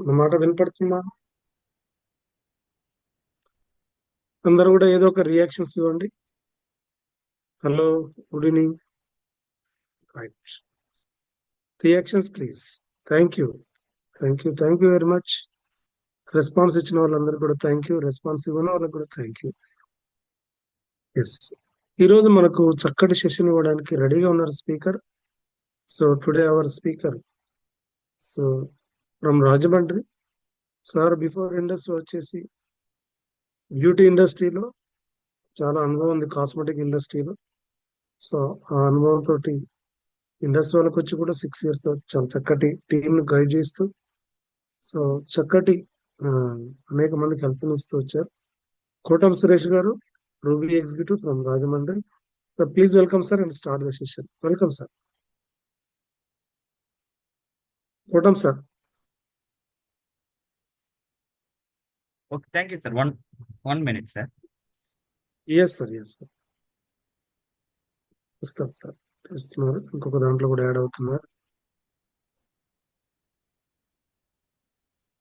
నా మాట వినపడుతుందా? అందరూ కూడా ఏదో ఒక రియాక్షన్స్ ఇవ్వండి. Hello, good evening. Right, reactions please. Thank you, thank you very much. Response ఇచ్చిన వాళ్ళందరూ కూడా థ్యాంక్ యూ, రెస్పాన్స్ ఇవ్వని వాళ్ళకి కూడా థ్యాంక్ యూ. ఎస్, ఈరోజు మనకు చక్కటి సెషన్ ఇవ్వడానికి రెడీగా ఉన్నారు speaker. So today our speaker, so from Rajahmundry sir. Before industry వచ్చేసి బ్యూటీ ఇండస్ట్రీలో చాలా అనుభవం ఉంది, కాస్మెటిక్ ఇండస్ట్రీలో. సో ఆ అనుభవం తోటి ఇండస్ట్రీ వాళ్ళకి వచ్చి కూడా 6 years చాలా చక్కటి టీమ్ ను గైడ్ చేస్తూ, సో చక్కటి ఆ, అనేక మందికి హెల్ప్ ఇస్తూ వచ్చారు. కోటం సురేష్ గారు, ruby executive from Rajahmundry. Please welcome sir and start the session. Welcome sir. Kotam sir. Okay, thank you, sir. One minute, sir. Yes sir, yes sir. వస్తారు సార్, చూస్తున్నారు. ఇంకొక దాంట్లో కూడా యాడ్ అవుతున్నారు.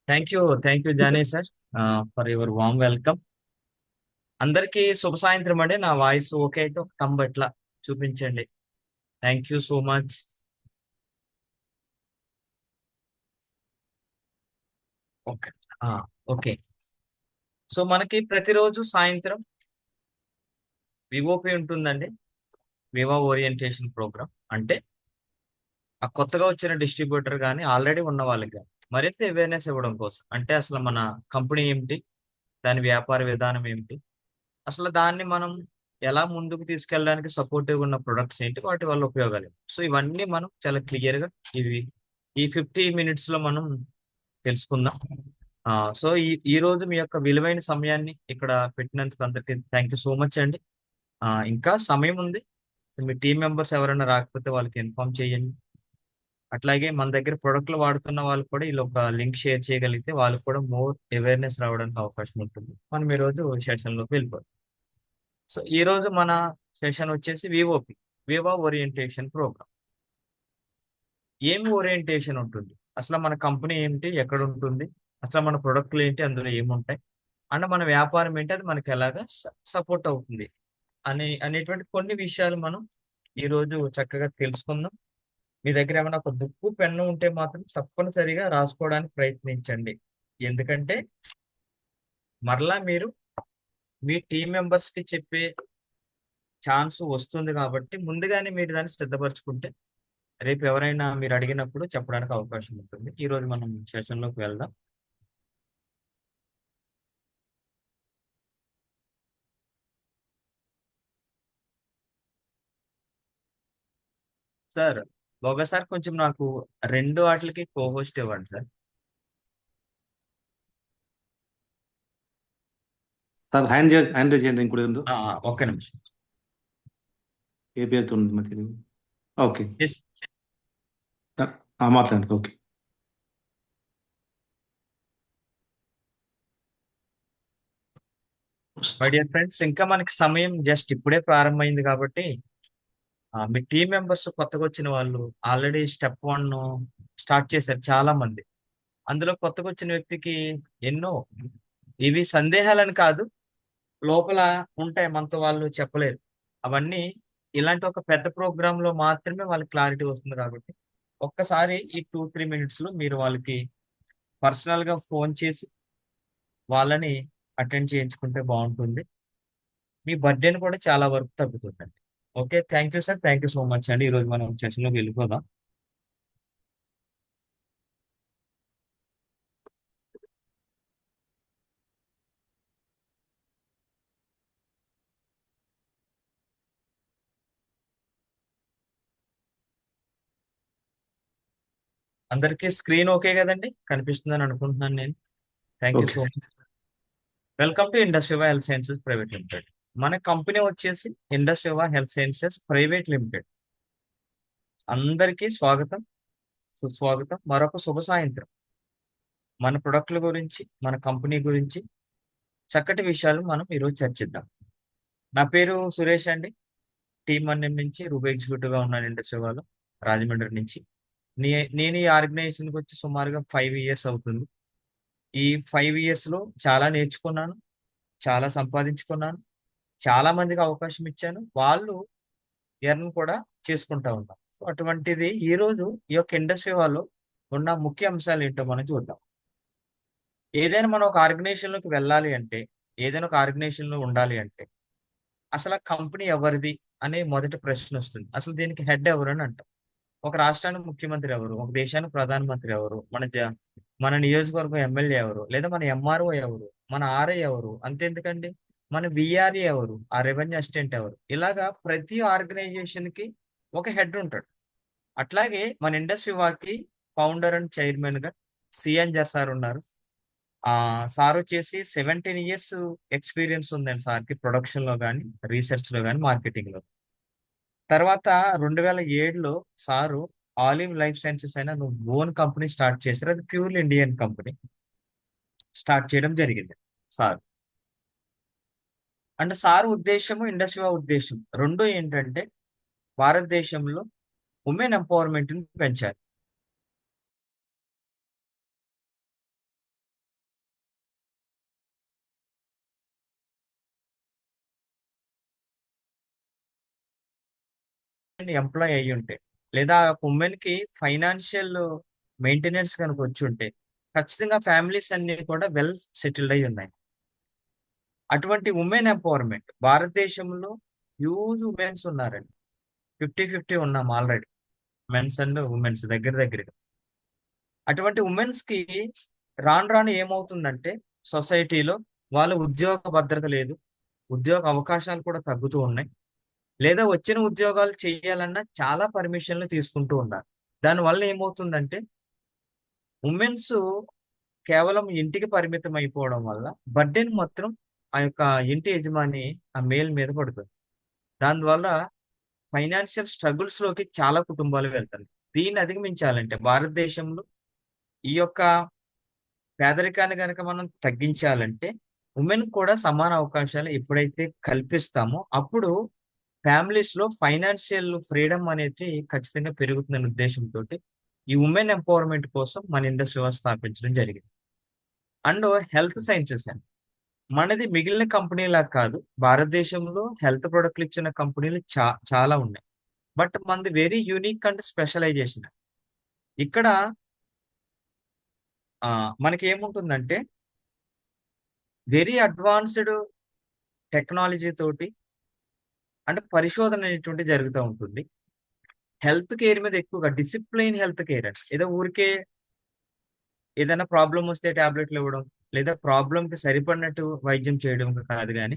Thank you, Jani sir, for your warm welcome. అందరికీ శుభ సాయంత్రం అండి. నా వాయిస్ ఓకే అయితే ఒక థంబ్ ఇట్లా చూపించండి. Thank you so much. Okay, okay. So మనకి ప్రతిరోజు సాయంత్రం వివోపి ఉంటుందండి, వివో ఓరియంటేషన్ ప్రోగ్రామ్. అంటే ఆ కొత్తగా వచ్చిన డిస్ట్రిబ్యూటర్ కానీ ఆల్రెడీ ఉన్న వాళ్ళకి కానీ మరింత అవేర్నెస్ ఇవ్వడం కోసం. అంటే అసలు మన కంపెనీ ఏమిటి, దాని వ్యాపార విధానం ఏమిటి, అసలు దాన్ని మనం ఎలా ముందుకు తీసుకెళ్ళడానికి సపోర్టివ్ ఉన్న ప్రొడక్ట్స్ ఏంటి, వాటి వల్ల ఉపయోగాలు ఏంటి. సో ఇవన్నీ మనం చాలా క్లియర్ గా ఈ 50 minutes లో మనం తెలుసుకుందాం. సో ఈ రోజు మీ యొక్క విలువైన సమయాన్ని ఇక్కడ పెట్టినందుకు అందరికీ థ్యాంక్ యూ సో మచ్ అండి. ఇంకా సమయం ఉంది. మీ టీం మెంబర్స్ ఎవరైనా రాకపోతే వాళ్ళకి ఇన్ఫార్మ్ చేయండి. అట్లాగే మన దగ్గర ప్రొడక్ట్లు వాడుతున్న వాళ్ళు కూడా ఇలా ఒక లింక్ షేర్ చేయగలిగితే వాళ్ళకి కూడా మోర్ అవేర్నెస్ రావడానికి అవకాశం ఉంటుంది. మనం ఈ రోజు సెషన్ లోకి వెళ్ళిపోతాం. సో ఈ రోజు మన సెషన్ వచ్చేసి వివోపి, వివో ఓరియంటేషన్ ప్రోగ్రామ్. ఏమి ఓరియంటేషన్ ఉంటుంది, అసలు మన కంపెనీ ఏంటి, ఎక్కడ ఉంటుంది, అసలు మన ప్రొడక్ట్లు ఏంటి, అందులో ఏముంటాయి, అండ్ మన వ్యాపారం ఏంటి, అది మనకి ఎలాగా సపోర్ట్ అవుతుంది అనేటువంటి కొన్ని విషయాలు మనం ఈ రోజు చక్కగా తెలుసుకుందాం. మీ దగ్గర ఏమైనా ఒక బుక్ పెన్ను ఉంటే మాత్రం తప్పనిసరిగా రాసుకోవడానికి ప్రయత్నించండి. ఎందుకంటే మరలా మీరు మీ టీం మెంబర్స్ కి చెప్పే ఛాన్స్ వస్తుంది కాబట్టి ముందుగానే మీరు దాన్ని సిద్ధపరచుకుంటే రేపు ఎవరైనా మీరు అడిగినప్పుడు చెప్పడానికి అవకాశం ఉంటుంది. ఈ రోజు మనం సెషన్ లోకి వెళ్దాం. సార్ ఒకసారి కొంచెం నాకు 2 వాటికి కోహోస్ట్ ఇవ్వండి సార్. సార్ హ్యాండ్ రేజ్ చేయండి ఇంకోటి ఒక్క నిమిషం. ఏ పేరుతో ఉంది మరి తెలియదు. Okay, Yes. మాట్లాడండి. ఓకే, మై డియర్ ఫ్రెండ్స్, ఇంకా మనకి సమయం జస్ట్ ఇప్పుడే ప్రారంభమైంది కాబట్టి మీ టీం మెంబర్స్ కొత్తగా వచ్చిన వాళ్ళు ఆల్రెడీ స్టెప్ 1 స్టార్ట్ చేశారు చాలా మంది. అందులో కొత్తగా వచ్చిన వ్యక్తికి ఎన్నో ఇవి సందేహాలని కాదు, లోపల ఉంటాయి, మనతో వాళ్ళు చెప్పలేరు. అవన్నీ ఇలాంటి ఒక పెద్ద ప్రోగ్రామ్ లో మాత్రమే వాళ్ళకి క్లారిటీ వస్తుంది. కాబట్టి ఒక్కసారి ఈ 2-3 minutes లో మీరు వాళ్ళకి పర్సనల్ గా ఫోన్ చేసి వాళ్ళని అటెండ్ చేయించుకుంటే బాగుంటుంది. మీ బర్త్డేని కూడా చాలా వరకు తగ్గుతుందండి. Okay, thank you sir, thank you so much అండి. ఈరోజు మనం సెషన్లోకి వెళ్ళిపోదాం. అందరికీ స్క్రీన్ ఓకే కదండి, కనిపిస్తుందని అనుకుంటున్నాను నేను. Thank you okay so sir. Much. Welcome to Indusviva health sciences private limited. మన కంపెనీ వచ్చేసి Indusviva health sciences private limited. అందరికీ స్వాగతం, సుస్వాగతం. మరొక శుభ సాయంత్రం. మన ప్రొడక్ట్ల గురించి, మన కంపెనీ గురించి చక్కటి విషయాలు మనం ఈరోజు చర్చిద్దాం. నా పేరు సురేష్ అండి. టీమ్ 1 నుంచి రూబీ ఎగ్జిక్యూటివ్ గా ఉన్నాను ఇండస్ట్రీవాలో, రాజమండ్రి నుంచి. నేను ఈ ఆర్గనైజేషన్కి వచ్చి సుమారుగా 5 years అవుతుంది. ఈ 5 years లో చాలా నేర్చుకున్నాను, చాలా సంపాదించుకున్నాను, చాలా మందికి అవకాశం ఇచ్చాను, వాళ్ళు ఎర్న్ కూడా చేసుకుంటా ఉన్నారు. సో అటువంటిది ఈ రోజు ఈ యొక్క ఇండస్ట్రీ వాళ్ళు ఉన్న ముఖ్య అంశాలు ఏంటో మనం చూద్దాం. ఏదైనా మనం ఒక ఆర్గనైజేషన్ లోకి వెళ్ళాలి అంటే, ఏదైనా ఒక ఆర్గనైజేషన్ లో ఉండాలి అంటే, అసలు ఆ కంపెనీ ఎవరిది అనే మొదటి ప్రశ్న వస్తుంది. అసలు దీనికి హెడ్ ఎవరు అని అంటాం. ఒక రాష్ట్రానికి ముఖ్యమంత్రి ఎవరు? ఒక దేశానికి ప్రధానమంత్రి ఎవరు? మన నియోజకవర్గం ఎమ్మెల్యే ఎవరు? లేదా మన ఎంఆర్ఓ ఎవరు? మన ఆర్ఐ ఎవరు? అంతెందుకండి, మన విఆర్ఏ ఎవరు? ఆ రెవెన్యూ అసిస్టెంట్ ఎవరు? ఇలాగా ప్రతి ఆర్గనైజేషన్ కి ఒక హెడ్ ఉంటాడు. అట్లాగే మన industry walkie founder and chairman గా సిఎన్ జర్ సార్ ఉన్నారు. సార్ వచ్చేసి 17 years ఎక్స్పీరియన్స్ ఉందండి సార్కి, ప్రొడక్షన్ లో కానీ, రీసెర్చ్ లో కానీ, మార్కెటింగ్ లో. తర్వాత 2007లో సారు ఆలివ్ లైఫ్ సైన్సెస్ అయిన ఓన్ కంపెనీ స్టార్ట్ చేశారు. అది ప్యూర్లీ ఇండియన్ కంపెనీ స్టార్ట్ చేయడం జరిగింది సార్. అంటే సార్ ఉద్దేశము, ఇండస్ట్రీ ఉద్దేశం రెండు ఏంటంటే, భారతదేశంలో ఉమెన్ ఎంపవర్మెంట్ ని పెంచాలి. ఎంప్లాయ్ అయ్యి ఉంటే, లేదా ఉమెన్ కి ఫైనాన్షియల్ మెయింటెనెన్స్ కనుక వచ్చి ఉంటే, ఖచ్చితంగా ఫ్యామిలీస్ అన్ని కూడా వెల్ సెటిల్డ్ అయి ఉన్నాయి. అటువంటి ఉమెన్ ఎంపవర్మెంట్ భారతదేశంలో హ్యూజ్ ఉమెన్స్ ఉన్నారండి. 50-50 ఉన్నాం ఆల్రెడీ, మెన్స్ అండ్ ఉమెన్స్ దగ్గర దగ్గరగా. అటువంటి ఉమెన్స్ కి రాను రాను ఏమవుతుందంటే, సొసైటీలో వాళ్ళ ఉద్యోగ భద్రత లేదు, ఉద్యోగ అవకాశాలు కూడా తగ్గుతూ ఉన్నాయి, లేదా వచ్చిన ఉద్యోగాలు చేయాలన్నా చాలా పర్మిషన్లు తీసుకుంటూ ఉన్నారు. దానివల్ల ఏమవుతుందంటే, ఉమెన్స్ కేవలం ఇంటికి పరిమితం అయిపోవడం వల్ల బర్డెన్ మాత్రం ఆ యొక్క ఇంటి యజమాని ఆ మేల్ మీద పడుతుంది. దానివల్ల ఫైనాన్షియల్ స్ట్రగుల్స్ లోకి చాలా కుటుంబాలు వెళ్తాయి. దీన్ని అధిగమించాలంటే భారతదేశంలో ఈ యొక్క పేదరికాన్ని కనుక మనం తగ్గించాలంటే, ఉమెన్ కూడా సమాన అవకాశాలు ఎప్పుడైతే కల్పిస్తామో అప్పుడు ఫ్యామిలీస్ లో ఫైనాన్షియల్ ఫ్రీడమ్ అనేది ఖచ్చితంగా పెరుగుతుందనే ఉద్దేశంతో ఈ ఉమెన్ ఎంపవర్మెంట్ కోసం మన ఇండస్ట్రీ స్థాపించడం జరిగింది. అండ్ హెల్త్ సైన్సెస్ అండి, మనది మిగిలిన కంపెనీలా కాదు. భారతదేశంలో హెల్త్ ప్రొడక్ట్లు ఇచ్చిన కంపెనీలు చాలా ఉన్నాయి. బట్ మనది వెరీ యూనిక్ అండ్ స్పెషలైజేషన్. ఇక్కడ మనకి ఏముంటుందంటే, వెరీ అడ్వాన్స్డ్ టెక్నాలజీ తోటి అంటే పరిశోధన అనేటువంటి జరుగుతూ ఉంటుంది. హెల్త్ కేర్ మీద ఎక్కువగా డిసిప్లైన్ హెల్త్ కేర్ అండి. ఏదో ఊరికే ఏదైనా ప్రాబ్లం వస్తే టాబ్లెట్లు ఇవ్వడం, లేదా ప్రాబ్లం కి సరిపడినట్టు వైద్యం చేయడం కాదు కానీ,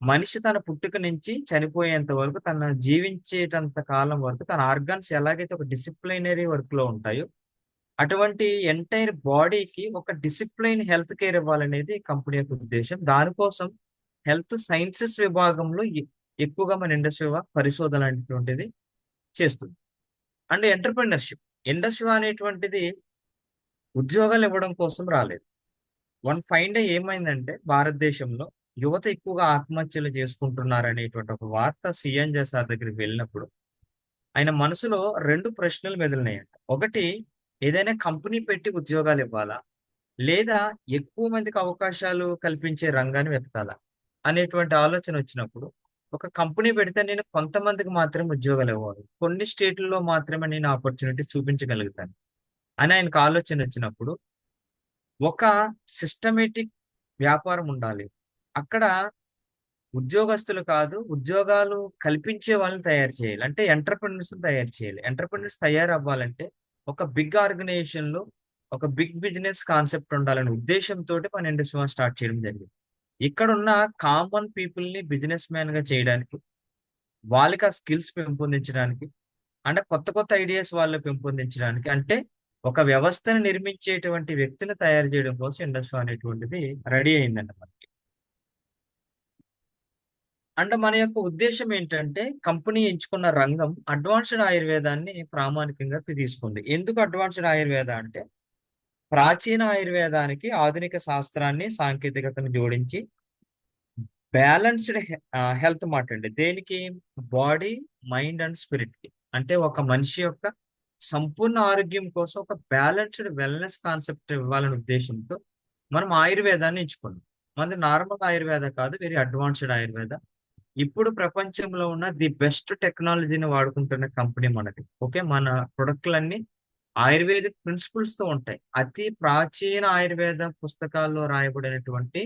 మనిషి తన పుట్టుక నుంచి చనిపోయేంత వరకు, తన జీవించేటంత కాలం వరకు తన ఆర్గాన్స్ ఎలాగైతే ఒక డిసిప్లైనరీ వర్క్ లో ఉంటాయో, అటువంటి ఎంటైర్ బాడీకి ఒక డిసిప్లైన్ హెల్త్ కేర్ ఇవ్వాలనేది కంపెనీ యొక్క ఉద్దేశం. దానికోసం హెల్త్ సైన్సెస్ విభాగంలో ఎక్కువగా మన ఇండస్ట్రీ పరిశోధన అనేటువంటిది చేస్తుంది. అండ్ ఎంటర్‌ప్రెన్యూర్‌షిప్, ఇండస్ట్రీ అనేటువంటిది ఉద్యోగాలు ఇవ్వడం కోసం రాలేదు. వన్ ఫైన్ డే ఏమైందంటే, భారతదేశంలో యువత ఎక్కువగా ఆత్మహత్యలు చేసుకుంటున్నారనేటువంటి ఒక వార్త సిఎన్ సార్ దగ్గరికి వెళ్ళినప్పుడు ఆయన మనసులో 2 ప్రశ్నలు మెదిలినాయంట. ఒకటి, ఏదైనా కంపెనీ పెట్టి ఉద్యోగాలు ఇవ్వాలా? లేదా ఎక్కువ మందికి అవకాశాలు కల్పించే రంగాన్ని వెతకాలా? అనేటువంటి ఆలోచన వచ్చినప్పుడు, ఒక కంపెనీ పెడితే నేను కొంతమందికి మాత్రమే ఉద్యోగాలు ఇవ్వాలి, కొన్ని స్టేట్‌ల్లో మాత్రమే నేను ఆపర్చునిటీ చూపించగలుగుతాను అని ఆయనకు ఆలోచన వచ్చినప్పుడు, ఒక సిస్టమేటిక్ వ్యాపారం ఉండాలి. అక్కడ ఉద్యోగస్తులు కాదు, ఉద్యోగాలు కల్పించే వాళ్ళని తయారు చేయాలి. అంటే ఎంటర్‌ప్రెన్యూర్స్‌ని తయారు చేయాలి. ఎంటర్‌ప్రెన్యూర్స్ తయారవ్వాలంటే ఒక బిగ్ ఆర్గనైజేషన్‌లో ఒక బిగ్ బిజినెస్ కాన్సెప్ట్ ఉండాలనే ఉద్దేశ్యంతోటి మన ఇండస్ట్రీ స్టార్ట్ చేయడం జరిగింది. ఇక్కడున్న కామన్ పీపుల్‌ని బిజినెస్ మ్యాన్‌గా చేయడానికి, వాళ్ళకి ఆ స్కిల్స్ పెంపొందించడానికి, అంటే కొత్త కొత్త ఐడియాస్ వాళ్ళు పెంపొందించడానికి, అంటే ఒక వ్యవస్థను నిర్మించేటువంటి వ్యక్తిని తయారు చేయడం కోసం ఇండస్ట్రీ అనేటువంటిది రెడీ అయిందండి మనకి. అంటే మన యొక్క ఉద్దేశ్యం ఏంటంటే, కంపెనీ ఎంచుకున్న రంగం అడ్వాన్స్డ్ ఆయుర్వేదాన్ని ప్రామాణికంగా తీసుకుంది. ఎందుకు అడ్వాన్స్డ్ ఆయుర్వేద అంటే, ప్రాచీన ఆయుర్వేదానికి ఆధునిక శాస్త్రాన్ని, సాంకేతికతను జోడించి బ్యాలెన్స్డ్ హెల్త్ మాట అండి. దేనికి? బాడీ, మైండ్ అండ్ స్పిరిట్ కి. అంటే ఒక మనిషి యొక్క సంపూర్ణ ఆరోగ్యం కోసం ఒక బ్యాలెన్స్డ్ వెల్‌నెస్ కాన్సెప్ట్ ఇవ్వాలనే ఉద్దేశంతో మనం ఆయుర్వేదాన్ని ఎంచుకున్నాం. మనది నార్మల్ ఆయుర్వేద కాదు, వెరీ అడ్వాన్స్డ్ ఆయుర్వేద. ఇప్పుడు ప్రపంచంలో ఉన్న ది బెస్ట్ టెక్నాలజీని వాడుకుంటున్న కంపెనీ మనది. ఓకే, మన ప్రొడక్ట్లన్నీ ఆయుర్వేదిక్ ప్రిన్సిపల్స్ తో ఉంటాయి. అతి ప్రాచీన ఆయుర్వేద పుస్తకాల్లో రాయబడినటువంటి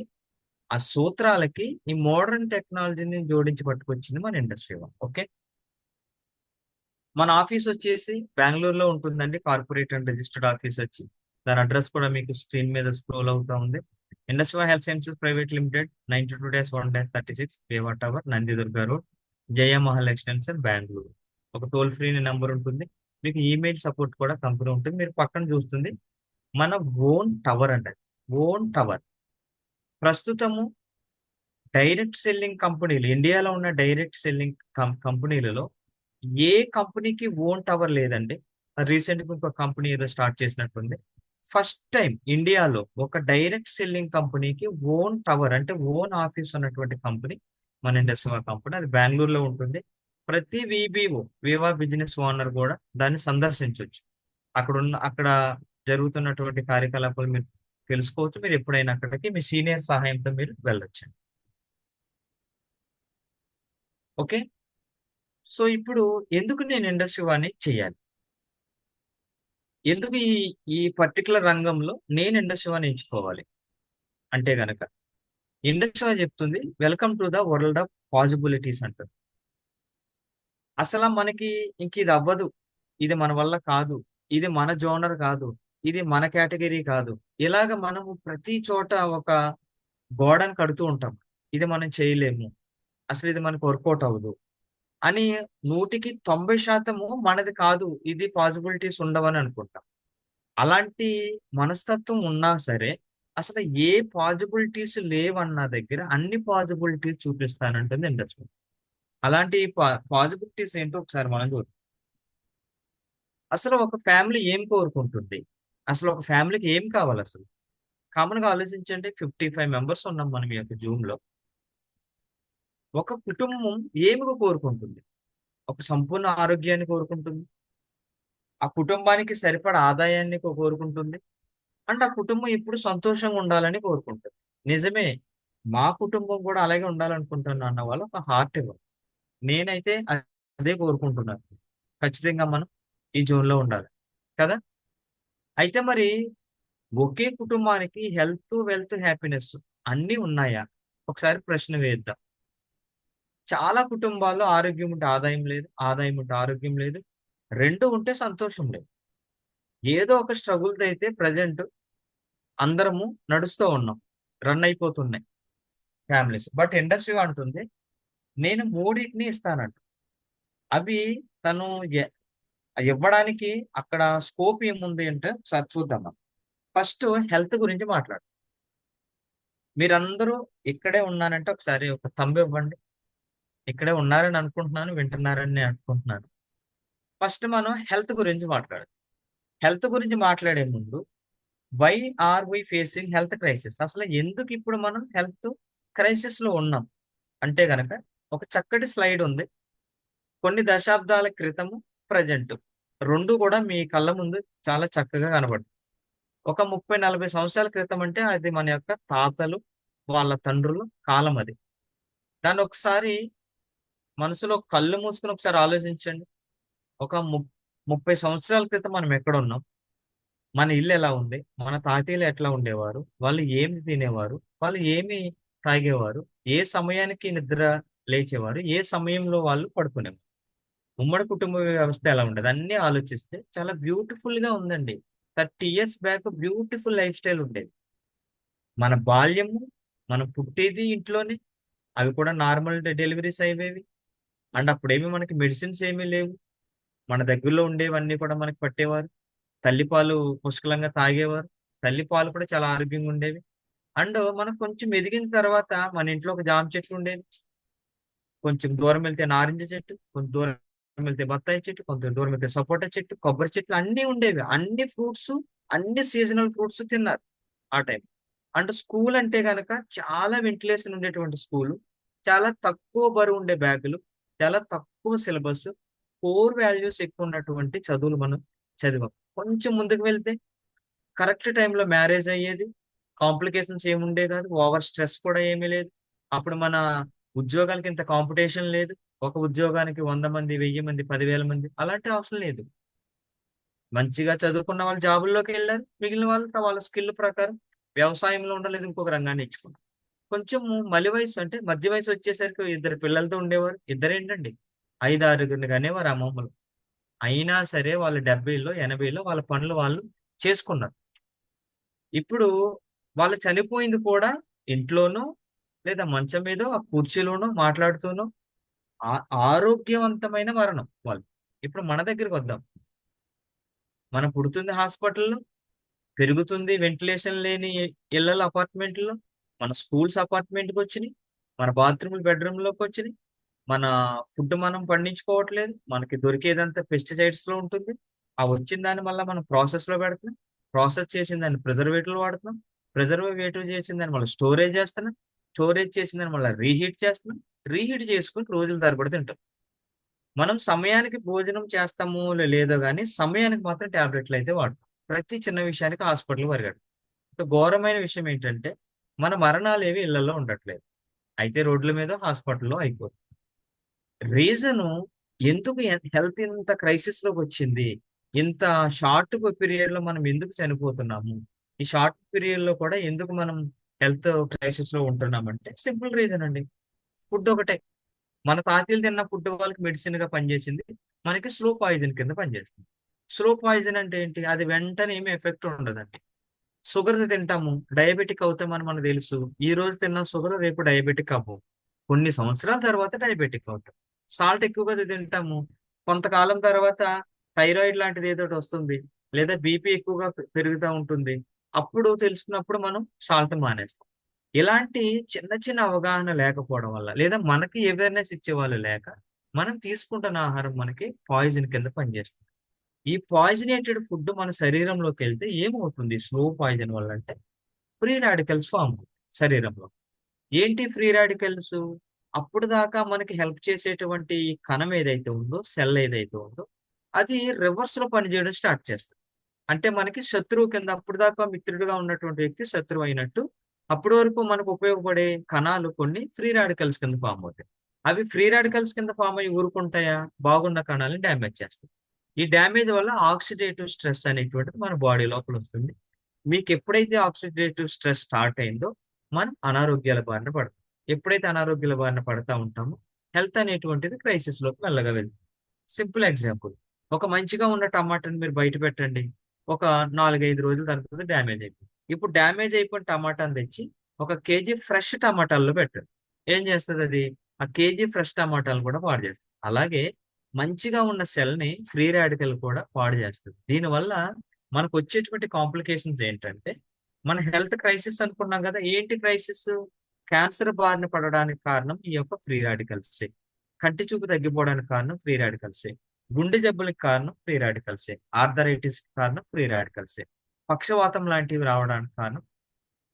ఆ సూత్రాలకి ఈ మోడర్న్ టెక్నాలజీని జోడించి పట్టుకొచ్చింది మన ఇండస్ట్రీ వన్. ఓకే, మన ఆఫీస్ వచ్చేసి బెంగళూరులో ఉంటుందండి. కార్పొరేట్ అండ్ రిజిస్టర్డ్ ఆఫీస్ వచ్చి, దాని అడ్రస్ కూడా మీకు స్క్రీన్ మీద స్క్రోల్ అవుతా ఉంది. Industrial health sciences private limited, 92-1-36 పేవా tower, Nandidurga road, Jayamahal extension, Bengaluru. ఒక టోల్ ఫ్రీ నెంబర్ ఉంటుంది. మీకు ఈమెయిల్ సపోర్ట్ కూడా కంపెనీ ఉంటుంది. మీరు పక్కన చూస్తుంది మన ఓన్ టవర్ అండి, ఓన్ టవర్. ప్రస్తుతము డైరెక్ట్ సెల్లింగ్ కంపెనీలు, ఇండియాలో ఉన్న డైరెక్ట్ సెల్లింగ్ కంపెనీలలో ఏ కంపెనీకి ఓన్ టవర్ లేదండి. రీసెంట్ గా ఇంకొక కంపెనీ ఏదో స్టార్ట్ చేసినట్టుంది. ఫస్ట్ టైం ఇండియాలో ఒక డైరెక్ట్ సెల్లింగ్ కంపెనీకి ఓన్ టవర్ అంటే ఓన్ ఆఫీస్ ఉన్నటువంటి కంపెనీ మన ఇండస్ట్రీ కంపెనీ. అది బెంగళూరులో ఉంటుంది. ప్రతి విబిఓ, వివా బిజినెస్ ఓనర్ కూడా దాన్ని సందర్శించవచ్చు. అక్కడ జరుగుతున్నటువంటి కార్యకలాపాలు మీరు తెలుసుకోవచ్చు. మీరు ఎప్పుడైనా అక్కడికి మీ సీనియర్ సహాయంతో మీరు వెళ్ళొచ్చు. ఓకే, సో ఇప్పుడు ఎందుకు నేను ఇండస్ట్రీ వాడిని చేయాలి, ఎందుకు ఈ ఈ పర్టికులర్ రంగంలో నేను ఇండస్ట్రీ వాడిని ఎంచుకోవాలి అంటే గనక, ఇండస్ట్రీ చెప్తుంది welcome to the world of possibilities అంటారు. అసలు మనకి ఇంక ఇది అవ్వదు, ఇది మన వల్ల కాదు, ఇది మన జోనర్ కాదు, ఇది మన కేటగిరీ కాదు, ఇలాగ మనము ప్రతి చోట ఒక గోడను కడుతూ ఉంటాం. ఇది మనం చేయలేము, అసలు ఇది మనకు వర్కౌట్ అవ్వదు అని 100% మనది కాదు, ఇది పాసిబిలిటీస్ ఉండవని అనుకుంటాం. అలాంటి మనస్తత్వం ఉన్నా సరే అసలు ఏ పాసిబిలిటీస్ లేవన్న దగ్గర అన్ని పాసిబిలిటీస్ చూపిస్తానంటుంది ఇండస్ట్రీ. అలాంటి పాసిబిలిటీస్ ఏంటో ఒకసారి మనం చూద్దాం. అసలు ఒక ఫ్యామిలీ ఏం కోరుకుంటుంది, అసలు ఒక ఫ్యామిలీకి ఏం కావాలి అసలు? కామన్ గా ఆలోచించండి. 55 మెంబర్స్ ఉన్నాం మనం ఈ యొక్క జూమ్ లో. ఒక కుటుంబం ఏమి కోరుకుంటుంది? ఒక సంపూర్ణ ఆరోగ్యాన్ని కోరుకుంటుంది, ఆ కుటుంబానికి సరిపడా ఆదాయాన్ని కోరుకుంటుంది, అంటే ఆ కుటుంబం ఎప్పుడు సంతోషంగా ఉండాలని కోరుకుంటుంది. నిజమే, మా కుటుంబం కూడా అలాగే ఉండాలనుకుంటున్నా అన్న వాళ్ళు ఒక హార్ట్ ఇవ్వాలి. నేనైతే అదే కోరుకుంటున్నాను. ఖచ్చితంగా మనం ఈ జోన్ లో ఉండాలి కదా. అయితే మరి ఒకే కుటుంబానికి హెల్త్, వెల్త్, హ్యాపీనెస్ అన్నీ ఉన్నాయా? ఒకసారి ప్రశ్న వేద్దాం. చాలా కుటుంబాల్లో ఆరోగ్యం ఉంటే ఆదాయం లేదు, ఆదాయం ఉంటే ఆరోగ్యం లేదు, రెండు ఉంటే సంతోషం లేదు. ఏదో ఒక స్ట్రగుల్ అయితే ప్రజెంట్ అందరము నడుస్తూ ఉన్నాం, రన్ అయిపోతున్నాయి ఫ్యామిలీస్. బట్ ఇండస్ట్రీ అంటుంది నేను మూడింటిని ఇస్తానంట. అవి తను ఇవ్వడానికి అక్కడ స్కోప్ ఏముంది అంటే ఒకసారి చూద్దాం. మనం ఫస్ట్ హెల్త్ గురించి మాట్లాడు. మీరందరూ ఇక్కడే ఉన్నానంటే ఒకసారి ఒక థంబ్ ఇవ్వండి. ఇక్కడే ఉన్నారని అనుకుంటున్నాను, వింటున్నారని నేను అనుకుంటున్నాను. ఫస్ట్ మనం హెల్త్ గురించి మాట్లాడాలి. హెల్త్ గురించి మాట్లాడే ముందు why are we facing health crisis, అసలు ఎందుకు ఇప్పుడు మనం హెల్త్ క్రైసిస్ లో ఉన్నాం అంటే గనక ఒక చక్కటి స్లైడ్ ఉంది. కొన్ని దశాబ్దాల క్రితము, ప్రజెంట్ రెండు కూడా మీ కళ్ళ ముందు చాలా చక్కగా కనబడుతుంది. ఒక 30-40 సంవత్సరాల క్రితం అంటే అది మన యొక్క తాతలు, వాళ్ళ తండ్రులు కాలం అది. దాన్ని ఒకసారి మనసులో కళ్ళు మూసుకుని ఒకసారి ఆలోచించండి. ఒక 30 సంవత్సరాల క్రితం మనం ఎక్కడ ఉన్నాం, మన ఇల్లు ఎలా ఉంది, మన తాతయ్యలు ఎట్లా ఉండేవారు, వాళ్ళు ఏమి తినేవారు, వాళ్ళు ఏమి తాగేవారు, ఏ సమయానికి నిద్ర లేచేవారు, ఏ సమయంలో వాళ్ళు పడుకునేవారు, ఉమ్మడి కుటుంబ వ్యవస్థ ఎలా ఉండేది, అన్ని ఆలోచిస్తే చాలా బ్యూటిఫుల్ గా ఉందండి. 30 years back beautiful life style ఉండేది. మన బాల్యము, మనం పుట్టేది ఇంట్లోనే, అవి కూడా నార్మల్ డెలివరీస్ అయ్యేవి. అండ్ అప్పుడేమి మనకి మెడిసిన్స్ ఏమీ లేవు, మన దగ్గరలో ఉండేవన్నీ కూడా మనకి పట్టేవారు. తల్లిపాలు పుష్కలంగా తాగేవారు, తల్లిపాలు కూడా చాలా ఆరోగ్యంగా ఉండేవి. అండ్ మనం కొంచెం ఎదిగిన తర్వాత మన ఇంట్లో ఒక జామ చెట్టు ఉండేది, కొంచెం దూరం వెళ్తే నారింజ చెట్టు, కొంచెం దూరం వెళ్తే బత్తాయి చెట్టు, కొంచెం దూరం వెళ్తే సపోటా చెట్టు, కొబ్బరి చెట్లు అన్నీ ఉండేవి. అన్ని ఫ్రూట్స్, అన్ని సీజనల్ ఫ్రూట్స్ తిన్నారు ఆ టైం. అంటే స్కూల్ అంటే గనక చాలా వెంటిలేషన్ ఉండేటువంటి స్కూల్, చాలా తక్కువ బరువు ఉండే బ్యాగులు, చాలా తక్కువ సిలబస్, కోర్ వాల్యూస్ ఎక్కువ ఉన్నటువంటి చదువులు మనం చదివాం. కొంచెం ముందుకు వెళ్తే కరెక్ట్ టైంలో మ్యారేజ్ అయ్యేది, కాంప్లికేషన్స్ ఏముండే కాదు, ఓవర్ స్ట్రెస్ కూడా ఏమీ లేదు. అప్పుడు మన ఉద్యోగాలకి ఇంత కాంపిటీషన్ లేదు. ఒక ఉద్యోగానికి 100 మంది, 1000 మంది, 10,000 మంది అలాంటి అవసరం లేదు. మంచిగా చదువుకున్న వాళ్ళు జాబుల్లోకి వెళ్ళారు. మిగిలిన వాళ్ళు వాళ్ళ స్కిల్ ప్రకారం వ్యవసాయంలో ఉండలేదు, ఇంకొక రంగాన్ని ఎంచుకున్నారు. కొంచెం మలి వయసు అంటే మధ్య వయసు వచ్చేసరికి ఇద్దరు పిల్లలతో ఉండేవారు. ఇద్దరేంటండి 5, 6 కనేవారు అమ్మమ్మలు. అయినా సరే వాళ్ళు 70లో, 80లో వాళ్ళ పనులు వాళ్ళు చేసుకున్నారు. ఇప్పుడు వాళ్ళు చనిపోయింది కూడా ఇంట్లోనో లేదా మంచం మీదో ఆ కుర్చీలోనో మాట్లాడుతూనో ఆరోగ్యవంతమైన మరణం వాళ్ళు. ఇప్పుడు మన దగ్గరికి వద్దాం. మనం పుడుతుంది హాస్పిటల్‌లో, పెరుగుతుంది వెంటిలేషన్ లేని ఇళ్లలో, అపార్ట్మెంట్‌లో. మన స్కూల్స్ అపార్ట్మెంట్‌కొచ్చినియి. మన బాత్రూమ్‌లు బెడ్‌రూమ్‌లోకొచ్చినియి. మన ఫుడ్ మనం పండించుకోవట్లేదు. మనకి దొరికేదంతా పెస్టిసైడ్స్‌లో ఉంటుంది. ఆ వచ్చిన దాన్ని మళ్ళా మనం ప్రాసెస్‌లో పెడుతున్నాం. ప్రాసెస్ చేసిన దాన్ని ప్రిజర్వేటివ్‌లు వాడుతున్నాం. ప్రిజర్వేటివ్ చేసిన దాన్ని మళ్ళీ స్టోరేజ్ చేస్తున్నాం. స్టోరేజ్ చేసిన దాన్ని మళ్ళా రీహీట్ చేస్తున్నాం. రీహీట్ చేసుకొని రోజుల తరబడి తింటాం. మనం సమయానికి భోజనం చేస్తామో లేదో గానీ, సమయానికి మాత్రం టాబ్లెట్‌లయితే వాడతాం. ప్రతి చిన్న విషయానికి హాస్పిటల్‌కి పరిగెడతాం. ఇక ఘోరమైన విషయం ఏంటంటే, మన మరణాలేవి ఇళ్లల్లో ఉండట్లేదు. అయితే రోడ్ల మీద, హాస్పిటల్‌లో అయిపోతుంది. రీజను ఎందుకు హెల్త్ ఇంత క్రైసిస్‌లోకొచ్చింది? ఇంత షార్ట్ పీరియడ్‌లో మనం ఎందుకు చనిపోతున్నాము? ఈ షార్ట్ పీరియడ్‌లో కూడా ఎందుకు మనం హెల్త్ క్రైసిస్‌లో ఉంటున్నామంటే సింపుల్ రీజన్ అండి. ఫుడ్ ఒకటే. మన తాతయ్యలు తిన్న ఫుడ్ వాళ్ళకి మెడిసిన్‌గా పనిచేసింది. మనకి స్లో పాయిజన్ కింద పనిచేస్తుంది. స్లో పాయిజన్ అంటే ఏంటి? అది వెంటనే ఏమి ఎఫెక్ట్ ఉండదండి. షుగర్ తింటాము. డయాబెటిక్ అవుతామని మనకు తెలుసు. ఈ రోజు తిన్న షుగర్ రేపు డయాబెటిక్ అవ్వము. కొన్ని సంవత్సరాల తర్వాత డయాబెటిక్ అవుతాం. సాల్ట్ ఎక్కువగా తింటాము. కొంతకాలం తర్వాత థైరాయిడ్ లాంటిది ఏదోటి వస్తుంది. లేదా బీపీ ఎక్కువగా పెరుగుతా ఉంటుంది. అప్పుడు తెలుసుకున్నప్పుడు మనం సాల్ట్ మానేస్తాం. ఇలాంటి చిన్న చిన్న అవగాహన లేకపోవడం వల్ల, లేదా మనకి అవేర్‌నెస్ ఇచ్చేవాళ్ళు లేక, మనం తీసుకుంటున్న ఆహారం మనకి పాయిజన్ కింద పనిచేస్తుంది. ఈ పాయిజనేటెడ్ ఫుడ్ మన శరీరంలోకెళ్తే ఏమవుతుంది స్లో పాయిజన్ వల్ల అంటే, ఫ్రీ రాడికల్స్ ఫార్మ్ అవుతాయి శరీరంలో. ఏంటి ఫ్రీ రాడికల్స్? అప్పటిదాకా మనకి హెల్ప్ చేసేటువంటి కణం ఏదైతే ఉందో, సెల్ ఏదైతే ఉందో, అది రివర్స్‌లో పనిచేయడం స్టార్ట్ చేస్తది. అంటే మనకి శత్రువు కింద అప్పటిదాకా మిత్రుడుగా ఉన్నటువంటి వ్యక్తి శత్రువు అయినట్టు, అప్పటి వరకు మనకు ఉపయోగపడే కణాలు కొన్ని ఫ్రీ రాడికల్స్ కింద ఫార్మ్ అవుతాయి. అవి ఫ్రీ రాడికల్స్ కింద ఫార్మ్ అయ్యి ఊరుకుంటాయా? బాగున్న కణాలను డ్యామేజ్ చేస్తాయి. ఈ డ్యామేజ్ వల్ల ఆక్సిడేటివ్ స్ట్రెస్ అనేటువంటిది మన బాడీ లోపల వస్తుంది. మీకెప్పుడైతే ఆక్సిడేటివ్ స్ట్రెస్ స్టార్ట్ అయిందో, మనం అనారోగ్యాల బారిన పడతాం. ఎప్పుడైతే అనారోగ్యాల బారిన పడతా ఉంటామో, హెల్త్ అనేటువంటిది క్రైసిస్‌లోకి మెల్లగా వెళ్తుంది. Simple example. ఒక మంచిగా ఉన్న టమాటాని మీరు బయట పెట్టండి. ఒక 4, 5 రోజుల తర్వాత డ్యామేజ్ అయిపోతుంది. ఇప్పుడు డ్యామేజ్ అయిపోయిన టమాటాని తెచ్చి, ఒక కేజీ ఫ్రెష్ టమాటాల్లో పెట్టండి. ఏం చేస్తదది? ఆ కేజీ ఫ్రెష్ టమాటాలను కూడా పాడు చేస్తది. అలాగే మంచిగా ఉన్న సెల్‌ని ఫ్రీ రాడికల్ కూడా పాడు చేస్తది. దీనివల్ల మనకొచ్చేటువంటి కాంప్లికేషన్స్ ఏంటంటే, మన హెల్త్ క్రైసిస్ అనుకున్నాం గదా! ఏంటి క్రైసిస్? క్యాన్సర్ బారిన పడడానికి కారణం ఈ యొక్క ఫ్రీ రాడికల్సే. కంటి చూపు తగ్గిపోవడానికి కారణం ఫ్రీ రాడికల్సే. గుండె జబ్బులకి కారణం ఫ్రీ రాడికల్సే. ఆర్థరైటిస్‌కి కారణం ఫ్రీ రాడికల్సే. పక్షవాతం లాంటివి రావడానికి కారణం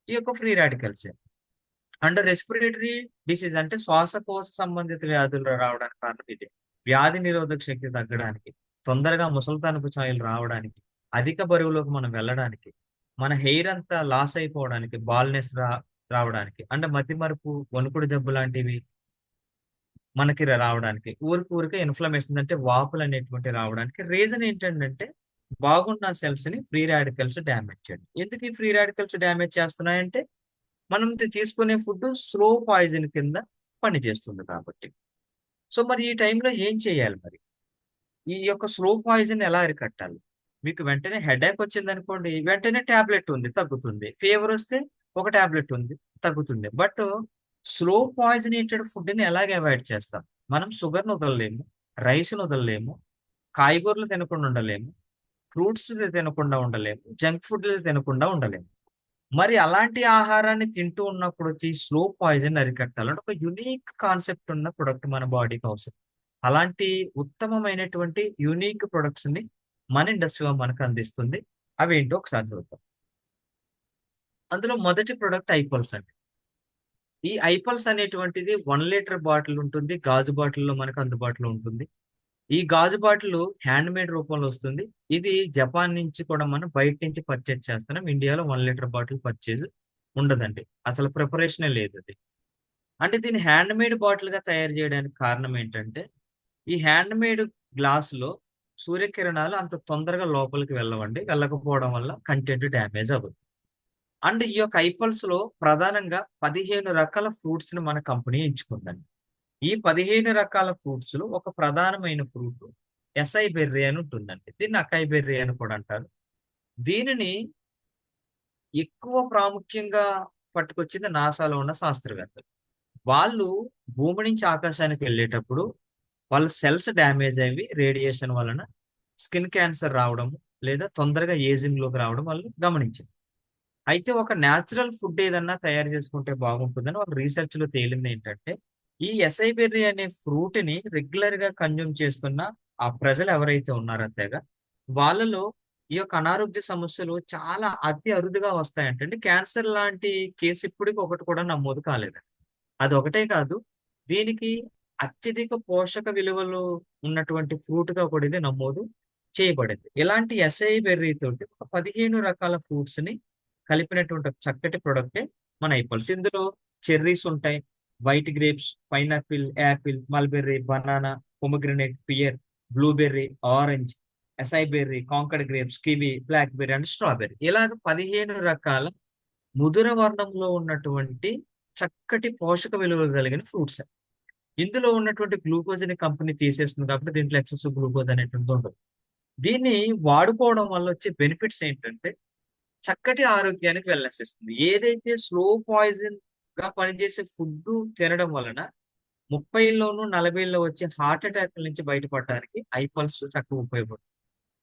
ఈ యొక్క ఫ్రీ రాడికల్సే. అండ్ రెస్పిరేటరీ డిసీజ్ అంటే శ్వాసకోశ సంబంధిత వ్యాధులు రావడానికి కారణం ఇదే. వ్యాధి నిరోధక శక్తి తగ్గడానికి, తొందరగా ముసలితనపు ఛాయలు రావడానికి, అధిక బరువులోకి మనం వెళ్ళడానికి, మన హెయిర్ అంతా లాస్ అయిపోవడానికి, బాల్‌నెస్ రావడానికి, అంటే మతిమరుపు, వణుకుడు జబ్బు లాంటివి మనకి రావడానికి. ఊరికే ఇన్‌ఫ్లమేషన్ అంటే వాపులనేటువంటివి రావడానికి రీజన్ ఏంటంటే, బాగున్న సెల్స్‌ని ఫ్రీ రాడికల్స్ డ్యామేజ్ చేయడం. ఎందుకు ఈ ఫ్రీ రాడికల్స్ డ్యామేజ్ చేస్తున్నాయంటే, మనం తీసుకునే ఫుడ్ స్లో పాయిజన్ కింద పనిచేస్తుంది కాబట్టి. సో, మరి ఈ టైంలో ఏం చేయాలి మరి? ఈ యొక్క స్లో పాయిజన్ ఎలా అరికట్టాలి? మీకు వెంటనే హెడేక్ వచ్చిందనుకోండి, వెంటనే టాబ్లెట్ ఉంది తగ్గుతుంది. ఫీవర్ వస్తే ఒక టాబ్లెట్ ఉంది తగ్గుతుంది. బట్ స్లో పాయిజనేటెడ్ ఫుడ్‌ని ఎలాగ అవాయిడ్ చేస్తాం? మనం షుగర్‌ని వదలలేము, రైస్‌ని వదలలేము, కాయగూరలు తినకుండా ఉండలేము, ఫ్రూట్స్ తినకుండా ఉండలేము, జంక్ ఫుడ్‌లు తినకుండా ఉండలేము. మరి అలాంటి ఆహారాన్ని తింటూ ఉన్నప్పుడు వచ్చి స్లో పాయిజన్ అరికట్టాలంటే ఒక యూనిక్ కాన్సెప్ట్ ఉన్న ప్రొడక్ట్ మన బాడీకి అవసరం. అలాంటి ఉత్తమమైనటువంటి యూనిక్ ప్రొడక్ట్స్‌ని మన ఇండస్ట్రీ‌లో మనకు అందిస్తుంది. అవేంటో ఒకసారి చూద్దాం. అందులో మొదటి ప్రొడక్ట్ ఐపల్స్ అండి. ఈ ఐపల్స్ అనేటువంటిది 1 లీటర్ బాటిల్ ఉంటుంది. గాజు బాటిల్‌లో మనకు అందుబాటులో ఉంటుంది. ఈ గాజు బాటిలు హ్యాండ్‌మేడ్ రూపంలో వస్తుంది. ఇది జపాన్ నుంచి కూడా మనం బయట నుంచి పర్చేజ్ చేస్తున్నాం. ఇండియాలో 1 లీటర్ బాటిల్ పర్చేజ్ ఉండదండి. అసలు ప్రిపరేషనే లేదు అది. అంటే దీన్ని హ్యాండ్ మేడ్ బాటిల్ గా తయారు చేయడానికి కారణం ఏంటంటే ఈ హ్యాండ్ మేడ్ గ్లాసులో సూర్యకిరణాలు అంత తొందరగా లోపలికి వెళ్ళవండి. వెళ్ళకపోవడం వల్ల కంటెంట్ డ్యామేజ్ అవ్వదు. అండ్ ఈ యొక్క ఐపల్స్ లో ప్రధానంగా 15 రకాల ఫ్రూట్స్ ని మన కంపెనీ ఎంచుకుందండి. ఈ 15 రకాల ఫ్రూట్స్ లో ఒక ప్రధానమైన ఫ్రూట్ ఎసై బెర్రీ అని ఉంటుందండి. దీన్ని అకాయ్ బెర్రీ అని కూడా అంటారు. దీనిని ఎక్కువ ప్రాముఖ్యంగా పట్టుకొచ్చింది నాసాలో ఉన్న శాస్త్రవేత్తలు. వాళ్ళు భూమి నుంచి ఆకాశానికి వెళ్ళేటప్పుడు వాళ్ళ సెల్స్ డ్యామేజ్ అయ్యి రేడియేషన్ వలన స్కిన్ క్యాన్సర్ రావడం లేదా తొందరగా ఏజింగ్ లోకి రావడం వాళ్ళు గమనించారు. అయితే ఒక న్యాచురల్ ఫుడ్ ఏదన్నా తయారు చేసుకుంటే బాగుంటుందని వాళ్ళ రీసెర్చ్ లో తేలింది ఏంటంటే ఈ ఎసై బెర్రీ అనే ఫ్రూట్ ని రెగ్యులర్ గా కన్జ్యూమ్ చేస్తున్న ఆ ప్రజలు ఎవరైతే ఉన్నారో అంతేగా వాళ్ళలో ఈ యొక్క అనారోగ్య సమస్యలు చాలా అతి అరుదుగా వస్తాయంటే క్యాన్సర్ లాంటి కేసు ఇప్పటికి ఒకటి కూడా నమోదు కాలేదు. అది ఒకటే కాదు, దీనికి అత్యధిక పోషక విలువలు ఉన్నటువంటి ఫ్రూట్ గా కూడా ఇది నమోదు చేయబడింది. ఇలాంటి ఎసై బెర్రీ తోటి ఒక 15 రకాల ఫ్రూట్స్ ని కలిపినటువంటి ఒక చక్కటి ప్రొడక్టే మన ఐపల్స్. ఇందులో చెర్రీస్ ఉంటాయి, white grapes, pineapple, apple, mulberry, banana, pomegranate, pear, blueberry, orange, acai berry, concord grapes, kiwi, black berry and strawberry ఇలాగ 15 రకాల ముదుర వర్ణంలో ఉన్నటువంటి చక్కటి పోషక విలువలు కలిగిన ఫ్రూట్స్. ఇందులో ఉన్నటువంటి గ్లూకోజ్ ని కంపెనీ తీసేస్తుంది కాబట్టి దీంట్లో ఎక్సెసివ్ గ్లూకోజ్ అనేటువంటి ఉండదు. దీన్ని వాడుకోవడం వల్ల వచ్చే బెనిఫిట్స్ ఏంటంటే చక్కటి ఆరోగ్యానికి వెల్నెస్ ఇస్తుంది. ఏదైతే స్లో పాయిజన్ గా పనిచేసే ఫుడ్ తినడం వలన 30లోను 40లో వచ్చే హార్ట్ అటాక్ నుంచి బయటపడడానికి ఐపల్స్ చక్కగా ఉపయోగపడుతుంది.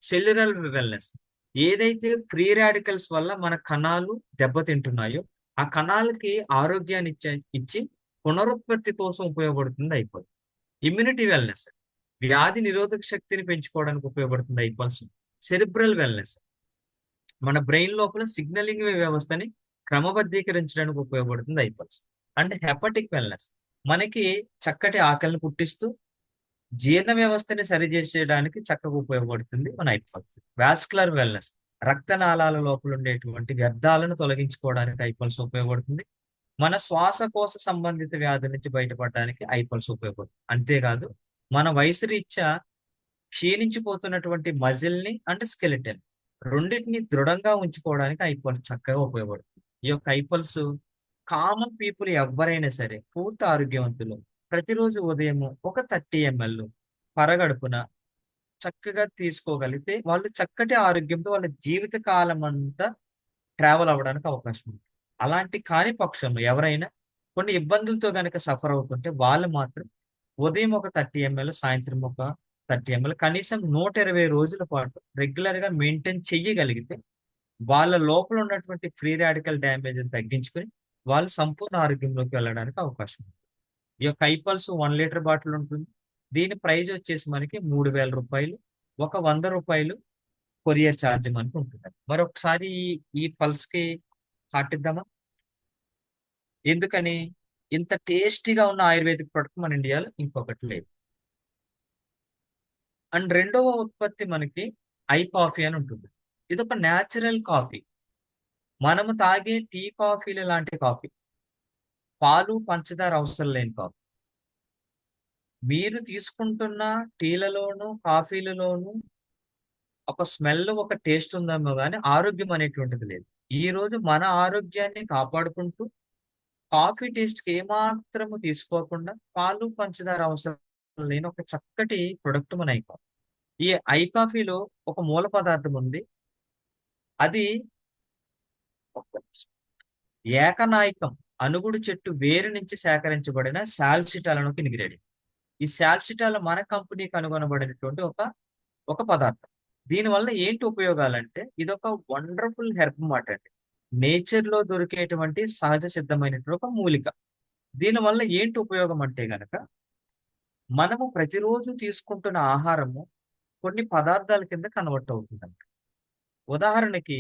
సెల్యులర్ వెల్నెస్, ఏదైతే ఫ్రీ రాడికల్స్ వల్ల మన కణాలు దెబ్బతింటున్నాయో ఆ కణాలకి ఆరోగ్యాన్ని ఇచ్చి పునరుత్పత్తి కోసం ఉపయోగపడుతుంది ఐపల్స్. ఇమ్యూనిటీ వెల్నెస్, వ్యాధి నిరోధక శక్తిని పెంచుకోవడానికి ఉపయోగపడుతుంది ఐపల్స్. సెరిబ్రల్ వెల్నెస్, మన బ్రెయిన్ లోపల సిగ్నలింగ్ వ్యవస్థని క్రమబద్ధీకరించడానికి ఉపయోగపడుతుంది ఐపల్స్. అండ్ హెపటిక్ వెల్నెస్, మనకి చక్కటి ఆకలిని పుట్టిస్తూ జీర్ణ వ్యవస్థని సరిచేసేయడానికి చక్కగా ఉపయోగపడుతుంది మన ఐపల్స్. వాస్కులర్ వెల్నెస్, రక్తనాళాల లోపల ఉండేటువంటి వ్యర్థాలను తొలగించుకోవడానికి ఐపల్స్ ఉపయోగపడుతుంది. మన శ్వాసకోశ సంబంధిత వ్యాధుల నుంచి బయటపడడానికి ఐపల్స్ ఉపయోగపడుతుంది. అంతేకాదు మన వయసు రీత్యా క్షీణించిపోతున్నటువంటి మజిల్ ని అంటే స్కెలిటన్ రెండింటిని దృఢంగా ఉంచుకోవడానికి ఐపల్స్ చక్కగా ఉపయోగపడుతుంది. ఈ యొక్క ఐపల్స్ కామన్ పీపుల్ ఎవరైనా సరే పూర్తి ఆరోగ్యవంతులు ప్రతిరోజు ఉదయం ఒక 30 ml పరగడుపున చక్కగా తీసుకోగలిగితే వాళ్ళు చక్కటి ఆరోగ్యంతో వాళ్ళ జీవిత కాలం అంతా ట్రావెల్ అవ్వడానికి అవకాశం ఉంది. అలాంటి కాని పక్షంలో ఎవరైనా కొన్ని ఇబ్బందులతో గనక సఫర్ అవుతుంటే వాళ్ళు మాత్రం ఉదయం ఒక 30 ml, సాయంత్రం ఒక 30 ml కనీసం 120 రోజుల పాటు రెగ్యులర్ గా మెయింటైన్ చెయ్యగలిగితే వాళ్ళ లోపల ఉన్నటువంటి ఫ్రీ రాడికల్ డ్యామేజ్ తగ్గించుకుని వాళ్ళు సంపూర్ణ ఆరోగ్యంలోకి వెళ్ళడానికి అవకాశం ఉంది. ఈ యొక్క ఐపల్స్ 1 లీటర్ బాటిల్ ఉంటుంది. దీని ప్రైస్ వచ్చేసి మనకి 3000 రూపాయలు, ఒక 100 రూపాయలు కొరియర్ ఛార్జ్ మనకి ఉంటుంది. మరొకసారి ఈ పల్స్ కి హార్ట్ ఇద్దామా? ఎందుకని ఇంత టేస్టీగా ఉన్న ఆయుర్వేదిక్ ప్రొడక్ట్ మన ఇండియాలో ఇంకొకటి లేదు. అండ్ రెండవ ఉత్పత్తి మనకి ఐ కాఫీ అని ఉంటుంది. ఇది ఒక న్యాచురల్ కాఫీ. మనము తాగే టీ కాఫీలు లాంటి కాఫీ, పాలు పంచదార అవసరం లేని కాఫీ. మీరు తీసుకుంటున్న టీలలోను కాఫీలలోను ఒక స్మెల్ ఒక టేస్ట్ ఉందేమో కానీ ఆరోగ్యం అనేటువంటిది లేదు. ఈ రోజు మన ఆరోగ్యాన్ని కాపాడుకుంటూ కాఫీ టేస్ట్ కి ఏమాత్రము తీసుకోకుండా పాలు పంచదార అవసరం లేని ఒక చక్కటి ప్రొడక్ట్ మన ఐ కాఫీ. ఈ ఐ కాఫీలో ఒక మూల పదార్థం ఉంది. అది ఏకనాయకం అనుగుడు చెట్టు వేరు నుంచి సేకరించబడిన సాల్సిటాల్ అని ఒక ఇంగ్రీడియంట్. ఈ సాల్సిటాల్ మన కంపెనీకి కనుగొనబడినటువంటి ఒక పదార్థం. దీనివల్ల ఏంటి ఉపయోగాలంటే ఇది ఒక వండర్ఫుల్ హెర్బ్ మాట అండి. నేచర్ లో దొరికేటువంటి సహజ సిద్ధమైనటువంటి ఒక మూలిక. దీనివల్ల ఏంటి ఉపయోగం అంటే గనక మనము ప్రతిరోజు తీసుకుంటున్న ఆహారము కొన్ని పదార్థాల కింద కన్వర్ట్ అవుతుందంట. ఉదాహరణకి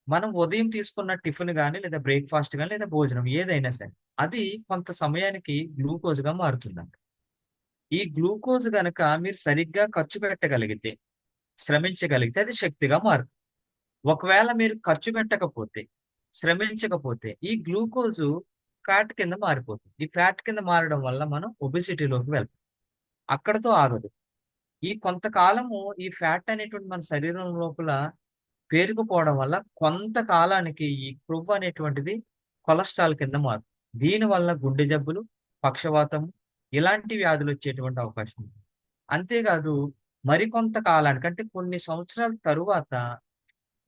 మనం ఉదయం తీసుకున్న టిఫిన్ కానీ లేదా బ్రేక్ఫాస్ట్ కానీ లేదా భోజనం ఏదైనా సరే అది కొంత సమయానికి గ్లూకోజ్ గా మారుతుందంట. ఈ గ్లూకోజ్ గనక మీరు సరిగ్గా ఖర్చు పెట్టగలిగితే, శ్రమించగలిగితే అది శక్తిగా మారుతుంది. ఒకవేళ మీరు ఖర్చు పెట్టకపోతే శ్రమించకపోతే ఈ గ్లూకోజు ఫ్యాట్ కింద మారిపోతుంది. ఈ ఫ్యాట్ కింద మారడం వల్ల మనం ఒబెసిటీలోకి వెళ్తాం. అక్కడతో ఆగదు. ఈ కొంతకాలము ఈ ఫ్యాట్ అనేటువంటి మన శరీరం లోపల పేరుకుపోవడం వల్ల కొంతకాలానికి ఈ కొవ్వు అనేటువంటిది కొలెస్ట్రాల్ కింద మారుతుంది. దీనివల్ల గుండె జబ్బులు, పక్షవాతము ఇలాంటి వ్యాధులు వచ్చేటువంటి అవకాశం ఉంది. అంతేకాదు మరికొంత కాలానికి అంటే కొన్ని సంవత్సరాల తరువాత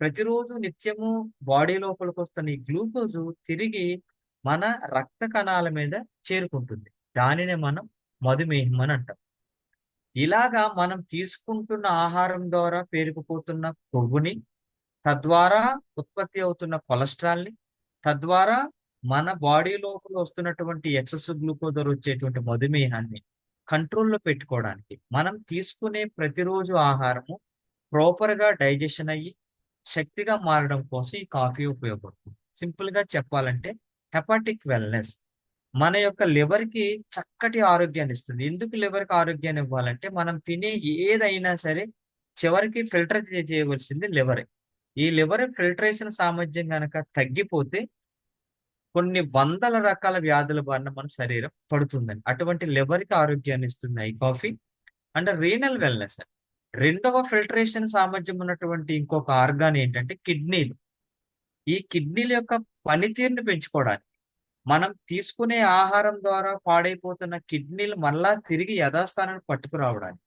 ప్రతిరోజు నిత్యము బాడీ లోపలికి వస్తున్న ఈ గ్లూకోజు తిరిగి మన రక్త కణాల మీద చేరుకుంటుంది. దానినే మనం మధుమేహం అని అంటాం. ఇలాగా మనం తీసుకుంటున్న ఆహారం ద్వారా పేరుకుపోతున్న కొవ్వుని, తద్వారా ఉత్పత్తి అవుతున్న కొలెస్ట్రాల్ ని, తద్వారా మన బాడీ లోపల వస్తున్నటువంటి ఎక్సెస్ గ్లూకోజ్ ద్వారా వచ్చేటువంటి మధుమేహాన్ని కంట్రోల్లో పెట్టుకోవడానికి మనం తీసుకునే ప్రతిరోజు ఆహారము ప్రాపర్ గా డైజెషన్ అయ్యి శక్తిగా మారడం కోసం ఈ కాఫీ ఉపయోగపడుతుంది. సింపుల్ గా చెప్పాలంటే హెపాటిక్ వెల్నెస్ మన యొక్క లివర్ కి చక్కటి ఆరోగ్యాన్ని ఇస్తుంది. ఎందుకు లివర్ కి ఆరోగ్యాన్ని ఇవ్వాలంటే మనం తినే ఏదైనా సరే చివరికి ఫిల్టర్ చేయవలసింది లివరే. ఈ లివర్ ఫిల్టరేషన్ సామర్థ్యం కనుక తగ్గిపోతే కొన్ని వందల రకాల వ్యాధుల బారిన మన శరీరం పడుతుందండి. అటువంటి లివర్ కి ఆరోగ్యాన్ని ఇస్తుంది ఈ కాఫీ. అండ్ రీనల్ వెల్నెస్, రెండవ ఫిల్టరేషన్ సామర్థ్యం ఉన్నటువంటి ఇంకొక ఆర్గాన్ ఏంటంటే కిడ్నీలు. ఈ కిడ్నీల యొక్క పనితీరుని పెంచుకోవడానికి మనం తీసుకునే ఆహారం ద్వారా పాడైపోతున్న కిడ్నీలు మళ్ళా తిరిగి యథాస్థానానికి పట్టుకురావడానికి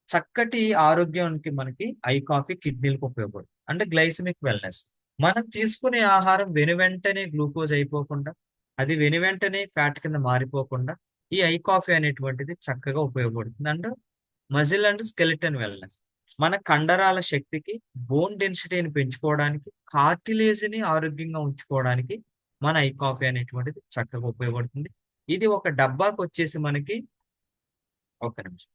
చక్కటి ఆరోగ్యానికి మనకి ఐ కాఫీ కిడ్నీలకు ఉపయోగపడుతుంది. అంటే గ్లైసమిక్ వెల్నెస్, మనం తీసుకునే ఆహారం వెనువెంటనే గ్లూకోజ్ అయిపోకుండా, అది వెనువెంటనే ఫ్యాట్ కింద మారిపోకుండా ఈ ఐ కాఫీ అనేటువంటిది చక్కగా ఉపయోగపడుతుంది. And muscle and skeleton wellness, మన కండరాల శక్తికి, బోన్ డెన్సిటీని పెంచుకోవడానికి, కార్టిలేజ్ని ఆరోగ్యంగా ఉంచుకోవడానికి మన ఐ కాఫీ అనేటువంటిది చక్కగా ఉపయోగపడుతుంది. ఇది ఒక డబ్బాకి వచ్చేసి మనకి ఒక నిమిషం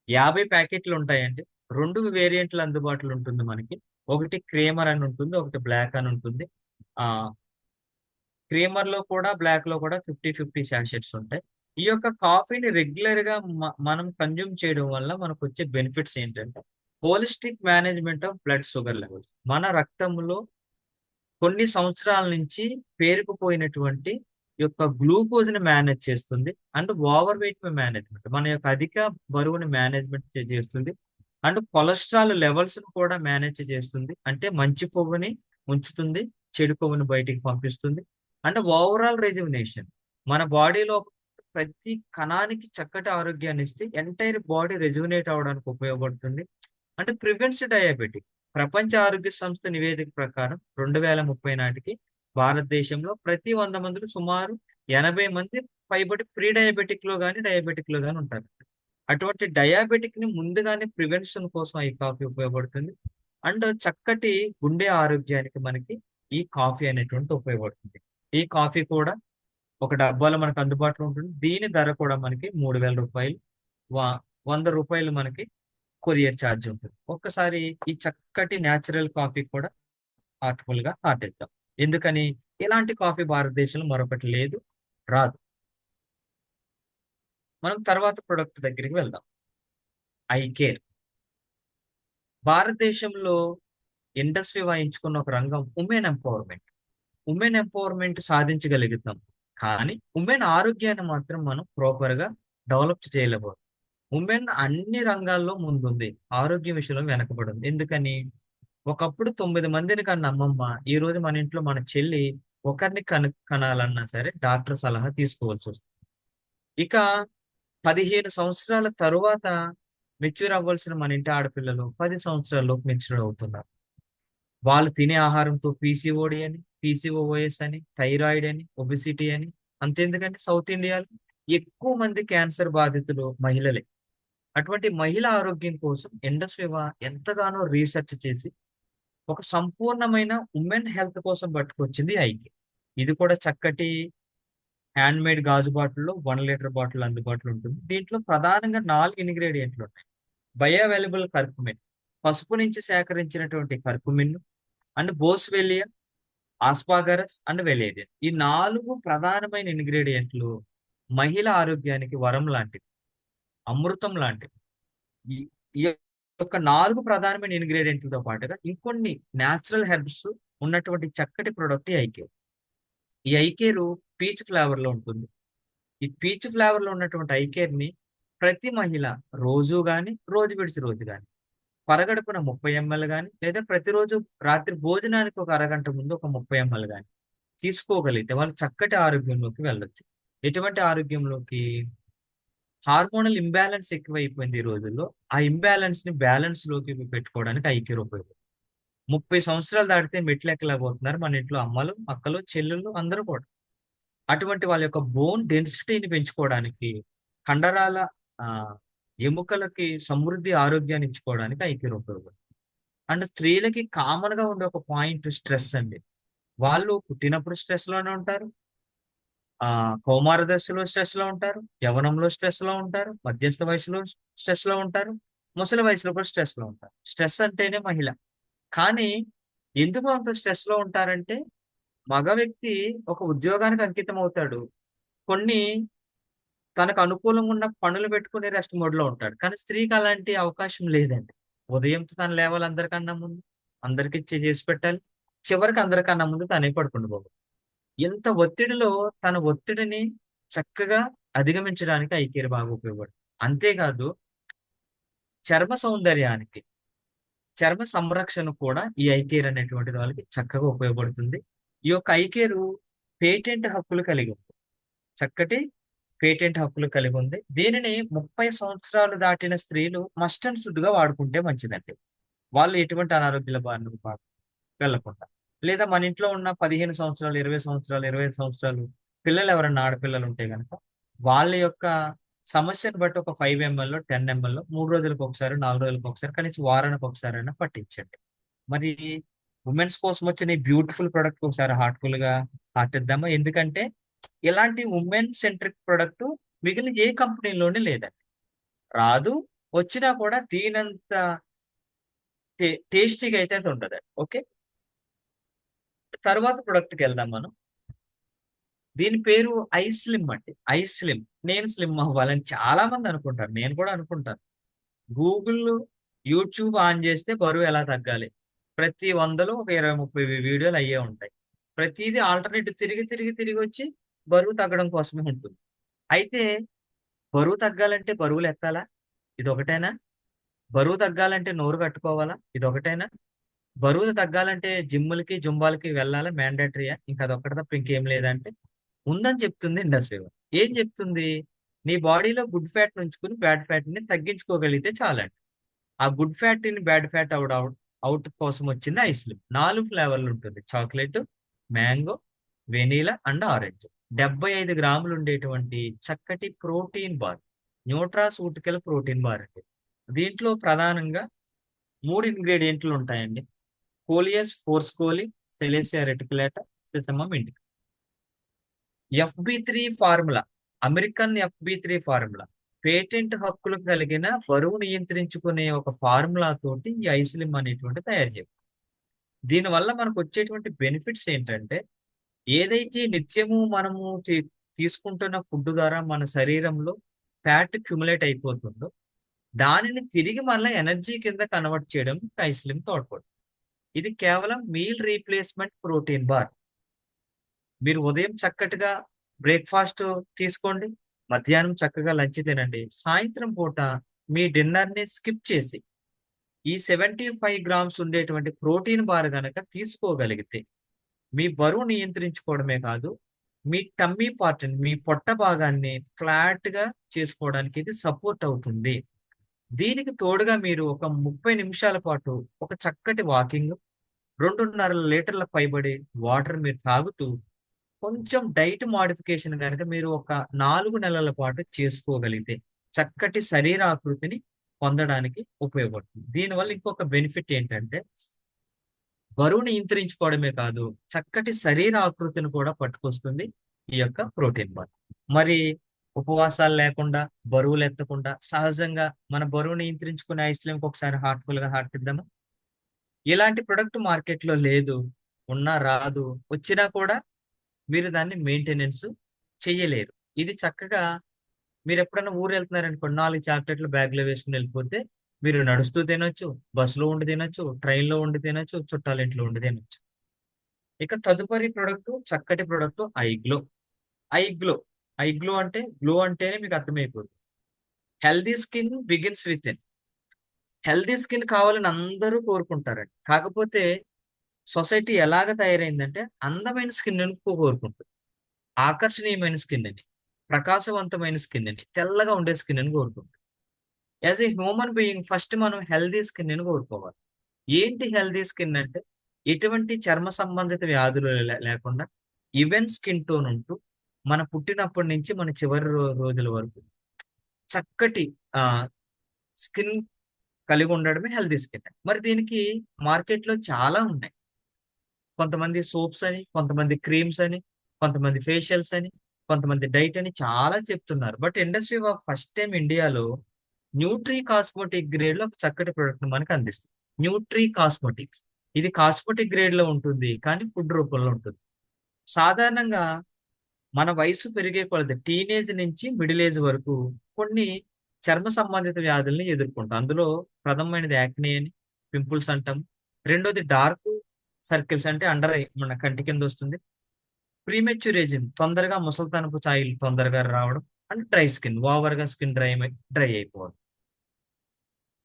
50 ప్యాకెట్లు ఉంటాయండి. 2 వేరియంట్లు అందుబాటులో ఉంటుంది మనకి. ఒకటి క్రేమర్ అని ఉంటుంది, ఒకటి బ్లాక్ అని ఉంటుంది. ఆ క్రేమర్ లో కూడా బ్లాక్ లో కూడా 50-50 శాషెట్స్ ఉంటాయి. ఈ యొక్క కాఫీని రెగ్యులర్ గా మనం కన్జ్యూమ్ చేయడం వల్ల మనకు వచ్చే బెనిఫిట్స్ ఏంటంటే holistic management of blood sugar levels. మన రక్తంలో కొన్ని సంవత్సరాల నుంచి పేరుకుపోయినటువంటి యొక్క గ్లూకోజ్ ని మేనేజ్ చేస్తుంది. అండ్ ఓవర్ వెయిట్ మేనేజ్మెంట్, మన యొక్క అధిక బరువుని మేనేజ్మెంట్ చేస్తుంది. అండ్ కొలెస్ట్రాల్ లెవెల్స్ ను కూడా మేనేజ్ చేస్తుంది. అంటే మంచి కొవ్వుని ఉంచుతుంది, చెడు కొవ్వుని బయటికి పంపిస్తుంది. అండ్ ఓవరాల్ రెజ్యుమినేషన్, మన బాడీలో ప్రతి కణానికి చక్కటి ఆరోగ్యాన్ని ఇస్తే ఎంటైర్ బాడీ రెజ్యుమినేట్ అవడానికి ఉపయోగపడుతుంది. అంటే ప్రివెంట్స్ డయాబెటిక్. ప్రపంచ ఆరోగ్య సంస్థ నివేదిక ప్రకారం 2030 నాటికి భారతదేశంలో ప్రతి 100 మందిలో సుమారు 80 మంది పైబడి ప్రీ డయాబెటిక్ లో కానీ డయాబెటిక్ లో కానీ ఉంటారు. అటువంటి డయాబెటిక్ ని ముందుగానే ప్రివెన్షన్ కోసం ఈ కాఫీ ఉపయోగపడుతుంది. అండ్ చక్కటి గుండె ఆరోగ్యానికి మనకి ఈ కాఫీ అనేటువంటిది ఉపయోగపడుతుంది. ఈ కాఫీ కూడా ఒక డబ్బాలో మనకు అందుబాటులో ఉంటుంది. దీని ధర కూడా మనకి 3000 రూపాయలు, 100 రూపాయలు మనకి కొరియర్ ఛార్జ్ ఉంటుంది. ఒక్కసారి ఈ చక్కటి న్యాచురల్ కాఫీ కూడా హార్ట్ఫుల్ గా హార్టిద్దాం. ఎందుకని ఇలాంటి కాఫీ భారతదేశంలో మరొకటి లేదు, రాదు. మనం తర్వాత ప్రొడక్ట్ దగ్గరికి వెళ్దాం. I care. భారతదేశంలో ఇండస్ట్రీ వాయించుకున్న ఒక రంగం ఉమెన్ ఎంపవర్మెంట్. ఉమెన్ ఎంపవర్మెంట్ సాధించగలుగుతాం, కానీ ఉమెన్ ఆరోగ్యాన్ని మాత్రం మనం ప్రాపర్ గా డెవలప్ చేయలేకపోతాం. ఉమెన్ అన్ని రంగాల్లో ముందుంది, ఆరోగ్య విషయంలో వెనకబడింది. ఎందుకని ఒకప్పుడు 9 మందిని కన్నా అమ్మమ్మ, ఈ రోజు మన ఇంట్లో మన చెల్లి ఒకరిని కనాలన్నా సరే డాక్టర్ సలహా తీసుకోవాల్సి వస్తుంది. ఇక 15 సంవత్సరాల తరువాత మెచ్యూర్ అవ్వాల్సిన మన ఇంటి ఆడపిల్లలు 10 సంవత్సరాల్లోపు మెచ్యూర్ అవుతున్నారు. వాళ్ళు తినే ఆహారంతో పీసీఓడి అని, పీసీఓఎస్ అని, థైరాయిడ్ అని, ఒబిసిటీ అని, అంతెందుకంటే సౌత్ ఇండియాలో ఎక్కువ మంది క్యాన్సర్ బాధితులు మహిళలే. అటువంటి మహిళా ఆరోగ్యం కోసం ఇండస్ట్రీ ఎంతగానో రీసెర్చ్ చేసి ఒక సంపూర్ణమైన ఉమెన్ హెల్త్ కోసం పట్టుకొచ్చింది ఐకే. ఇది కూడా చక్కటి హ్యాండ్ మేడ్ గాజు బాటిల్లో 1 లీటర్ బాటిల్ అందుబాటులో ఉంటుంది. దీంట్లో ప్రధానంగా 4 ఇంగ్రీడియంట్లు ఉంటాయి. బయో అవైలబుల్ కర్కుమిన్, పసుపు నుంచి సేకరించినటువంటి కర్కుమిన్, అండ్ బోస్వెలియా, ఆస్పాగరస్ అండ్ వెలేరియన్. ఈ 4 ప్రధానమైన ఇంగ్రీడియంట్లు మహిళ ఆరోగ్యానికి వరం లాంటివి, అమృతం లాంటివి. ఈ యొక్క 4 ప్రధానమైన ఇంగ్రీడియంట్లతో పాటుగా ఇంకొన్ని న్యాచురల్ హెర్బ్స్ ఉన్నటువంటి చక్కటి ప్రొడక్ట్ ఈ ఐకేర్. ఈ ఐకేర్ పీచ్ ఫ్లేవర్ లో ఉంటుంది. ఈ పీచ్ ఫ్లేవర్ లో ఉన్నటువంటి ఐకేర్ ని ప్రతి మహిళ రోజు గాని, రోజు విడిచి రోజు గాని పరగడుపున 30 ml గాని, లేదా ప్రతిరోజు రాత్రి భోజనానికి ఒక అరగంట ముందు ఒక 30 ml గాని తీసుకోగలిగితే వాళ్ళు చక్కటి ఆరోగ్యంలోకి వెళ్ళొచ్చు. ఎటువంటి ఆరోగ్యంలోకి? హార్మోనల్ ఇంబ్యాలెన్స్ ఎక్కువైపోయింది ఈ రోజుల్లో. ఆ ఇంబ్యాలెన్స్ ని బ్యాలెన్స్ లోకి పెట్టుకోవడానికి ఐకేర్ ఉపయోగపడుతుంది. 30 సంవత్సరాలు దాటితే మెట్లు ఎక్కలేకపోతున్నారు మన ఇంట్లో అమ్మలు, అక్కలు, చెల్లెళ్ళు అందరూ కూడా. అటువంటి వాళ్ళ యొక్క బోన్ డెన్సిటీని పెంచుకోవడానికి, కండరాల ఎముకలకి సమృద్ధి ఆరోగ్యాన్ని ఇచ్చుకోవడానికి ఐకేర్ ఉపయోగపడుతుంది. అండ్ స్త్రీలకి కామన్ గా ఉండే ఒక పాయింట్ స్ట్రెస్ అండి. వాళ్ళు పుట్టినప్పుడు స్ట్రెస్ లోనే ఉంటారు, కౌమార దశలో స్ట్రెస్ లో ఉంటారు, యవ్వనంలో స్ట్రెస్ లో ఉంటారు, మధ్యస్థ వయసులో స్ట్రెస్ లో ఉంటారు, ముసలి వయసులో కూడా స్ట్రెస్ లో ఉంటారు. స్ట్రెస్ అంటేనే మహిళ. కానీ ఎందుకు అంత స్ట్రెస్ లో ఉంటారంటే, మగ వ్యక్తి ఒక ఉద్యోగానికి అంకితం అవుతాడు. కొన్ని తనకు అనుకూలంగా ఉన్న పనులు పెట్టుకుని రెస్ట్ మోడ్ లో ఉంటాడు. కానీ స్త్రీకి అలాంటి అవకాశం లేదండి. ఉదయం తను లేవాలి అందరికన్నా ముందు, అందరికి చేసి పెట్టాలి, చివరికి అందరికన్నా ముందు తనే పడుకుంటూ పోవాలి. ఇంత ఒత్తిడిలో తన ఒత్తిడిని చక్కగా అధిగమించడానికి ఐకేర్ బాగా ఉపయోగపడుతుంది. అంతేకాదు చర్మ సౌందర్యానికి, చర్మ సంరక్షణ కూడా ఈ ఐకేర్ అనేటువంటిది వాళ్ళకి చక్కగా ఉపయోగపడుతుంది. ఈ యొక్క ఐకేరు పేటెంట్ హక్కులు కలిగి ఉంది. చక్కటి పేటెంట్ హక్కులు కలిగి ఉంది. దీనిని 30 సంవత్సరాలు దాటిన స్త్రీలు మస్ట్ అండ్ షుడ్ గా వాడుకుంటే మంచిదండి. వాళ్ళు ఎటువంటి అనారోగ్యాల బారిన వెళ్ళకుండా. లేదా మన ఇంట్లో ఉన్న 15 సంవత్సరాలు, 20 సంవత్సరాలు, 25 సంవత్సరాలు పిల్లలు ఎవరన్నా ఆడపిల్లలు ఉంటే గనక వాళ్ళ యొక్క సమస్యను బట్టి ఒక 5 ml, 10 ml 3 రోజులకు ఒకసారి, 4 రోజులకు ఒకసారి, కనీసం వారానికి ఒకసారి అయినా పట్టించండి. మరి ఉమెన్స్ కోసం వచ్చిన ఈ బ్యూటిఫుల్ ప్రొడక్ట్ ఒకసారి హార్ట్ఫుల్ గా హార్ట్ ఇద్దామా? ఎందుకంటే ఇలాంటి ఉమెన్ సెంట్రిక్ ప్రొడక్ట్ మిగిలిన ఏ కంపెనీలోనే లేదండి. రాదు, వచ్చినా కూడా దీనంత టేస్టీగా అయితే అది ఉండదండి. ఓకే, తర్వాత ప్రొడక్ట్కి వెళ్దాం మనం. దీని పేరు ఐస్లిమ్ అండి. ఐస్లిమ్. నేను స్లిమ్ అవ్వాలని చాలా మంది అనుకుంటారు, నేను కూడా అనుకుంటాను. గూగుల్, యూట్యూబ్ ఆన్ చేస్తే బరువు ఎలా తగ్గాలి, ప్రతి 100లో ఒక 20-30 వీడియోలు అయ్యే ఉంటాయి. ప్రతిదీ ఆల్టర్నేటివ్ తిరిగి తిరిగి తిరిగి వచ్చి బరువు తగ్గడం కోసమే ఉంటుంది. అయితే బరువు తగ్గాలంటే బరువులు ఎత్తాలా? ఇది ఒకటేనా? బరువు తగ్గాలంటే నోరు కట్టుకోవాలా? ఇది ఒకటేనా? బరువు తగ్గాలంటే జిమ్ములకి, జుంబాలకి వెళ్ళాలా? మ్యాండేటరీయా? ఇంకా అదొక్కటి తప్ప ఇంకేం లేదంటే ఉందని చెప్తుంది ఇండస్ట్రీ. ఏం చెప్తుంది? నీ బాడీలో గుడ్ ఫ్యాట్ ఉంచుకుని బ్యాడ్ ఫ్యాట్ ని తగ్గించుకోగలిగితే చాలండి. ఆ గుడ్ ఫ్యాట్ ని బ్యాడ్ ఫ్యాట్ అవుట్ కోసం వచ్చింది ఐస్లిమ్. 4 ఫ్లేవర్లు ఉంటుంది: chocolate, mango, vanilla and orange. 75 గ్రాములు ఉండేటువంటి చక్కటి protein bar, nutraceutical protein bar అండి. దీంట్లో ప్రధానంగా 3 ఇంగ్రీడియంట్లు ఉంటాయండి: coleus forskohlii, salacia reticulata, sesamum indica. FB3 formula, American FB3 formula, patent హక్కులు కలిగిన బరువు నియంత్రించుకునే ఒక ఫార్ములా తోటి ఈ ఐస్లిమ్ అనేటువంటి తయారు చేయాలి. దీనివల్ల మనకు వచ్చేటువంటి బెనిఫిట్స్ ఏంటంటే, ఏదైతే నిత్యము మనము తీసుకుంటున్న ఫుడ్ ద్వారా మన శరీరంలో ఫ్యాట్ క్యుములేట్ అయిపోతుందో దానిని తిరిగి మళ్ళీ ఎనర్జీ కింద కన్వర్ట్ చేయడం ఐస్లిమ్ తోడ్పడుతుంది. ఇది కేవలం మీల్ రీప్లేస్మెంట్ ప్రోటీన్ బార్. మీరు ఉదయం చక్కటిగా బ్రేక్ఫాస్ట్ తీసుకోండి, మధ్యాహ్నం చక్కగా లంచ్ తినండి, సాయంత్రం పూట మీ డిన్నర్ ని స్కిప్ చేసి ఈ 75 గ్రామ్స్ ఉండేటువంటి ప్రోటీన్ బార్ గనక తీసుకోగలిగితే మీ బరువు నియంత్రించుకోవడమే కాదు, మీ టమ్మీ పార్ట్, మీ పొట్ట భాగాన్ని ఫ్లాట్ గా చేసుకోవడానికి ఇది సపోర్ట్ అవుతుంది. దీనికి తోడుగా మీరు ఒక 30 నిమిషాల పాటు ఒక చక్కటి వాకింగ్, 2.5 లీటర్ల పైబడి వాటర్ మీరు తాగుతూ కొంచెం డైట్ మోడిఫికేషన్ కనుక మీరు ఒక 4 నెలల పాటు చేసుకోగలిగితే చక్కటి శరీరాకృతిని పొందడానికి ఉపయోగపడుతుంది. దీనివల్ల ఇంకొక బెనిఫిట్ ఏంటంటే, బరువు నియంత్రించుకోవడమే కాదు, చక్కటి శరీర ఆకృతిని కూడా పట్టుకొస్తుంది ఈ యొక్క ప్రోటీన్ బార్. మరి ఉపవాసాలు లేకుండా, బరువులు ఎత్తకుండా సహజంగా మన బరువు నియంత్రించుకునే ఐస్లిమ్ ఒకసారి హార్ట్ఫుల్ గా హార్ట్ ఇద్దామా? ఇలాంటి ప్రొడక్ట్ మార్కెట్ లో లేదు, ఉన్నా రాదు, వచ్చినా కూడా మీరు దాన్ని మెయింటెనెన్స్ చెయ్యలేరు. ఇది చక్కగా మీరు ఎప్పుడైనా ఊరు వెళ్తున్నారనుకోండి, 4 చాక్లెట్లు బ్యాగ్ లో వేసుకుని వెళ్ళిపోతే మీరు నడుస్తూ తినొచ్చు, బస్సులో ఉండి తినొచ్చు, ట్రైన్ లో ఉండి తినొచ్చు, చుట్టాల ఇంట్లో ఉండి తినొచ్చు. ఇక తదుపరి ప్రొడక్ట్ చక్కటి ప్రొడక్ట్ ఐగ్లో. ఐగ్లో ఐగ్లో అంటే గ్లో అంటేనే మీకు అర్థమైపోతుంది. Healthy skin begins with in. Healthy skin కావాలని అందరూ కోరుకుంటారండి. కాకపోతే సొసైటీ ఎలాగ తయారైందంటే అందమైన స్కిన్ కోరుకుంటుంది. ఆకర్షణీయమైన స్కిన్ అని, ప్రకాశవంతమైన స్కిన్ అని, తెల్లగా ఉండే స్కిన్ అని కోరుకుంటుంది. As a human being first మనం హెల్దీ స్కిన్ అని కోరుకోవాలి. ఏంటి హెల్దీ స్కిన్ అంటే ఎటువంటి చర్మ సంబంధిత వ్యాధులు లేకుండా ఈవెన్ స్కిన్ టోన్ ఉంటూ మన పుట్టినప్పటి నుంచి మన చివరి రోజుల వరకు చక్కటి ఆ స్కిన్ కలిగి ఉండడమే హెల్దీ స్కిన్. మరి దీనికి మార్కెట్ లో చాలా ఉన్నాయి. కొంతమంది సోప్స్ అని, కొంతమంది క్రీమ్స్ అని, కొంతమంది ఫేషియల్స్ అని, కొంతమంది డైట్ అని చాలా చెప్తున్నారు. But industry of first time ఇండియాలో న్యూట్రీ కాస్మెటిక్ గ్రేడ్ లో ఒక చక్కటి ప్రొడక్ట్ మనకు అందిస్తుంది. Nutri cosmetics. ఇది కాస్మెటిక్ గ్రేడ్ లో ఉంటుంది, కానీ ఫుడ్ రూపంలో ఉంటుంది. సాధారణంగా మన వయసు పెరిగే కొలది టీనేజ్ నుంచి మిడిల్ ఏజ్ వరకు కొన్ని చర్మ సంబంధిత వ్యాధుల్ని ఎదుర్కొంటాం. అందులో ప్రథమమైనది యాక్నే అని, పింపుల్స్ అంటాం. రెండోది డార్క్ సర్కిల్స్ అంటే అండర్ ఐ మన కంటి కింద వస్తుంది. ప్రీమెచ్యూర్ ఏజింగ్ తొందరగా ముసలితనపు ఛాయలు తొందరగా రావడం. అండ్ డ్రై స్కిన్ ఓవర్ గా స్కిన్ డ్రై అయిపోవడం.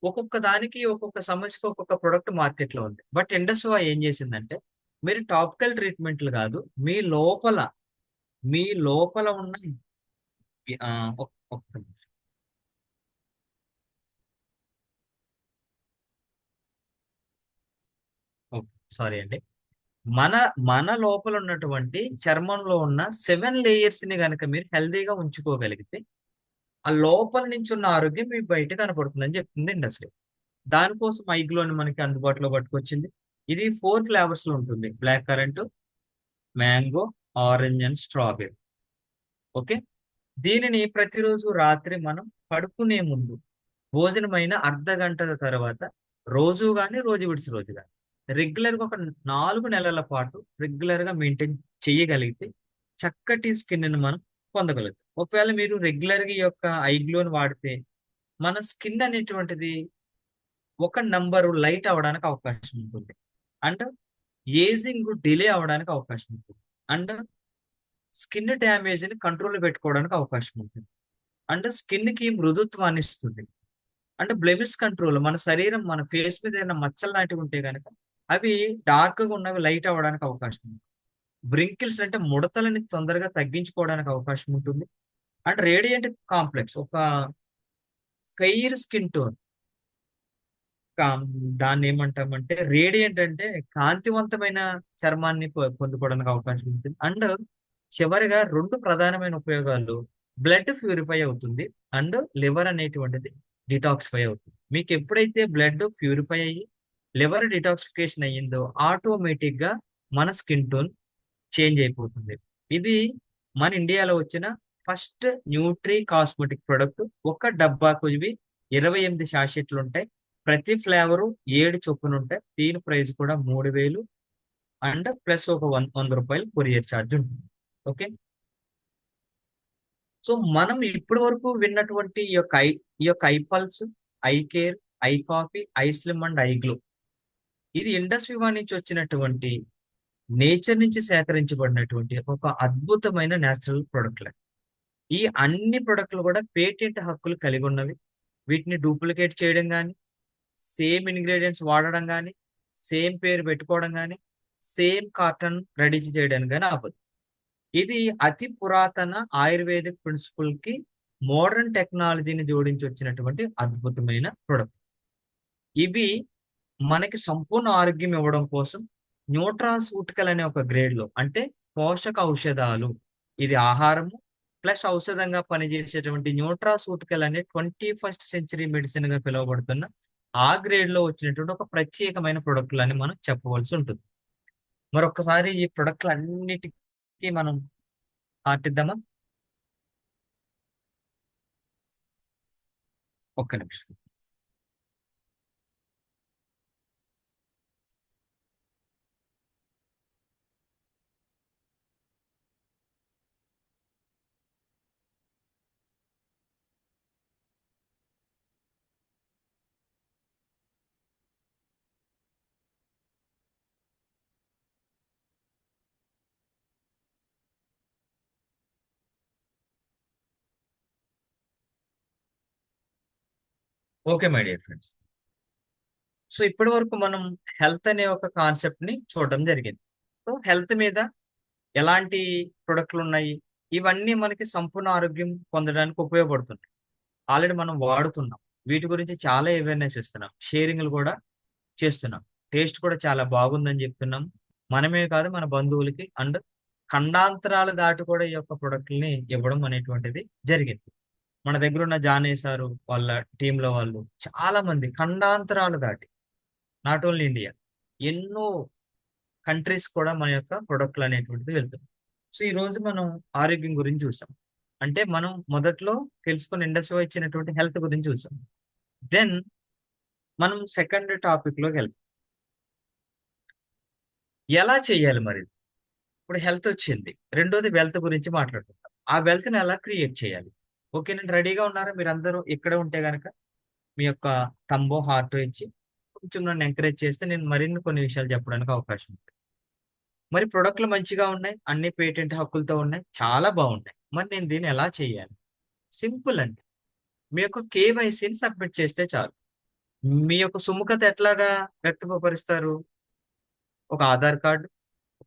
ఒక్కొక్క దానికి ఒక్కొక్క సమస్యకి ఒక్కొక్క ప్రొడక్ట్ మార్కెట్ లో ఉంది. బట్ ఇండస్ట్రీ ఏం చేసిందంటే మీరు టాపికల్ ట్రీట్మెంట్లు కాదు, మీ లోపల ఉన్న ఆ, ఒక్క నిమిషం. ఓకే, సారీ అండి. మన మన లోపల ఉన్నటువంటి చర్మంలో ఉన్న 7 లేయర్స్ ని గనక మీరు హెల్దీగా ఉంచుకోగలిగితే ఆ లోపల నుంచి ఉన్న ఆరోగ్యం మీకు బయట కనపడుతుందని చెప్తుంది ఇండస్ట్రీ. దానికోసం ఐగ్లోని మనకి అందుబాటులో పట్టుకొచ్చింది. ఇది 4 ఫ్లేవర్స్ లో ఉంటుంది: black currant, mango, orange and strawberry. Okay. దీనిని ప్రతిరోజు రాత్రి మనం పడుకునే ముందు భోజనమైన అర్ధ గంట తర్వాత రోజు గాని రోజు విడిచి రోజు గాని రెగ్యులర్ గా ఒక 4 నెలల పాటు రెగ్యులర్ గా మెయింటైన్ చేయగలిగితే చక్కటి స్కిన్ ని మనం పొందగలుగుతాం. ఒకవేళ మీరు రెగ్యులర్ గా ఈ యొక్క ఐగ్లోని వాడితే మన స్కిన్ అనేటువంటిది ఒక నంబరు లైట్ అవడానికి అవకాశం ఉంటుంది. అండ్ ఏజింగ్ డిలే అవడానికి అవకాశం ఉంటుంది. అండ్ స్కిన్ డ్యామేజ్ ని కంట్రోల్ పెట్టుకోవడానికి అవకాశం ఉంటుంది. అండ్ స్కిన్ కి మృదుత్వాన్ని ఇస్తుంది. అంటే బ్లెమిష్ కంట్రోల్, మన శరీరం మన ఫేస్ మీద ఏమైనా మచ్చలు లాంటివి ఉంటే కనుక అవి డార్క్ గా ఉన్నవి లైట్ అవ్వడానికి అవకాశం ఉంది. బ్రింకిల్స్ అంటే ముడతలని తొందరగా తగ్గించుకోవడానికి అవకాశం ఉంటుంది. అండ్ రేడియంట్ కాంప్లెక్స్ ఒక ఫెయిర్ స్కిన్ టోన్, దాన్ని ఏమంటామంటే రేడియంట్ అంటే కాంతివంతమైన చర్మాన్ని పొందుకోవడానికి అవకాశం ఉంటుంది. అండ్ చివరిగా 2 ప్రధానమైన ఉపయోగాలు: బ్లడ్ ప్యూరిఫై అవుతుంది అండ్ లివర్ అనేటువంటిది డిటాక్సిఫై అవుతుంది. మీకు ఎప్పుడైతే బ్లడ్ ప్యూరిఫై అయ్యి లివర్ డిటాక్సిఫికేషన్ అయ్యిందో ఆటోమేటిక్ గా మన స్కిన్ టోన్ చేంజ్ అయిపోతుంది. ఇది మన ఇండియాలో వచ్చిన ఫస్ట్ న్యూట్రీ కాస్మెటిక్ ప్రొడక్ట్. ఒక డబ్బాకు ఇవి 28 శాషెట్లు ఉంటాయి. ప్రతి ఫ్లేవరు 7 చొప్పున ఉంటాయి. దీని ప్రైస్ కూడా 3000 అండ్ ప్లస్ ఒక 100 రూపాయలు కొరియర్ ఛార్జ్ ఉంటుంది. ఓకే. సో మనం ఇప్పటి వరకు విన్నటువంటి ఈ యొక్క I pulse, I care, I coffee, I slim and I glow ఇది ఇండస్ట్రీ వన్ నుంచి వచ్చినటువంటి నేచర్ నుంచి సేకరించబడినటువంటి ఒక అద్భుతమైన నేచురల్ ప్రొడక్ట్లే. ఈ అన్ని ప్రొడక్ట్లు కూడా పేటెంట్ హక్కులు కలిగి ఉన్నవి. వీటిని డూప్లికేట్ చేయడం కానీ, సేమ్ ఇంగ్రీడియంట్స్ వాడడం కానీ, సేమ్ పేరు పెట్టుకోవడం కానీ, సేమ్ కాటన్ రెడీ చేయడానికి కానీ అవ్వదు. ఇది అతి పురాతన ఆయుర్వేదిక్ ప్రిన్సిపల్ కి మోడర్న్ టెక్నాలజీని జోడించి వచ్చినటువంటి అద్భుతమైన ప్రొడక్ట్. ఇవి మనకి సంపూర్ణ ఆరోగ్యం ఇవ్వడం కోసం న్యూట్రాసూటికల్ అనే ఒక గ్రేడ్ లో, అంటే పోషక ఔషధాలు, ఇది ఆహారము ప్లస్ ఔషధంగా పనిచేసేటువంటి న్యూట్రాసూటికల్ అనే 21st సెంచరీ మెడిసిన్ గా పిలువబడుతున్న ఆ గ్రేడ్ లో వచ్చినటువంటి ఒక ప్రత్యేకమైన ప్రొడక్ట్లు అని మనం చెప్పవలసి ఉంటుంది. మరొకసారి ఈ ప్రొడక్ట్లు అన్నిటికీ మనం ఆటిద్దామా? ఒక్క నిమిషం. Okay my dear friends. So ఇప్పటి వరకు మనం హెల్త్ అనే ఒక కాన్సెప్ట్ ని చూడడం జరిగింది. సో హెల్త్ మీద ఎలాంటి ప్రొడక్ట్లు ఉన్నాయి, ఇవన్నీ మనకి సంపూర్ణ ఆరోగ్యం పొందడానికి ఉపయోగపడుతుంది. ఆల్రెడీ మనం వాడుతున్నాం. వీటి గురించి చాలా అవేర్నెస్ ఇస్తున్నాం. షేరింగ్లు కూడా చేస్తున్నాం. టేస్ట్ కూడా చాలా బాగుందని చెప్తున్నాం. మనమే కాదు మన బంధువులకి అండ్ ఖండాంతరాలు దాటి కూడా ఈ యొక్క ప్రొడక్ట్‌లని ఇవ్వడం అనేటువంటిది జరిగింది. మన దగ్గర ఉన్న జానీ సారు వాళ్ళ టీమ్‌లో వాళ్ళు చాలా మంది ఖండాంతరాలు దాటి నాట్ ఓన్లీ ఇండియా, ఎన్నో కంట్రీస్ కూడా మన యొక్క ప్రొడక్ట్‌లు అనేటువంటిది వెళ్తుంది. సో ఈరోజు మనం ఆరోగ్యం గురించి చూసాం. అంటే మనం మొదట్లో తెలుసుకున్న ఇండస్ట్రీ ఇచ్చినటువంటి హెల్త్ గురించి చూసాం. దెన్ మనం సెకండ్ టాపిక్‌లోకి వెళ్దాం. ఎలా చేయాలి మరి? ఇప్పుడు హెల్త్ వచ్చింది. రెండోది వెల్త్ గురించి మాట్లాడుకుందాం. ఆ వెల్త్‌ని ఎలా క్రియేట్ చేయాలి? ఓకేనండి. రెడీగా ఉన్నారా మీరందరూ? ఇక్కడే ఉంటే గనక మీ యొక్క థంబో, హార్టో ఇచ్చి కొంచెం నన్ను ఎంకరేజ్ చేస్తే నేను మరిన్ని కొన్ని విషయాలు చెప్పడానికి అవకాశం ఉంది. మరి ప్రొడక్ట్‌లు మంచిగా ఉన్నాయి. అన్ని పేటెంట్ హక్కులతో ఉన్నాయి. చాలా బాగున్నాయి. మరి నేను దీన్ని ఎలా చేయాలి? సింపుల్ అండి. మీ యొక్క కేవైసీని సబ్మిట్ చేస్తే చాలు. మీ యొక్క సుముఖత ఎట్లాగా వ్యక్తపరుస్తారు? ఒక ఆధార్ కార్డ్,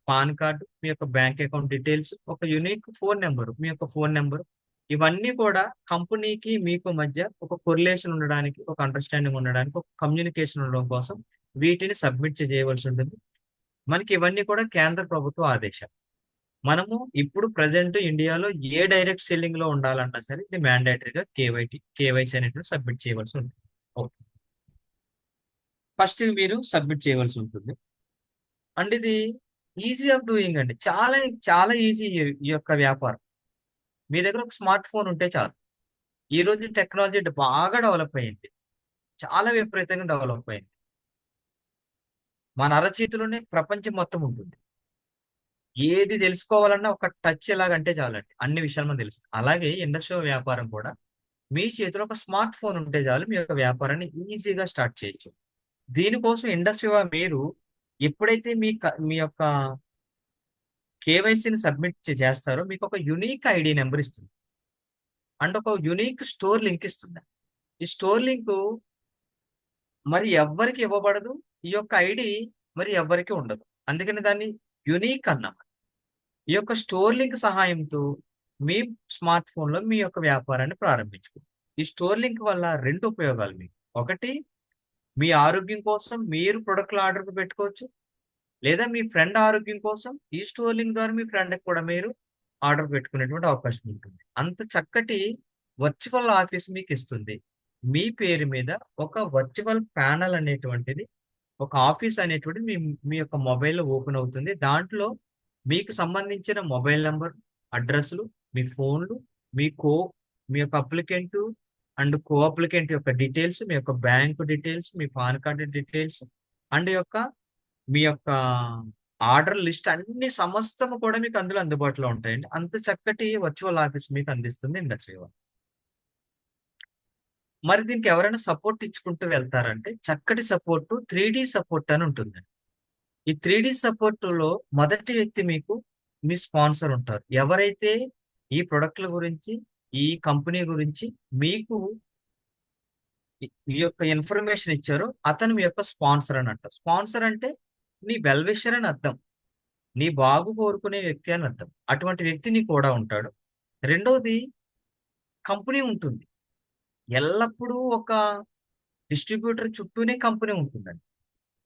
పాన్ కార్డ్, మీ యొక్క బ్యాంక్ అకౌంట్ డీటెయిల్స్, ఒక యూనిక్ ఫోన్ నంబర్, మీ యొక్క ఫోన్ నంబర్, ఇవన్నీ కూడా కంపెనీకి మీకు మధ్య ఒక కొరిలేషన్ ఉండడానికి, ఒక అండర్‌స్టాండింగ్ ఉండడానికి, ఒక కమ్యూనికేషన్ ఉండడం కోసం వీటిని సబ్మిట్ చేయవలసి ఉంటుంది. మనకి ఇవన్నీ కూడా కేంద్ర ప్రభుత్వ ఆదేశాలు. మనము ఇప్పుడు ప్రెజెంట్ ఇండియాలో ఏ డైరెక్ట్ సెల్లింగ్‌లో ఉండాలన్నా సరే ఇది మ్యాండేటరీగా కేవైసీ అనేటువంటిది సబ్మిట్ చేయవలసి ఉంటుంది. ఓకే. ఫస్ట్ మీరు సబ్మిట్ చేయవలసి ఉంటుంది. అండ్ ఇది ఈజీ ఆఫ్ డూయింగ్ అండి. చాలా చాలా ఈజీ ఈ యొక్క వ్యాపారం. మీ దగ్గర ఒక స్మార్ట్ ఫోన్ ఉంటే చాలు. ఈ రోజు టెక్నాలజీ బాగా డెవలప్ అయింది. చాలా విపరీతంగా డెవలప్ అయింది. మన అరచేతిలోనే ప్రపంచం మొత్తం ఉంటుంది. ఏది తెలుసుకోవాలన్నా ఒక టచ్ ఎలాగంటే చాలండి. అన్ని విషయాలు మనకు తెలుసు. అలాగే ఇండస్ట్రియల్ వ్యాపారం కూడా మీ చేతిలో ఒక స్మార్ట్ ఫోన్ ఉంటే చాలు మీ యొక్క వ్యాపారాన్ని ఈజీగా స్టార్ట్ చేయొచ్చు. దీనికోసం మీరు ఎప్పుడైతే మీ యొక్క కేవైసీని సబ్మిట్ చేస్తారో మీకు ఒక యూనిక్ ఐడి నెంబర్ ఇస్తుంది. అండ్ ఒక యూనిక్ స్టోర్ లింక్ ఇస్తుంది. ఈ స్టోర్ లింకు మరి ఎవ్వరికి ఇవ్వబడదు. ఈ యొక్క ఐడి మరి ఎవ్వరికీ ఉండదు. అందుకని దాన్ని యూనిక్ అన్నాం. ఈ యొక్క స్టోర్ లింక్ సహాయంతో మీ స్మార్ట్ ఫోన్‌లో మీ యొక్క వ్యాపారాన్ని ప్రారంభించుకోండి. ఈ స్టోర్ లింక్ వల్ల 2 ఉపయోగాలు మీకు. ఒకటి, మీ ఆరోగ్యం కోసం మీరు ప్రొడక్ట్‌లు ఆర్డర్‌కి పెట్టుకోవచ్చు. లేదా మీ ఫ్రెండ్ ఆరోగ్యం కోసం ఈ స్టోర్ లింక్ ద్వారా మీ ఫ్రెండ్‌కి కూడా మీరు ఆర్డర్ పెట్టుకునేటువంటి అవకాశం ఉంటుంది. అంత చక్కటి వర్చువల్ ఆఫీస్ మీకిస్తుంది. మీ పేరు మీద ఒక వర్చువల్ ప్యానెల్ అనేటువంటిది, ఒక ఆఫీస్ అనేటువంటిది మీ మీ యొక్క మొబైల్‌లో ఓపెన్ అవుతుంది. దాంట్లో మీకు సంబంధించిన మొబైల్ నంబర్, అడ్రెస్‌లు, మీ ఫోన్‌లు, మీ కో మీ యొక్క అప్లికెంటు అండ్ కో అప్లికెంట్ యొక్క డీటెయిల్స్, మీ యొక్క బ్యాంక్ డీటెయిల్స్, మీ పాన్ కార్డ్ డీటెయిల్స్ అండ్ మీ యొక్క ఆర్డర్ లిస్ట్ అన్ని సమస్తము కూడా మీకు అందులో అందుబాటులో ఉంటాయండి. అంత చక్కటి వర్చువల్ ఆఫీస్ మీకు అందిస్తుంది ఇండస్ట్రీ వాళ్ళు. మరి దీనికి ఎవరైనా సపోర్ట్ ఇచ్చుకుంటూ వెళ్తారంటే చక్కటి సపోర్ట్ 3D సపోర్ట్ అని ఉంటుంది. ఈ 3D సపోర్ట్‌లో మొదటి వ్యక్తి మీకు మీ స్పాన్సర్ ఉంటారు. ఎవరైతే ఈ ప్రొడక్ట్‌ల గురించి, ఈ కంపెనీ గురించి మీకు ఈ యొక్క ఇన్ఫర్మేషన్ ఇచ్చారో అతను మీ యొక్క స్పాన్సర్ అని అంటారు. స్పాన్సర్ అంటే నీ వెల్ విషర్ అని అర్థం. నీ బాగు కోరుకునే వ్యక్తి అని అర్థం. అటువంటి వ్యక్తి నీకు కూడా ఉంటాడు. రెండోది, కంపెనీ ఉంటుంది. ఎల్లప్పుడూ ఒక డిస్ట్రిబ్యూటర్ చుట్టూనే కంపెనీ ఉంటుందండి.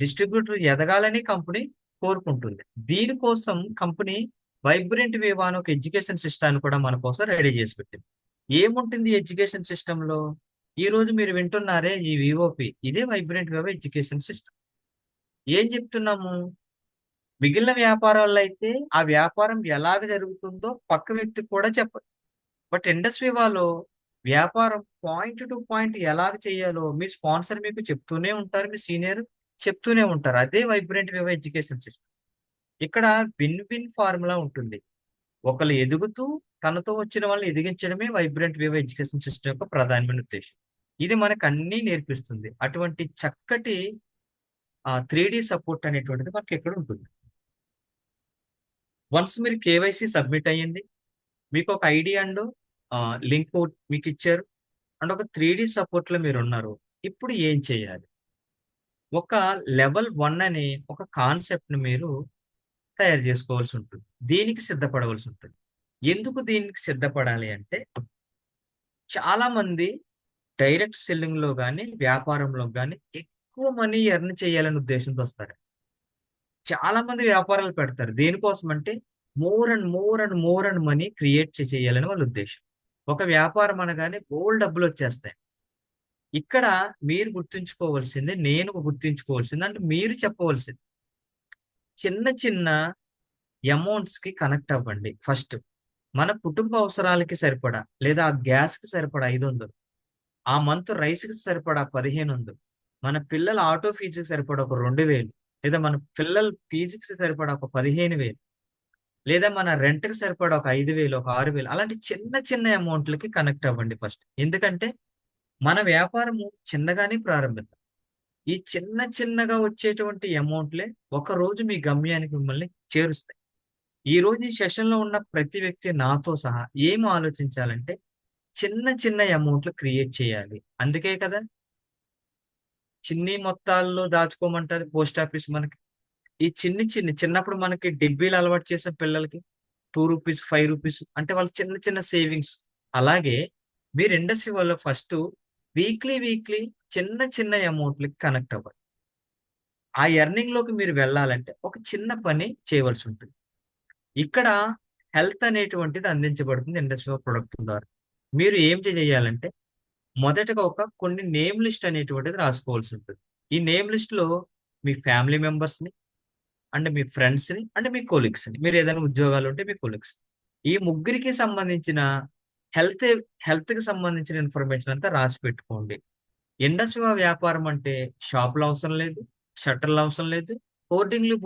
డిస్ట్రిబ్యూటర్ ఎదగాలని కంపెనీ కోరుకుంటుంది. దీనికోసం కంపెనీ వైబ్రెంట్ వివా అని ఒక ఎడ్యుకేషన్ సిస్టమ్‌ని కూడా మన కోసం రెడీ చేసి పెట్టింది. ఏముంటుంది ఎడ్యుకేషన్ సిస్టమ్‌లో? ఈరోజు మీరు వింటున్నారే ఈ వివోపి, ఇదే వైబ్రెంట్ వివా ఎడ్యుకేషన్ సిస్టమ్. ఏం చెప్తున్నాము? మిగిలిన వ్యాపారాల్లో అయితే ఆ వ్యాపారం ఎలాగ జరుగుతుందో పక్క వ్యక్తికి కూడా చెప్పరు. బట్ ఇండస్ట్రీ వాళ్ళు వ్యాపారం పాయింట్ టు పాయింట్ ఎలాగ చేయాలో మీ స్పాన్సర్ మీకు చెప్తూనే ఉంటారు. మీ సీనియర్ చెప్తూనే ఉంటారు. అదే వైబ్రెంట్ వివా ఎడ్యుకేషన్ సిస్టమ్. ఇక్కడ విన్ విన్ ఫార్ములా ఉంటుంది. ఒకళ్ళు ఎదుగుతూ తనతో వచ్చిన వాళ్ళని ఎదిగించడమే వైబ్రెంట్ వివా ఎడ్యుకేషన్ సిస్టమ్ యొక్క ప్రధానమైన ఉద్దేశ్యం. ఇది మనకు అన్నీ నేర్పిస్తుంది. అటువంటి చక్కటి 3D సపోర్ట్ అనేటువంటిది మనకి ఇక్కడ ఉంటుంది. వన్స్ మీరు కేవైసీ సబ్మిట్ అయ్యింది. మీకు ఒక ఐడీ అండ్ లింక్ మీకు ఇచ్చారు. అండ్ ఒక 3D సపోర్ట్‌లో మీరున్నారు. ఇప్పుడు ఏం చేయాలి? ఒక లెవెల్ 1 అనే ఒక కాన్సెప్ట్‌ని మీరు తయారు చేసుకోవాల్సి ఉంటుంది. దీనికి సిద్ధపడవలసి ఉంటుంది. ఎందుకు దీనికి సిద్ధపడాలి అంటే, చాలా మంది డైరెక్ట్ సెల్లింగ్‌లో గాని, వ్యాపారంలో గాని ఎక్కువ మనీ ఎర్న్ చేయాలనే ఉద్దేశంతో వస్తారు. చాలా మంది వ్యాపారాలు పెడతారు. దేనికోసం అంటే more and more and more and money create చేయాలని వాళ్ళ ఉద్దేశ్యం. ఒక వ్యాపారం అనగానే బోలెడు డబ్బులొచ్చేస్తాయి. ఇక్కడ మీరు గుర్తుంచుకోవాల్సింది, నేను గుర్తుంచుకోవాల్సింది అంటే మీరు చెప్పవలసింది. చిన్న చిన్న అమౌంట్స్‌కి కనెక్ట్ అవ్వండి ఫస్ట్. మన కుటుంబ అవసరాలకి సరిపడా లేదా ఆ గ్యాస్‌కి సరిపడా 500, ఆ మంత్ రైస్‌కి సరిపడా 1500, మన పిల్లల ఆటో ఫీజుకి సరిపడా ఒక 2000, లేదా మన పిల్లల ఫీజుకి సరిపడా ఒక 15,000, లేదా మన రెంట్‌కి సరిపడా ఒక 5,000, ఒక 6,000 అలాంటి చిన్న చిన్న అమౌంట్‌లకి కనెక్ట్ అవ్వండి ఫస్ట్. ఎందుకంటే మన వ్యాపారము చిన్నగానే ప్రారంభిద్దాం. ఈ చిన్న చిన్నగా వచ్చేటువంటి అమౌంట్‌లే ఒకరోజు మీ గమ్యానికి మిమ్మల్ని చేరుస్తాయి. ఈరోజు ఈ సెషన్‌లో ఉన్న ప్రతి వ్యక్తి నాతో సహా ఏం ఆలోచించాలంటే చిన్న చిన్న అమౌంట్‌లు క్రియేట్ చేయాలి. అందుకే కదా! చిన్ని మొత్తాల్లో దాచుకోమంటది పోస్ట్ ఆఫీస్ మనకి. ఈ చిన్నప్పుడు మనకి డిబ్బీలు అలవాటు చేసాం పిల్లలకి. రూ. 2, రూ. 5 అంటే వాళ్ళు చిన్న చిన్న సేవింగ్స్. అలాగే మీరు ఇండస్ట్రీ వాళ్ళు ఫస్టు వీక్లీ చిన్న చిన్న అమౌంట్‌లకి కనెక్ట్ అవ్వాలి. ఆ ఎర్నింగ్‌లోకి మీరు వెళ్ళాలంటే ఒక చిన్న పని చేయవలసి ఉంటుంది. ఇక్కడ హెల్త్ అనేటువంటిది అందించబడుతుంది ఇండస్ట్రీ ఆఫ్ ప్రొడక్ట్ ద్వారా. మీరు ఏం చేయాలంటే మొదటగా కొన్ని నేమ్ లిస్ట్ అనేటువంటిది రాసుకోవాల్సి ఉంటుంది. ఈ నేమ్ లిస్ట్‌లో మీ ఫ్యామిలీ మెంబర్స్‌ని, అంటే మీ ఫ్రెండ్స్‌ని, అంటే మీ కొలీగ్స్‌ని, మీరు ఏదైనా ఉద్యోగాలు ఉంటే మీ కొలీగ్స్. ఈ ముగ్గురికి సంబంధించిన హెల్త్ హెల్త్‌కి సంబంధించిన ఇన్ఫర్మేషన్ అంతా రాసి పెట్టుకోండి. ఇండస్ట్రీ వ్యాపారం అంటే షాపులు అవసరం లేదు, షట్టర్‌లు అవసరం లేదు, బోర్డింగ్‌లు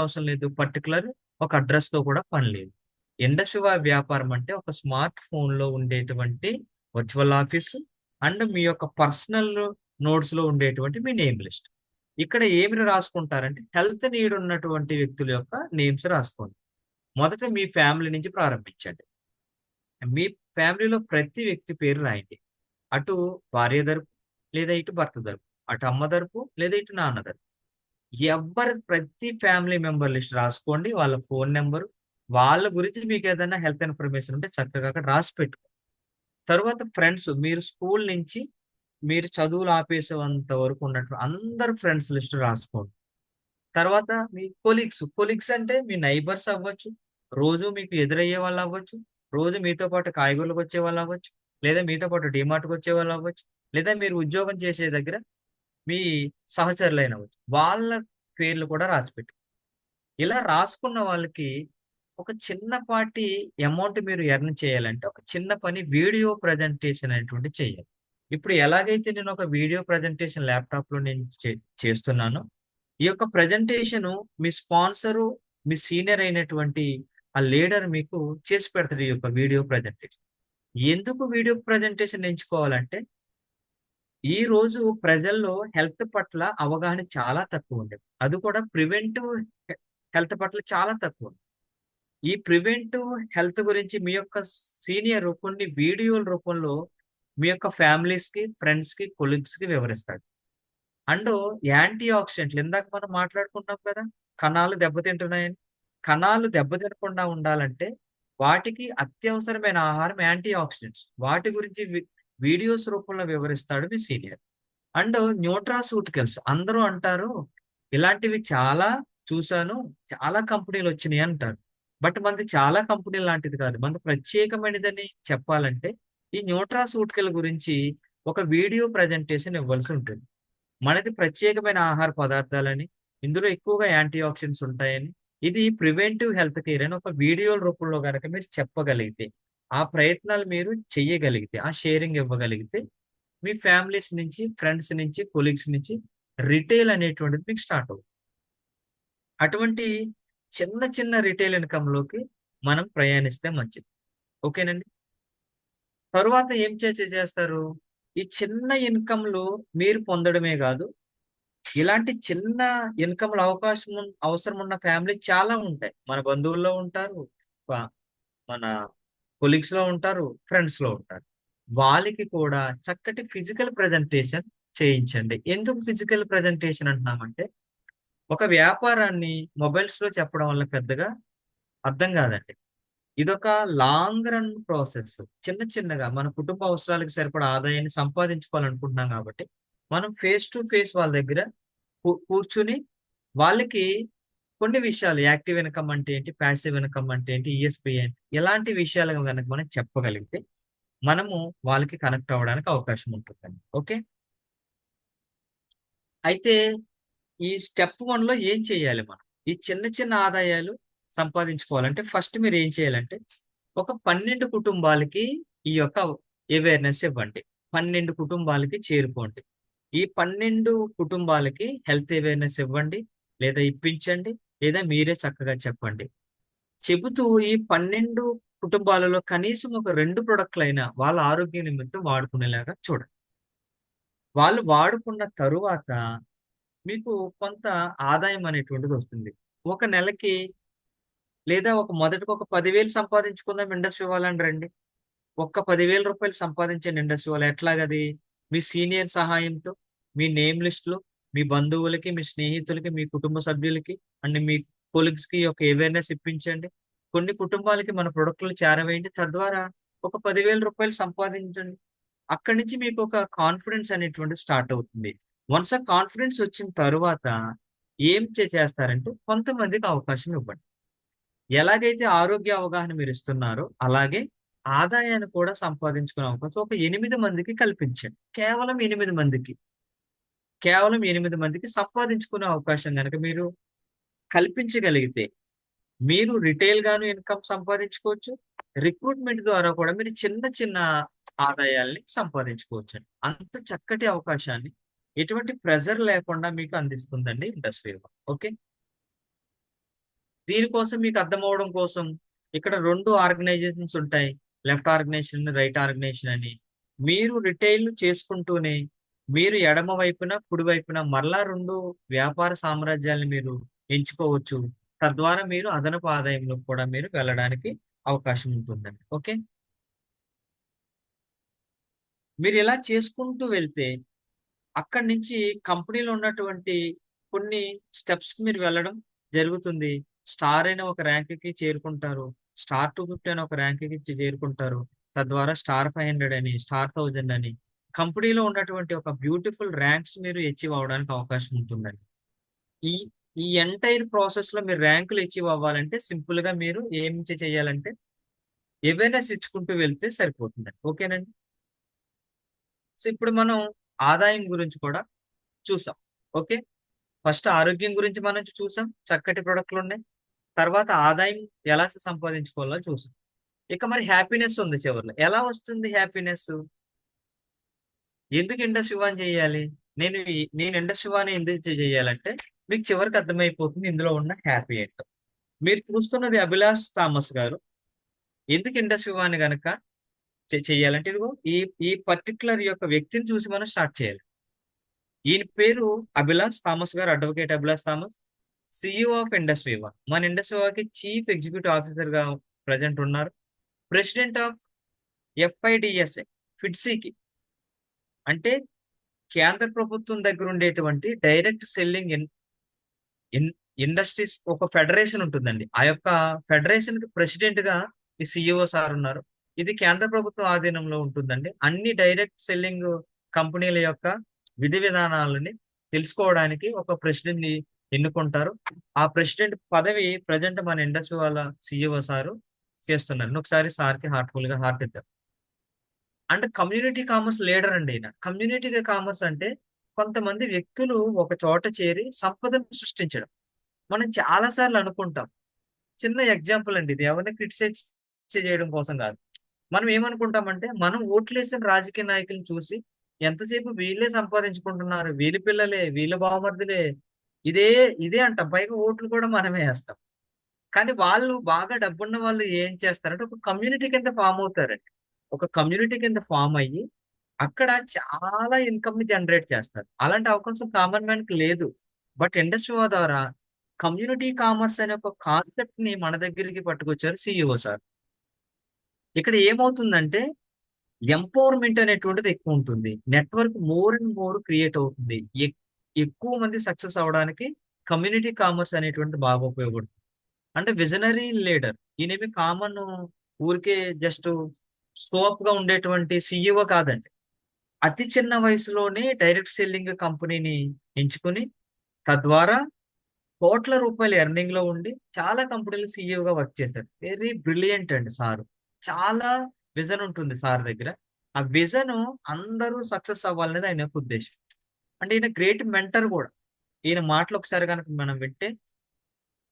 అవసరం లేదు. పర్టిక్యులర్ ఒక అడ్రెస్‌తో కూడా పని లేదు. ఇండస్ట్రీ వ్యాపారం అంటే ఒక స్మార్ట్ ఫోన్‌లో ఉండేటువంటి వర్చువల్ ఆఫీస్ అండ్ మీ యొక్క పర్సనల్ నోట్స్‌లో ఉండేటువంటి మీ నేమ్ లిస్ట్. ఇక్కడ ఏమి రాసుకుంటారంటే హెల్త్ నీడ్ ఉన్నటువంటి వ్యక్తుల యొక్క నేమ్స్ రాసుకోండి. మొదట మీ ఫ్యామిలీ నుంచి ప్రారంభించండి. మీ ఫ్యామిలీలో ప్రతి వ్యక్తి పేరు రాయండి. అటు భార్య తరపు, లేదా ఇటు భర్త తరపు. అటు అమ్మ తరపు, లేదా ఇటు నాన్న తరపు. ప్రతి ఫ్యామిలీ మెంబర్ లిస్ట్ రాసుకోండి. వాళ్ళ ఫోను నంబరు, వాళ్ళ గురించి మీకేదైనా హెల్త్ ఇన్ఫర్మేషన్ ఉంటే చక్కగా అక్కడ రాసి పెట్టుకోండి. తరువాత ఫ్రెండ్స్, మీరు స్కూల్ నుంచి మీరు చదువులు ఆపేసేంత వరకు ఉన్నట్టు అందరు ఫ్రెండ్స్ లిస్ట్ రాసుకోండి. తర్వాత మీ కొలీగ్స్ అంటే మీ నైబర్స్ అవ్వచ్చు, రోజు మీకు ఎదురయ్యే వాళ్ళు అవ్వచ్చు, రోజు మీతో పాటు కాయగూరలకొచ్చే వాళ్ళు అవ్వచ్చు, లేదా మీతో పాటు డీమార్ట్‌కొచ్చే వాళ్ళు అవ్వచ్చు, లేదా మీరు ఉద్యోగం చేసే దగ్గర మీ సహచరులైన అవ్వచ్చు. వాళ్ళ పేర్లు కూడా రాసిపెట్టు. ఇలా రాసుకున్న వాళ్ళకి ఒక చిన్నపాటి అమౌంట్ మీరు ఎర్న్ చేయాలంటే, ఒక చిన్న పని వీడియో ప్రజెంటేషన్ అనేటువంటిది చేయాలి. ఇప్పుడు ఎలాగైతే నేను ఒక వీడియో ప్రజెంటేషన్ ల్యాప్‌టాప్‌లో నేను చేస్తున్నానో, ఈ యొక్క ప్రజెంటేషను మీ స్పాన్సరు, మీ సీనియర్ అయినటువంటి ఆ లీడర్ మీకు చేసి పెడతాడు ఈ యొక్క వీడియో ప్రజెంటేషన్. ఎందుకు వీడియో ప్రజెంటేషన్ ఎంచుకోవాలంటే, ఈ రోజు ప్రజల్లో హెల్త్ పట్ల అవగాహన చాలా తక్కువుండేది. అది కూడా ప్రివెంటివ్ హెల్త్ పట్ల చాలా తక్కువ. ఈ ప్రివెంటివ్ హెల్త్ గురించి మీ యొక్క సీనియర్ కొన్ని వీడియోల రూపంలో మీ యొక్క ఫ్యామిలీస్‌కి, ఫ్రెండ్స్‌కి, కొలీగ్స్‌కి వివరిస్తాడు. అండ్ యాంటీ ఆక్సిడెంట్లు ఇందాక మనం మాట్లాడుకున్నాం కదా! కణాలు దెబ్బతింటున్నాయని. కణాలు దెబ్బతినకుండా ఉండాలంటే వాటికి అత్యవసరమైన ఆహారం యాంటీ ఆక్సిడెంట్స్. వాటి గురించి వీడియోస్ రూపంలో వివరిస్తాడు మీ సీనియర్. అండ్ న్యూట్రాసూటికల్స్ అందరూ అంటారు, ఇలాంటివి చాలా చూసాను. చాలా కంపెనీలొచ్చినియి అంటారు. బట్ మనది చాలా కంపెనీలు లాంటిది కాదు. మనది ప్రత్యేకమైనదని చెప్పాలంటే ఈ న్యూట్రాసూటికల్ గురించి ఒక వీడియో ప్రజెంటేషన్ ఇవ్వాల్సి ఉంటుంది. మనది ప్రత్యేకమైన ఆహార పదార్థాలని, ఇందులో ఎక్కువగా యాంటీ ఆక్సిడెంట్స్ ఉంటాయని, ఇది ప్రివెంటివ్ హెల్త్ కేర్ అని ఒక వీడియోల రూపంలో గనక మీరు చెప్పగలిగితే, ఆ ప్రయత్నాలు మీరు చెయ్యగలిగితే, ఆ షేరింగ్ ఇవ్వగలిగితే, మీ ఫ్యామిలీస్ నుంచి, ఫ్రెండ్స్ నుంచి, కొలీగ్స్ నుంచి రిటైల్ అనేటువంటిది మీకు స్టార్ట్ అవుతుంది. అటువంటి చిన్న రిటైల్ ఇన్‌కమ్‌లోకి మనం ప్రయాణిస్తే మంచిది. ఓకేనండి. తరువాత ఏం చేస్తారు? ఈ చిన్న ఇన్‌కమ్‌లు మీరు పొందడమే గాదు, ఇలాంటి చిన్న ఇన్‌కమ్‌ల అవసరం ఉన్న ఫ్యామిలీ చాలా ఉంటాయి. మన బంధువుల్లో ఉంటారు. ప మన కొలీగ్స్‌లో ఉంటారు. ఫ్రెండ్స్‌లో ఉంటారు. వాళ్ళకి కూడా చక్కటి ఫిజికల్ ప్రజెంటేషన్ చేయించండి. ఎందుకు ఫిజికల్ ప్రజెంటేషన్ అంటున్నామంటే ఒక వ్యాపారాన్ని మొబైల్స్ లో చెప్పడం వల్ల పెద్దగా అర్థం కాదండి. ఇదొక లాంగ్ రన్ ప్రాసెస్. చిన్న చిన్నగా మన కుటుంబ అవసరాలకు సరిపడా ఆదాయాన్ని సంపాదించుకోవాలనుకుంటున్నాం కాబట్టి మనం ఫేస్ టు ఫేస్ వాళ్ళ దగ్గర కూర్చుని వాళ్ళకి కొన్ని విషయాలు యాక్టివ్ ఇన్కమ్ అంటే ఏంటి, ప్యాసివ్ ఇన్కమ్ అంటే ఏంటి, ఈఎస్పి ఏంటి, ఇలాంటి విషయాలు కనుక మనం చెప్పగలిగితే మనము వాళ్ళకి కనెక్ట్ అవ్వడానికి అవకాశం ఉంటుందండి. ఓకే. అయితే ఈ స్టెప్ 1 లో ఏం చేయాలి మనం? ఈ చిన్న చిన్న ఆదాయాలు సంపాదించుకోవాలంటే ఫస్ట్ మీరు ఏం చేయాలంటే ఒక 12 కుటుంబాలకి ఈ యొక్క అవేర్నెస్ ఇవ్వండి. 12 కుటుంబాలకి చేరుకోండి. ఈ 12 కుటుంబాలకి హెల్త్ అవేర్నెస్ ఇవ్వండి, లేదా ఇప్పించండి, లేదా మీరే చక్కగా చెప్పండి. చెబుతూ ఈ 12 కుటుంబాలలో కనీసం ఒక 2 ప్రొడక్ట్‌లైనా వాళ్ళ ఆరోగ్య నిమిత్తం వాడుకునేలాగా చూడండి. వాళ్ళు వాడుకున్న తరువాత మీకు కొంత ఆదాయం అనేటువంటిది వస్తుంది. ఒక నెలకి లేదా మొదటికి ఒక 10,000 సంపాదించుకుందాం ఇండస్ట్రీ వాళ్ళని రండి. ఒక్క రూ. 10,000 సంపాదించండి ఇండస్ట్రీ వాళ్ళు. ఎట్లాగది? మీ సీనియర్ సహాయంతో, మీ నేమ్ లిస్ట్‌లో, మీ బంధువులకి, మీ స్నేహితులకి, మీ కుటుంబ సభ్యులకి అండ్ మీ కొలీగ్స్‌కి ఒక అవేర్‌నెస్ ఇప్పించండి. కొన్ని కుటుంబాలకి మన ప్రొడక్ట్‌లు చేరవేయండి. తద్వారా ఒక రూ. 10,000 సంపాదించండి. అక్కడి నుంచి మీకు ఒక కాన్ఫిడెన్స్ అనేటువంటిది స్టార్ట్ అవుతుంది. వన్స్ ఆ కాన్ఫిడెన్స్ వచ్చిన తరువాత ఏం చేసేస్తారంటే కొంతమందికి అవకాశం ఇవ్వండి. ఎలాగైతే ఆరోగ్య అవగాహన మీరు ఇస్తున్నారో అలాగే ఆదాయాన్ని కూడా సంపాదించుకునే అవకాశం ఒక 8 మందికి కల్పించండి. కేవలం 8 మందికి సంపాదించుకునే అవకాశం గనక మీరు కల్పించగలిగితే మీరు రిటైల్ గాను ఇన్కమ్ సంపాదించుకోవచ్చు. రిక్రూట్‌మెంట్ ద్వారా కూడా మీరు చిన్న చిన్న ఆదాయాల్ని సంపాదించుకోవచ్చండి. అంత చక్కటి అవకాశాన్ని ఎటువంటి ప్రెషర్ లేకుండా మీకు అందిస్తుందండి ఇండస్ట్రీ. ఓకే. దీనికోసం మీకు అర్థమవ్వడం కోసం ఇక్కడ 2 ఆర్గనైజేషన్స్ ఉంటాయి. లెఫ్ట్ ఆర్గనైజేషన్, రైట్ ఆర్గనైజేషన్ అని. మీరు రిటైల్ చేసుకుంటూనే మీరు ఎడమ వైపున, కుడి వైపున మరలా 2 వ్యాపార సామ్రాజ్యాలను మీరు ఎంచుకోవచ్చు. తద్వారా మీరు అదనపు ఆదాయంలోకి కూడా మీరు వెళ్ళడానికి అవకాశం ఉంటుందండి. ఓకే. మీరు ఇలా చేసుకుంటూ వెళ్తే అక్కడి నుంచి కంపెనీలో ఉన్నటువంటి కొన్ని స్టెప్స్‌కి మీరు వెళ్ళడం జరుగుతుంది. స్టార్ అయిన ఒక ర్యాంక్‌కి చేరుకుంటారు. స్టార్ 250 అని ఒక ర్యాంక్‌కి చేరుకుంటారు. తద్వారా స్టార్ 500 అని, స్టార్ 1000 అని కంపెనీలో ఉన్నటువంటి ఒక బ్యూటిఫుల్ ర్యాంక్స్ మీరు అచీవ్ అవ్వడానికి అవకాశం ఉంటుందండి. ఈ ఈ ఎంటైర్ ప్రాసెస్‌లో మీరు ర్యాంకులు అచీవ్ అవ్వాలంటే సింపుల్‌గా మీరు ఏం చేయాలంటే అవేర్‌నెస్ ఇచ్చుకుంటూ వెళ్తే సరిపోతుందండి. ఓకేనండి. సో, ఇప్పుడు మనం ఆదాయం గురించి కూడా చూసాం. ఓకే. ఫస్ట్ ఆరోగ్యం గురించి మనం చూసాం. చక్కటి ప్రొడక్ట్‌లున్నాయి. తర్వాత ఆదాయం ఎలా సంపాదించుకోవాలో చూసాం. ఇక మరి హ్యాపీనెస్ ఉంది చివర్లో. ఎలా వస్తుంది హ్యాపీనెస్సు? ఎందుకు ఇండస్ట్రీ వన్ చేయాలి? నేను ఇండస్ట్రీ వన్ ఎందుకు చేయాలంటే మీకు చివరికి అర్థమైపోతుంది ఇందులో ఉన్న హ్యాపీ ఏంటో. మీరు చూస్తున్నది అభిలాష్ థామస్ గారు. ఎందుకు ఇండస్ట్రీ వన్ గనక చేయాలంటే ఇదిగో ఈ ఈ పర్టిక్యులర్ యొక్క వ్యక్తిని చూసి మనం స్టార్ట్ చేయాలి. ఈయన పేరు అభిలాష్ థామస్ గారు. Advocate Abhilash Thomas. CEO of industry one. మన ఇండస్ట్రీ వాకి చీఫ్ ఎగ్జిక్యూటివ్ ఆఫీసర్ గా ప్రెజెంట్ ఉన్నారు. ప్రెసిడెంట్ ఆఫ్ ఎఫ్ఐడిఎస్ఏ ఫిడ్సీకి అంటే కేంద్ర ప్రభుత్వం దగ్గర ఉండేటువంటి డైరెక్ట్ సెల్లింగ్ ఇండస్ట్రీస్ ఒక ఫెడరేషన్ ఉంటుందండి. ఆ యొక్క ఫెడరేషన్ కి ప్రెసిడెంట్ గా ఈ సిఇఓ సార్ ఉన్నారు. ఇది కేంద్ర ప్రభుత్వం ఆధీనంలో ఉంటుందండి. అన్ని డైరెక్ట్ సెల్లింగ్ కంపెనీల యొక్క విధి విధానాలని తెలుసుకోవడానికి ఒక ప్రెసిడెంట్ ని ఎన్నుకుంటారు. ఆ ప్రెసిడెంట్ పదవి ప్రజెంట్ మన ఇండస్ట్రీ వాళ్ళ సిఇఓ సారు చేస్తున్నారు. ఒకసారి సార్కి హార్ట్ఫుల్ గా హార్ట్ ఇద్దాం. అంటే కమ్యూనిటీ కామర్స్ లీడర్ అండి ఈయన. కమ్యూనిటీ కామర్స్ అంటే కొంతమంది వ్యక్తులు ఒక చోట చేరి సంపదను సృష్టించడం. మనం చాలా సార్లు అనుకుంటాం. చిన్న ఎగ్జాంపుల్ అండి ఇది. ఎవరిని క్రిటిసైజ్ చేయడం కోసం కాదు. మనం ఏమనుకుంటామంటే మనం ఓట్లేసిన రాజకీయ నాయకులను చూసి ఎంతసేపు వీళ్ళే సంపాదించుకుంటున్నారు. వీళ్ళ పిల్లలే, వీళ్ళ బావమరుదులే. ఇదే ఇదే అంటాం. పైగా ఓట్లు కూడా మనమే వేస్తాం. కానీ వాళ్ళు బాగా డబ్బున్న వాళ్ళు ఏం చేస్తారంటే ఒక కమ్యూనిటీ కింద ఫార్మ్ అవుతారండి. ఒక కమ్యూనిటీ కింద ఫార్మ్ అయ్యి అక్కడ చాలా ఇన్‌కమ్‌ని జనరేట్ చేస్తారు. అలాంటి అవకాశం కామన్ మ్యాన్‌కి లేదు. బట్ ఇండస్ట్రీ ద్వారా కమ్యూనిటీ కామర్స్ అనే ఒక కాన్సెప్ట్‌ని మన దగ్గరికి పట్టుకొచ్చారు సీఈఓ సార్. ఇక్కడ ఏమవుతుందంటే ఎంపవర్మెంట్ అనేటువంటిది ఎక్కువ ఉంటుంది. Network more and more create అవుతుంది. ఎక్కువ మంది సక్సెస్ అవ్వడానికి కమ్యూనిటీ కామర్స్ అనేటువంటిది బాగా ఉపయోగపడుతుంది. అంటే విజనరీ లీడర్ ఈయనేమి కామన్ ఊరికే జస్ట్ స్కోప్ గా ఉండేటువంటి సీఈఓ కాదండి. అతి చిన్న వయసులోనే డైరెక్ట్ సెల్లింగ్ కంపెనీని ఎంచుకుని తద్వారా కోట్ల రూపాయలు ఎర్నింగ్ లో ఉండి చాలా కంపెనీలు సీఈఓగా వర్క్ చేశారు. వెరీ బ్రిలియంట్ అండి సార్. చాలా విజన్ ఉంటుంది సార్ దగ్గర. ఆ విజన్ అందరూ సక్సెస్ అవ్వాలనేది ఆయన యొక్క ఉద్దేశం. అంటే ఈయన గ్రేట్ మెంటర్ కూడా. ఈయన మాటలు ఒకసారి కనుక మనం వింటే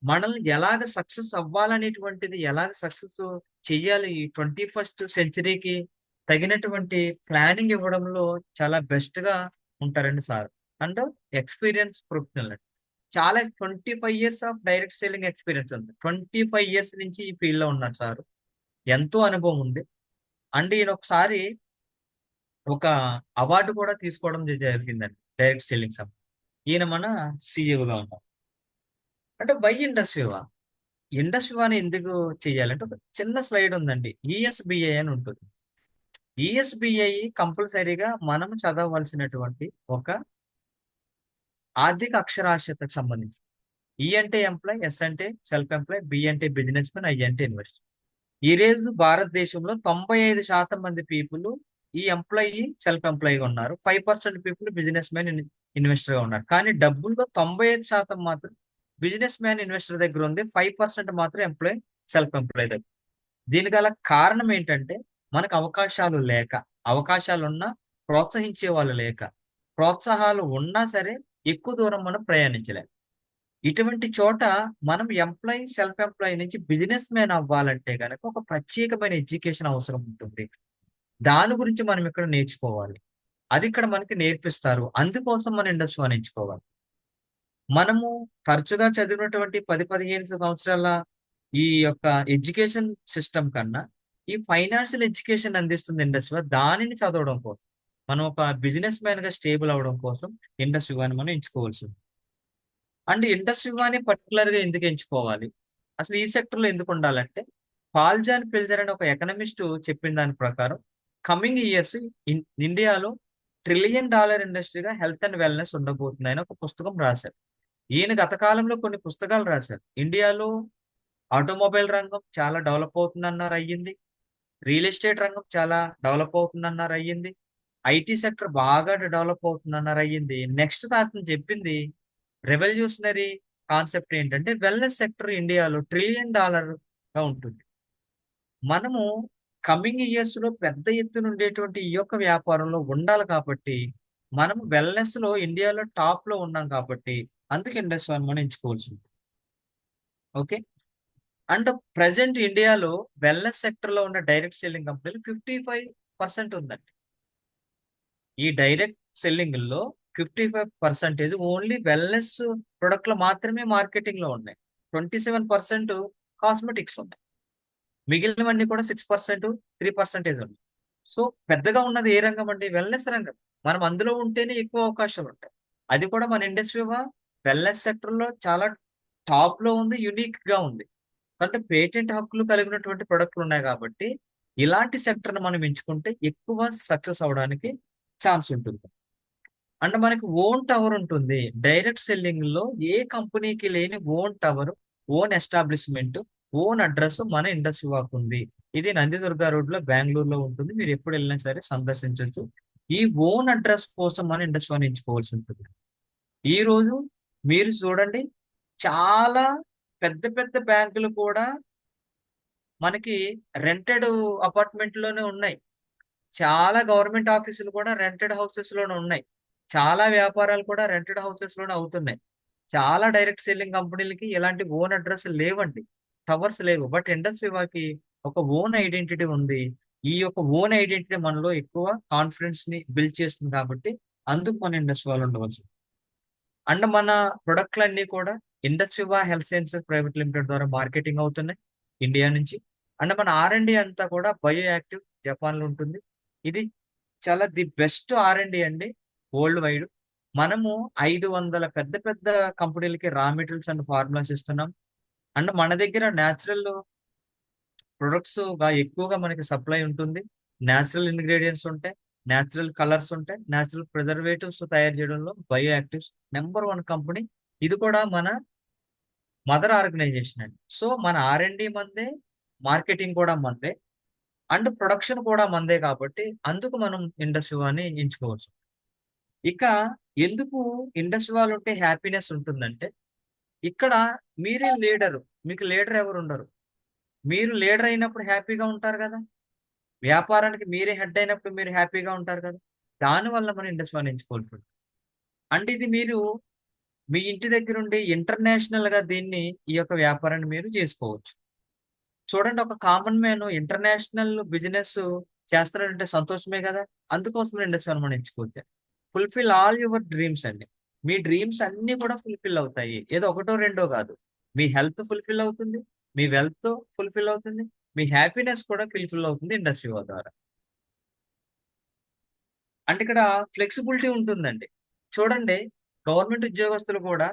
మనల్ని ఎలాగ సక్సెస్ అవ్వాలనేటువంటిది, ఎలాగ సక్సెస్ చెయ్యాలి ఈ 21st సెంచరీకి తగినటువంటి ప్లానింగ్ ఇవ్వడంలో చాలా బెస్ట్ గా ఉంటారండి సార్. అండ్ ఎక్స్పీరియన్స్ ప్రొఫెషనల్ అండి. చాలా 25 years of direct selling experience ఉంది. 25 ఇయర్స్ నుంచి ఈ ఫీల్డ్ లో ఉన్నారు సార్. ఎంతో అనుభవం ఉంది. అండ్ ఈయన ఒకసారి ఒక అవార్డు కూడా తీసుకోవడం జరిగిందండి డైరెక్ట్ సెల్లింగ్ సంబంధించి. ఈయన మన సీఈఓగా ఉన్నారు. అంటే వై ఇండస్ట్రీవా? ఇండస్ట్రీవాని ఎందుకు చెయ్యాలంటే ఒక చిన్న స్లైడ్ ఉందండి. ఈఎస్బిఐ అని ఉంటుంది. ఈఎస్బిఐ కంపల్సరీగా మనం చదవవలసినటువంటి ఒక ఆర్థిక అక్షరాస్యతకు సంబంధించి. ఈ అంటే ఎంప్లాయ్, ఎస్ అంటే సెల్ఫ్ ఎంప్లాయ్, బి అంటే బిజినెస్ మ్యాన్, ఐ అంటే ఇన్వెస్టర్. ఈ రోజు భారతదేశంలో 95% మంది పీపుల్ ఈ ఎంప్లాయీ సెల్ఫ్ ఎంప్లాయ్ గా ఉన్నారు. 5% పీపుల్ బిజినెస్ మ్యాన్, ఇన్వెస్టర్ గా ఉన్నారు. కానీ డబ్బుల్లో 95% మాత్రం బిజినెస్ మ్యాన్, ఇన్వెస్టర్ దగ్గర ఉంది. 5% మాత్రం ఎంప్లాయ్, సెల్ఫ్ ఎంప్లాయ్ దగ్గర. దీనికి గల కారణం ఏంటంటే మనకు అవకాశాలు లేక, అవకాశాలు ఉన్నా ప్రోత్సహించే వాళ్ళు లేక, ప్రోత్సాహాలు ఉన్నా సరే ఎక్కువ దూరం మనం ప్రయాణించలేం. ఇటువంటి చోట మనం ఎంప్లాయీ, సెల్ఫ్ ఎంప్లాయీ నుంచి బిజినెస్ మ్యాన్ అవ్వాలంటే గనక ఒక ప్రత్యేకమైన ఎడ్యుకేషన్ అవసరం ఉంటుంది. దాని గురించి మనం ఇక్కడ నేర్చుకోవాలి. అది ఇక్కడ మనకి నేర్పిస్తారు. అందుకోసం మన ఇండస్ట్రీ ఎంచుకోవాలి. మనము తరచుగా చదివినటువంటి 10-15 సంవత్సరాల ఈ యొక్క ఎడ్యుకేషన్ సిస్టమ్ కన్నా ఈ ఫైనాన్షియల్ ఎడ్యుకేషన్ అందిస్తుంది ఇండస్ట్రీ. దానిని చదవడం కోసం మనం ఒక బిజినెస్ మ్యాన్ గా స్టేబుల్ అవడం కోసం ఇండస్ట్రీ మనం ఎంచుకోవాల్సి ఉంది. అండ్ ఇండస్ట్రీ అని పర్టికులర్ గా ఎందుకు ఎంచుకోవాలి? అసలు ఈ సెక్టర్ లో ఎందుకు ఉండాలంటే పాల్జాన్ పిల్జర్ అనే ఒక ఎకనమిస్ట్ చెప్పిన దాని ప్రకారం కమింగ్ ఇయర్స్ ఇండియాలో $1 ట్రిలియన్ ఇండస్ట్రీగా హెల్త్ అండ్ వెల్నెస్ ఉండబోతుంది అని ఒక పుస్తకం రాశారు. ఈయన గత కాలంలో కొన్ని పుస్తకాలు రాశారు. ఇండియాలో ఆటోమొబైల్ రంగం చాలా డెవలప్ అవుతుందన్నారు, అయ్యింది. రియల్ ఎస్టేట్ రంగం చాలా డెవలప్ అవుతుందన్నారు, అయ్యింది. ఐటీ సెక్టర్ బాగా డెవలప్ అవుతుందన్నారు, అయ్యింది. నెక్స్ట్ అతను చెప్పింది రెవల్యూషనరీ కాన్సెప్ట్ ఏంటంటే వెల్నెస్ సెక్టర్ ఇండియాలో $1 ట్రిలియన్ గా ఉంటుంది. మనము కమింగ్ ఇయర్స్ లో పెద్ద ఎత్తున ఉండేటువంటి ఈ యొక్క వ్యాపారంలో ఉండాలి కాబట్టి మనము వెల్నెస్ లో ఇండియాలో టాప్ లో ఉన్నాం కాబట్టి అందుకే ఇండస్ట్రీ మనం ఎంచుకోవాల్సి ఉంది. ఓకే. అండ్ ప్రజెంట్ ఇండియాలో వెల్నెస్ సెక్టర్ లో ఉన్న డైరెక్ట్ సెల్లింగ్ కంపెనీలు 55% ఉందండి. ఈ డైరెక్ట్ సెల్లింగ్ లో 55% ఓన్లీ వెల్నెస్ ప్రొడక్ట్లు మాత్రమే మార్కెటింగ్ లో ఉన్నాయి. 27% కాస్మెటిక్స్ ఉన్నాయి. మిగిలినవన్నీ కూడా 6%, 3% ఉన్నాయి. సో పెద్దగా ఉన్నది ఏ రంగం అండి? వెల్నెస్ రంగం. మనం అందులో ఉంటేనే ఎక్కువ అవకాశాలు ఉంటాయి. అది కూడా మన ఇండస్ట్రీ వెల్నెస్ సెక్టర్ లో చాలా టాప్ లో ఉంది, యునిక్ గా ఉంది. అంటే పేటెంట్ హక్కులు కలిగినటువంటి ప్రొడక్ట్లు ఉన్నాయి కాబట్టి ఇలాంటి సెక్టర్ మనం ఎంచుకుంటే ఎక్కువ సక్సెస్ అవడానికి ఛాన్స్ ఉంటుంది. అంటే మనకి ఓన్ టవర్ ఉంటుంది. డైరెక్ట్ సెల్లింగ్ లో ఏ కంపెనీకి లేని own tower, own establishment, own address మన ఇండస్ట్రీ వాక్ ఉంది. ఇది నందిదుర్గ రోడ్ లో బెంగళూరులో ఉంటుంది. మీరు ఎప్పుడు వెళ్ళినా సరే సందర్శించవచ్చు. ఈ ఓన్ అడ్రస్ కోసం మన ఇండస్ట్రీ ఎంచుకోవాల్సి ఉంటుంది. ఈ రోజు మీరు చూడండి, చాలా పెద్ద పెద్ద బ్యాంకులు కూడా మనకి రెంటెడ్ అపార్ట్మెంట్ లోనే ఉన్నాయి. చాలా గవర్నమెంట్ ఆఫీసులు కూడా రెంటెడ్ హౌసెస్ లోనే ఉన్నాయి. చాలా వ్యాపారాలు కూడా రెంటెడ్ హౌసెస్ లోనే అవుతున్నాయి. చాలా డైరెక్ట్ సెల్లింగ్ కంపెనీలకి ఇలాంటి ఓన్ అడ్రస్ లేవండి. టవర్స్ లేవు. బట్ ఇండస్ట్రీ వాకి ఒక ఓన్ ఐడెంటిటీ ఉంది. ఈ యొక్క ఓన్ ఐడెంటిటీ మనలో ఎక్కువ కాన్ఫిడెన్స్ ని బిల్డ్ చేస్తుంది కాబట్టి అందుకు మన ఇండస్ట్రీ వాళ్ళు ఉండవచ్చు. అండ్ మన ప్రొడక్ట్లన్నీ కూడా industry health sciences private limited ద్వారా మార్కెటింగ్ అవుతున్నాయి ఇండియా నుంచి. అండ్ మన R&D అంతా కూడా బయో యాక్టివ్ జపాన్ లో ఉంటుంది. ఇది చాలా ది బెస్ట్ R&D అండి వరల్డ్ వైడ్. మనము 500 పెద్ద పెద్ద కంపెనీలకి రా మెటీరియల్స్ అండ్ ఫార్ములాస్ ఇస్తున్నాం. అండ్ మన దగ్గర న్యాచురల్ ప్రొడక్ట్స్ గా ఎక్కువగా మనకి సప్లై ఉంటుంది. న్యాచురల్ ఇంగ్రీడియంట్స్ ఉంటాయి, న్యాచురల్ కలర్స్ ఉంటాయి, న్యాచురల్ ప్రిజర్వేటివ్స్ తయారు చేయడంలో బయో యాక్టివ్స్ నెంబర్ 1 కంపెనీ. ఇది కూడా మన మదర్ ఆర్గనైజేషన్ అండి. సో మన R&D మందే, మార్కెటింగ్ కూడా మందే, అండ్ ప్రొడక్షన్ కూడా మందే కాబట్టి అందుకు మనం ఇండస్ట్రీ అని ఎంచుకోవచ్చు. ఇక ఎందుకు ఇండస్ట్రీ వాళ్ళు ఉంటే హ్యాపీనెస్ ఉంటుందంటే, ఇక్కడ మీరే లీడరు, మీకు లీడర్ ఎవరు ఉండరు. మీరు లీడర్ అయినప్పుడు హ్యాపీగా ఉంటారు కదా. వ్యాపారానికి మీరే హెడ్ అయినప్పుడు మీరు హ్యాపీగా ఉంటారు కదా. దానివల్ల మనం ఇండస్ట్రీ అని ఎంచుకోవాల్సి ఉంటుంది. అంటే ఇది మీరు మీ ఇంటి దగ్గర ఉండి ఇంటర్నేషనల్ గా దీన్ని ఈ యొక్క వ్యాపారాన్ని మీరు చేసుకోవచ్చు. చూడండి, ఒక కామన్ మ్యాన్ ఇంటర్నేషనల్ బిజినెస్ చేస్తున్నాడంటే సంతోషమే కదా. అందుకోసం ఇండస్ట్రీ మనం ఎంచుకోవచ్చు. ఫుల్ఫిల్ ఆల్ యువర్ డ్రీమ్స్ అండి. మీ డ్రీమ్స్ అన్ని కూడా ఫుల్ఫిల్ అవుతాయి. ఏదో ఒకటో రెండో కాదు. మీ హెల్త్ ఫుల్ఫిల్ అవుతుంది, మీ వెల్త్ ఫుల్ఫిల్ అవుతుంది, మీ హ్యాపీనెస్ కూడా ఫుల్ఫిల్ అవుతుంది ఇండస్ట్రీ ద్వారా. అంటే ఇక్కడ ఫ్లెక్సిబిలిటీ ఉంటుందండి. చూడండి, గవర్నమెంట్ ఉద్యోగస్తులు కూడా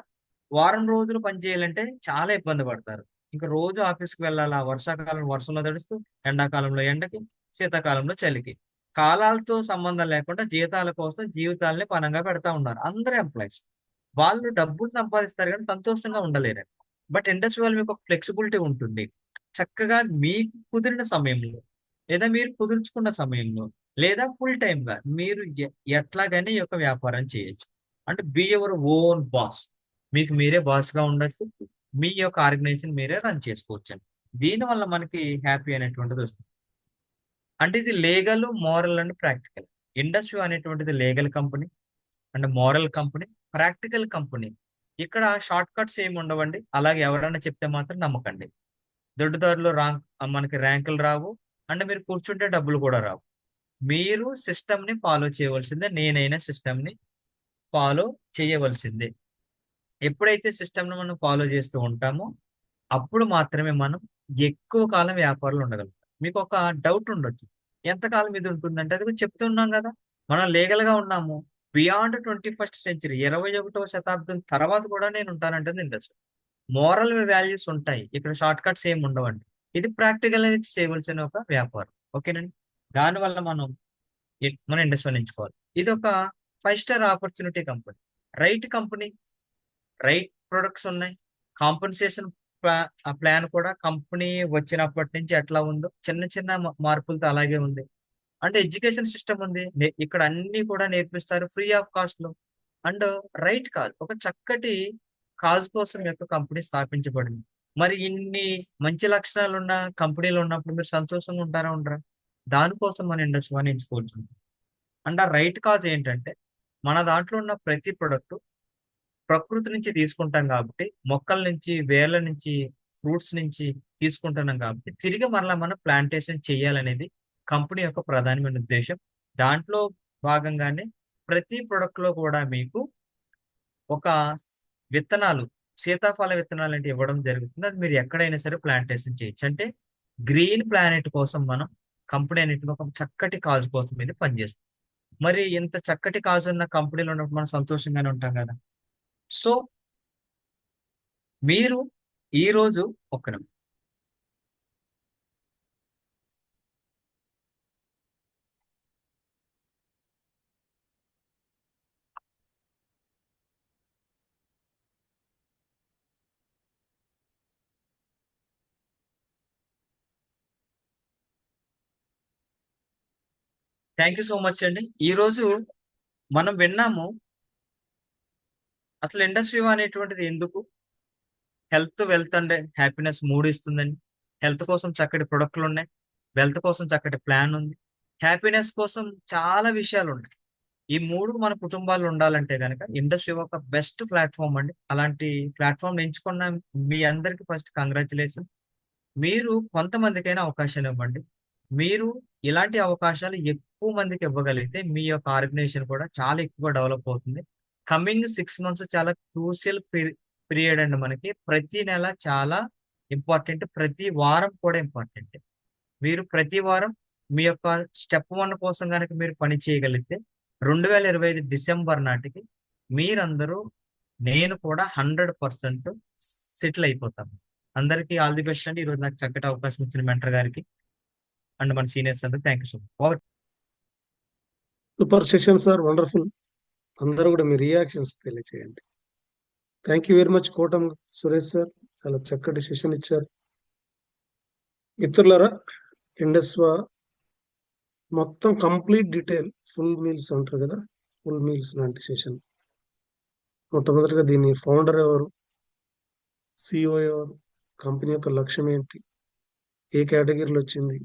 వారం రోజులు పని చేయాలంటే చాలా ఇబ్బంది పడతారు. ఇంకా రోజు ఆఫీస్‌కి వెళ్ళాలా? వర్షాకాలం వర్షంలో తడుస్తూ, ఎండాకాలంలో ఎండకి, శీతాకాలంలో చలికి. కాలాలతో సంబంధం లేకుండా జీతాల కోసం జీవితాల్ని పణంగా పెడతా ఉన్నారు అందరూ ఎంప్లాయీస్. వాళ్ళు డబ్బులు సంపాదిస్తారు గానీ సంతోషంగా ఉండలేరండి. బట్ ఇండస్ట్రీ వాళ్ళు మీకు ఒక ఫ్లెక్సిబిలిటీ ఉంటుంది. చక్కగా మీకు కుదిరిన సమయంలో, లేదా మీరు కుదుర్చుకున్న సమయంలో, లేదా ఫుల్ టైమ్‌గా మీరు ఎట్లాగైనా ఈ యొక్క వ్యాపారం చేయొచ్చు. అంటే బీ యువర్ ఓన్ బాస్. మీకు మీరే బాస్‌గా ఉండొచ్చు. మీ యొక్క ఆర్గనైజేషన్ మీరే రన్ చేసుకోవచ్చండి. దీనివల్ల మనకి హ్యాపీ అనేటువంటిది వస్తుంది. అంటే ఇది legal, moral and practical. Industry అనేటువంటిది legal company and moral company, practical company. ఇక్కడ షార్ట్ కట్స్ ఏమి ఉండవండి. అలాగే ఎవరైనా చెప్తే మాత్రం నమ్మకండి. దొడ్డిదారిలో మనకి ర్యాంకులు రావు. అండ్ మీరు కూర్చుంటే డబ్బులు కూడా రావు. మీరు సిస్టమ్‌ని ఫాలో చేయవలసిందే. నేనైనా సిస్టమ్‌ని ఫాలో చేయవలసిందే. ఎప్పుడైతే సిస్టమ్‌ని మనం ఫాలో చేస్తూ ఉంటామో, అప్పుడు మాత్రమే మనం ఎక్కువ కాలం వ్యాపారంలో ఉండగలుగుతాం. మీకొక డౌట్ ఉండొచ్చు. ఎంతకాలం ఇది ఉంటుందంటే, అది కూడా చెప్తున్నాం గదా. మనం లీగల్‌గా ఉన్నాము. బియాండ్ 21st సెంచరీ 21వ శతాబ్దం తర్వాత కూడా నేను ఉంటానంటుంది ఇండస్ట్రీ. మోరల్ వాల్యూస్ ఉంటాయి. ఇక్కడ షార్ట్ కట్స్ ఏమి ఉండవండి. ఇది ప్రాక్టికల్‌గా చేయవలసిన ఒక వ్యాపారం. ఓకేనండి. దానివల్ల మన ఇండస్ట్రీని ఎంచుకోవాలి. ఇదొక 5 star opportunity company. Right company, right products ఉన్నాయి. కాంపెన్సేషన్ ప్లాన్ కూడా కంపెనీ వచ్చినప్పటి నుంచి ఎట్లా ఉందో చిన్న చిన్న మార్పులతో అలాగే ఉంది. అంటే ఎడ్యుకేషన్ సిస్టమ్ ఉంది. ఇక్కడ అన్నీ కూడా నేర్పిస్తారు ఫ్రీ ఆఫ్ కాస్ట్‌లో. And right cause. ఒక చక్కటి కాజ్ కోసం ఈ యొక్క కంపెనీ స్థాపించబడింది. మరి ఇన్ని మంచి లక్షణాలున్న కంపెనీలు ఉన్నప్పుడు మీరు సంతోషంగా ఉంటారా? ఉండరా? దానికోసం మన ఇండస్ట్రీని ఎంచుకోవచ్చు. అండ్ ఆ రైట్ కాజ్ ఏంటంటే, మన దాంట్లో ఉన్న ప్రతి ప్రొడక్ట్ ప్రకృతి నుంచి తీసుకుంటాం కాబట్టి, మొక్కల నుంచి, వేర్ల నుంచి, ఫ్రూట్స్ నుంచి తీసుకుంటున్నాం కాబట్టి, తిరిగి మరలా మనం ప్లాంటేషన్ చేయాలనేది కంపెనీ యొక్క ప్రధానమైన ఉద్దేశ్యం. దాంట్లో భాగంగానే ప్రతి ప్రొడక్ట్‌లో కూడా మీకు ఒక విత్తనాలు, సీతాఫల విత్తనాలంటివి ఇవ్వడం జరుగుతుంది. అది మీరు ఎక్కడైనా సరే ప్లాంటేషన్ చేయొచ్చు. అంటే గ్రీన్ ప్లానెట్ కోసం మనం కంపెనీ అనేటిది ఒక చక్కటి కాజ్ కోసం ఇది పనిచేస్తుంది. మరి ఇంత చక్కటి కాజ్ ఉన్న కంపెనీలో ఉన్నప్పుడు మనం సంతోషంగానే ఉంటాం గదా. సో, మీరు ఈరోజు ఒక్క నిమిషం. థాంక్ యూ సో మచ్ అండి. ఈరోజు మనం విన్నాము అసలు ఇండస్ట్రీ అనేటువంటిది ఎందుకు? హెల్త్, వెల్త్ అండ్ హ్యాపీనెస్ 3 ఇస్తుందండి. హెల్త్ కోసం చక్కటి ప్రొడక్ట్‌లున్నాయి. వెల్త్ కోసం చక్కటి ప్లాన్ ఉంది. హ్యాపీనెస్ కోసం చాలా విషయాలున్నాయి. ఈ 3 మన కుటుంబాల్లో ఉండాలంటే గనక ఇండస్ట్రీ ఒక బెస్ట్ ప్లాట్‌ఫార్మ్ అండి. అలాంటి ప్లాట్‌ఫార్మ్‌ని ఎంచుకున్న మీ అందరికి ఫస్ట్ కంగ్రాచ్యులేషన్. మీరు కొంతమందికైనా అవకాశాలు ఇవ్వండి. మీరు ఇలాంటి అవకాశాలు ఎక్కువ మందికి ఇవ్వగలిగితే మీ యొక్క ఆర్గనైజేషన్ కూడా చాలా ఎక్కువగా డెవలప్ అవుతుంది. కమింగ్ 6 మంత్స్ చాలా క్రూషియల్ పీరియడ్ అండి మనకి. ప్రతి నెల చాలా ఇంపార్టెంట్. ప్రతి వారం కూడా ఇంపార్టెంట్. మీరు ప్రతి వారం మీ యొక్క స్టెప్ 1 కోసం గనక మీరు పని చేయగలిగితే 2025 డిసెంబర్ నాటికి మీరందరూ, నేను కూడా 100% సెటిల్ అయిపోతాం. అందరికీ ఆల్ ది బెస్ట్ అండి. ఈరోజు నాకు చక్కటి అవకాశం ఇచ్చిన మెంటర్ గారికి. అండ్ మన సీనియర్స్ అందరికి thank you so much. Super sessions are wonderful. అందరూ కూడా మీ రియాక్షన్స్ తెలియచేయండి. Thank you very much Kotam Suresh sir, చాలా చక్కటి సెషన్ ఇచ్చారు. మిత్రులారా, ఇండస్వా మొత్తం కంప్లీట్ డీటెయిల్ ఫుల్ మీల్స్ అంటారు కదా, ఫుల్ మీల్స్ లాంటి సెషన్. మొట్టమొదటిగా దీని ఫౌండర్ ఎవరు, సిఇఓ ఎవరు, కంపెనీ యొక్క లక్ష్యం ఏంటి, ఏ కేటగిరీలో వచ్చింది,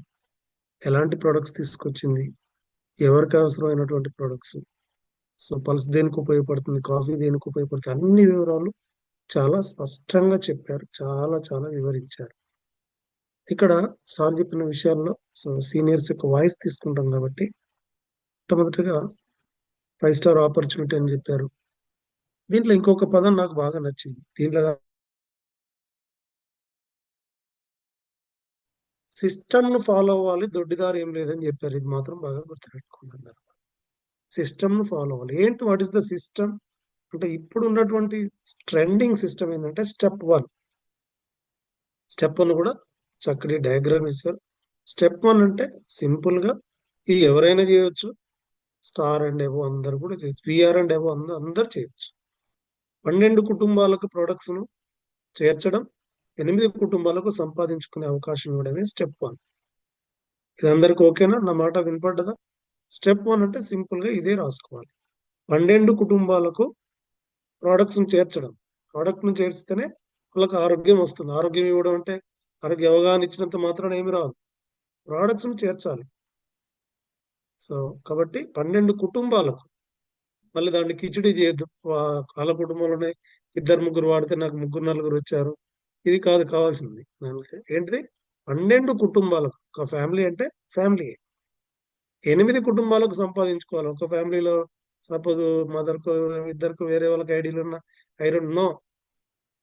ఎలాంటి ప్రొడక్ట్స్ తీసుకొచ్చింది, ఎవరికి అవసరమైనటువంటి ప్రొడక్ట్స్, సో పల్స్ దేనికి ఉపయోగపడుతుంది, కాఫీ దేనికి ఉపయోగపడుతుంది, అన్ని వివరాలు చాలా స్పష్టంగా చెప్పారు, చాలా చాలా వివరించారు. ఇక్కడ సార్ చెప్పిన విషయాల్లో సో సీనియర్స్ యొక్క వాయిస్ తీసుకుంటాం కాబట్టి మొట్టమొదటిగా 5 స్టార్ ఆపర్చునిటీ అని చెప్పారు. దీంట్లో ఇంకొక పదం నాకు బాగా నచ్చింది. దీంట్లో సిస్టమ్ ను ఫాలో అవ్వాలి, దొడ్డిదారు ఏం లేదని చెప్పారు. ఇది మాత్రం బాగా గుర్తుపెట్టుకున్నారు. సిస్టమ్ ను ఫాలో అవ్వాలి. ఏంటి, వాట్ ఇస్ ద సిస్టమ్ అంటే, ఇప్పుడు ఉన్నటువంటి ట్రెండింగ్ సిస్టమ్ ఏంటంటే స్టెప్ 1. స్టెప్ 1 కూడా చక్కటి డయాగ్రామ్ ఇచ్చారు. స్టెప్ 1 అంటే సింపుల్ గా ఇది ఎవరైనా చేయొచ్చు, స్టార్ అండ్ ఎబో అందరు కూడా చేయొచ్చు, విఆర్ అండ్ ఎబో అందరు చేయొచ్చు. 12 కుటుంబాలకు ప్రొడక్ట్స్ ను చేర్చడం, 8 కుటుంబాలకు సంపాదించుకునే అవకాశం ఇవ్వడమే స్టెప్ 1. ఇది అందరికి ఓకేనా? నా మాట వినపడ్డదా? స్టెప్ 1 అంటే సింపుల్ గా ఇదే రాసుకోవాలి. 12 కుటుంబాలకు ప్రొడక్ట్స్ ను చేర్చడం, ప్రొడక్ట్ ను చేర్చితేనే వాళ్ళకి ఆరోగ్యం వస్తుంది. ఆరోగ్యం ఇవ్వడం అంటే ఆరోగ్య అవగాహన ఇచ్చినంత మాత్రాన ఏమి రాదు, ప్రొడక్ట్స్ ను చేర్చాలి. సో కాబట్టి 12 కుటుంబాలకు, మళ్ళీ దాన్ని కిచిడి చేయొద్దు. వాళ్ళ కుటుంబంలోనే 2-3 వాడితే నాకు 3-4 వచ్చారు, ఇది కాదు కావాల్సింది. దానికి ఏంటిది, 12 కుటుంబాలకు. ఒక ఫ్యామిలీ అంటే ఫ్యామిలీ 8 కుటుంబాలకు సంపాదించుకోవాలి. ఒక ఫ్యామిలీలో సపోజ్ మదర్కు ఇద్దరికి వేరే వాళ్ళకి ఐడీలు ఉన్న ఐ డోంట్ నో,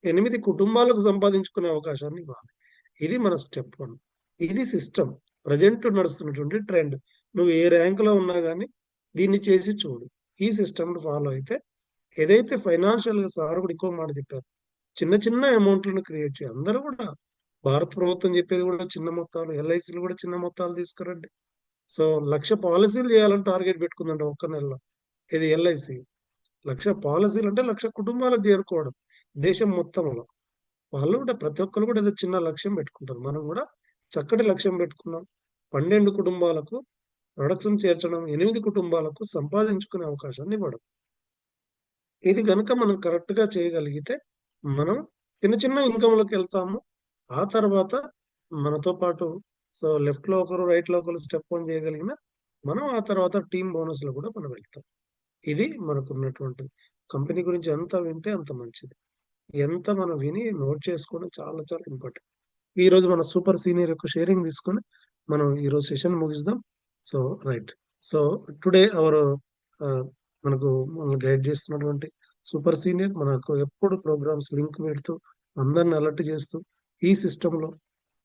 8 కుటుంబాలకు సంపాదించుకునే అవకాశాన్ని ఇవ్వాలి. ఇది మన స్టెప్ 1. ఇది సిస్టమ్, ప్రజెంట్ నడుస్తున్నటువంటి ట్రెండ్. నువ్వు ఏ ర్యాంకులో ఉన్నా కానీ దీన్ని చేసి చూడు. ఈ సిస్టమ్ ఫాలో అయితే ఏదైతే ఫైనాన్షియల్ గా సార్ కూడా ఇంకో మాట చెప్పారు, చిన్న చిన్న అమౌంట్లను క్రియేట్ చేయాలి. అందరూ కూడా భారత ప్రభుత్వం చెప్పేది కూడా చిన్న మొత్తాలు, ఎల్ఐసీలు కూడా చిన్న మొత్తాలు తీసుకురండి. సో 1,00,000 పాలసీలు చేయాలని టార్గెట్ పెట్టుకుందంట ఒక్క నెలలో. ఇది ఎల్ఐసి 1,00,000 పాలసీలు అంటే 1,00,000 కుటుంబాలకు చేరుకోవడం దేశం మొత్తంలో. వాళ్ళు కూడా ప్రతి ఒక్కరు కూడా ఏదో చిన్న లక్ష్యం పెట్టుకుంటారు. మనం కూడా చక్కటి లక్ష్యం పెట్టుకున్నాం. 12 కుటుంబాలకు ప్రొడక్ట్స్ చేర్చడం, 8 కుటుంబాలకు సంపాదించుకునే అవకాశాన్ని ఇవ్వడం. ఇది కనుక మనం కరెక్ట్ గా చేయగలిగితే మనం చిన్న చిన్న ఇన్కమ్లోకి వెళ్తాము. ఆ తర్వాత మనతో పాటు సో లెఫ్ట్ లో ఒకరు, రైట్ లో ఒకరు స్టెప్ 1 చేయగలిగిన మనం ఆ తర్వాత టీమ్ బోనస్ లో కూడా మనం వెళ్తాం. ఇది మనకున్నటువంటి కంపెనీ గురించి ఎంత వింటే అంత మంచిది. ఎంత మనం విని నోట్ చేసుకోవడం చాలా చాలా ఇంపార్టెంట్. ఈ రోజు మన సూపర్ సీనియర్ యొక్క షేరింగ్ తీసుకొని మనం ఈ రోజు సెషన్ ముగిద్దాం. So right, so today our మనకు గైడ్ చేస్తున్నటువంటి సూపర్ సీనియర్ మనకు ఎప్పుడు ప్రోగ్రామ్స్ లింక్ పెడుతూ అందరిని అలర్ట్ చేస్తూ ఈ సిస్టమ్ లో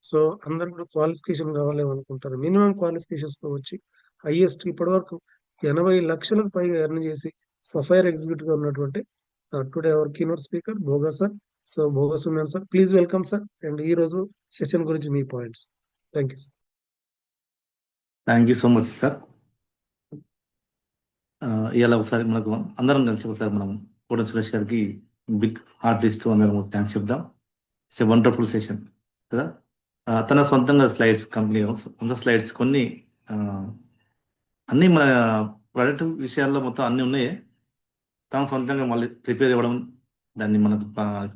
సో అందరు కూడా క్వాలిఫికేషన్ కావాలి అనుకుంటారు. మినిమం క్వాలిఫికేషన్స్ తో వచ్చి హైయెస్ట్ ఇప్పటి వరకు 80 లక్షలకు పైగా ఎర్న్ చేసి సఫైర్ ఎగ్జిక్యూటివ్ గా ఉన్నటువంటి today our keynote speaker Bhoga sir. So Bhoga ఉన్నాను sir, please welcome sir. And ఈ రోజు సెషన్ గురించి మీ points. Thank you sir. Thank you so much sir. ఇలా ఒకసారి మనకు అందరం కలిసి ఒకసారి మనం కోటం సురేష్ గారికి బిగ్ ఆర్టిస్ట్ అందరం థ్యాంక్స్ చెప్దాం. ఇట్స్ ఎ వండర్ఫుల్ సెషన్ కదా. తన సొంతంగా స్లైడ్స్, కంపెనీ సొంత స్లైడ్స్ కొన్ని అన్నీ మన ప్రొడక్ట్ విషయాల్లో మొత్తం అన్నీ ఉన్నాయి. తన సొంతంగా మళ్ళీ ప్రిపేర్ ఇవ్వడం, దాన్ని మనకు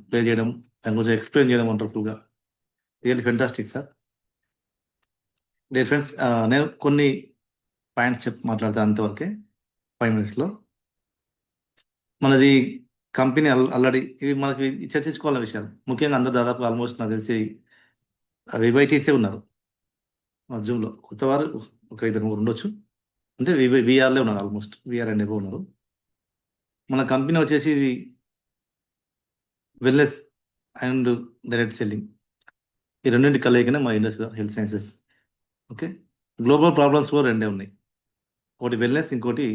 ప్లే చేయడం, దాని గురించి ఎక్స్ప్లెయిన్ చేయడం వండర్ఫుల్గా, really fantastic sir. Dear friends, నేను కొన్ని పాయింట్స్ మాట్లాడతాను అంతవరకే 5 minutes. మనది కంపెనీ ఆల్రెడీ ఇవి మనకి చర్చించుకోవాలన్న విషయాలు. ముఖ్యంగా అందరు దాదాపు ఆల్మోస్ట్ నాకు తెలిసి వివైటీసే ఉన్నారు మా జూమ్లో. కొత్త వారు ఒక 2-3 ఉండొచ్చు, అంటే విఆర్లే ఉన్నారు, ఆల్మోస్ట్ విఆర్ అండ్ ఎబో ఉన్నారు. మన కంపెనీ వచ్చేసి ఇది వెల్నెస్ అండ్ డైరెక్ట్ సెల్లింగ్, ఈ రెండింటి కలయికనే మన industry health sciences. Okay, global problems కూడా 2 ఉన్నాయి, ఒకటి వెల్నెస్, ఇంకోటి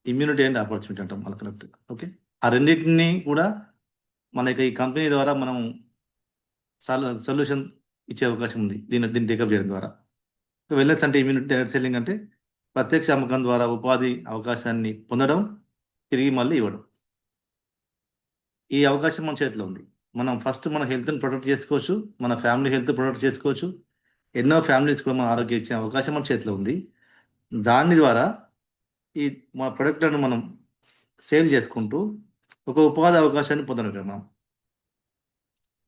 ఇమ్యూనిటీ అండ్ ఆపర్చునిటీ అంటాం మన కరెక్ట్. ఓకే, ఆ రెండింటిని కూడా మనకి ఈ కంపెనీ ద్వారా మనం సొల్యూషన్ ఇచ్చే అవకాశం ఉంది దీన్ని టేకప్ చేయడం ద్వారా. వెల్నెస్ అంటే ఇమ్యూనిటీ, డైరెక్ట్ సెల్లింగ్ అంటే ప్రత్యక్ష అమ్మకం ద్వారా ఉపాధి అవకాశాన్ని పొందడం, తిరిగి మళ్ళీ ఇవ్వడం. ఈ అవకాశం మన చేతిలో ఉంది. మనం ఫస్ట్ మన హెల్త్ని ప్రొటెక్ట్ చేసుకోవచ్చు, మన ఫ్యామిలీ హెల్త్ ప్రొటెక్ట్ చేసుకోవచ్చు. ఎన్నో ఫ్యామిలీస్ కూడా మన ఆరోగ్యం ఇచ్చే అవకాశం మన చేతిలో ఉంది. దాని ద్వారా ఈ మన ప్రొడక్ట్లను మనం సేల్ చేసుకుంటూ ఒక ఉపాధి అవకాశాన్ని పొందడం మనం.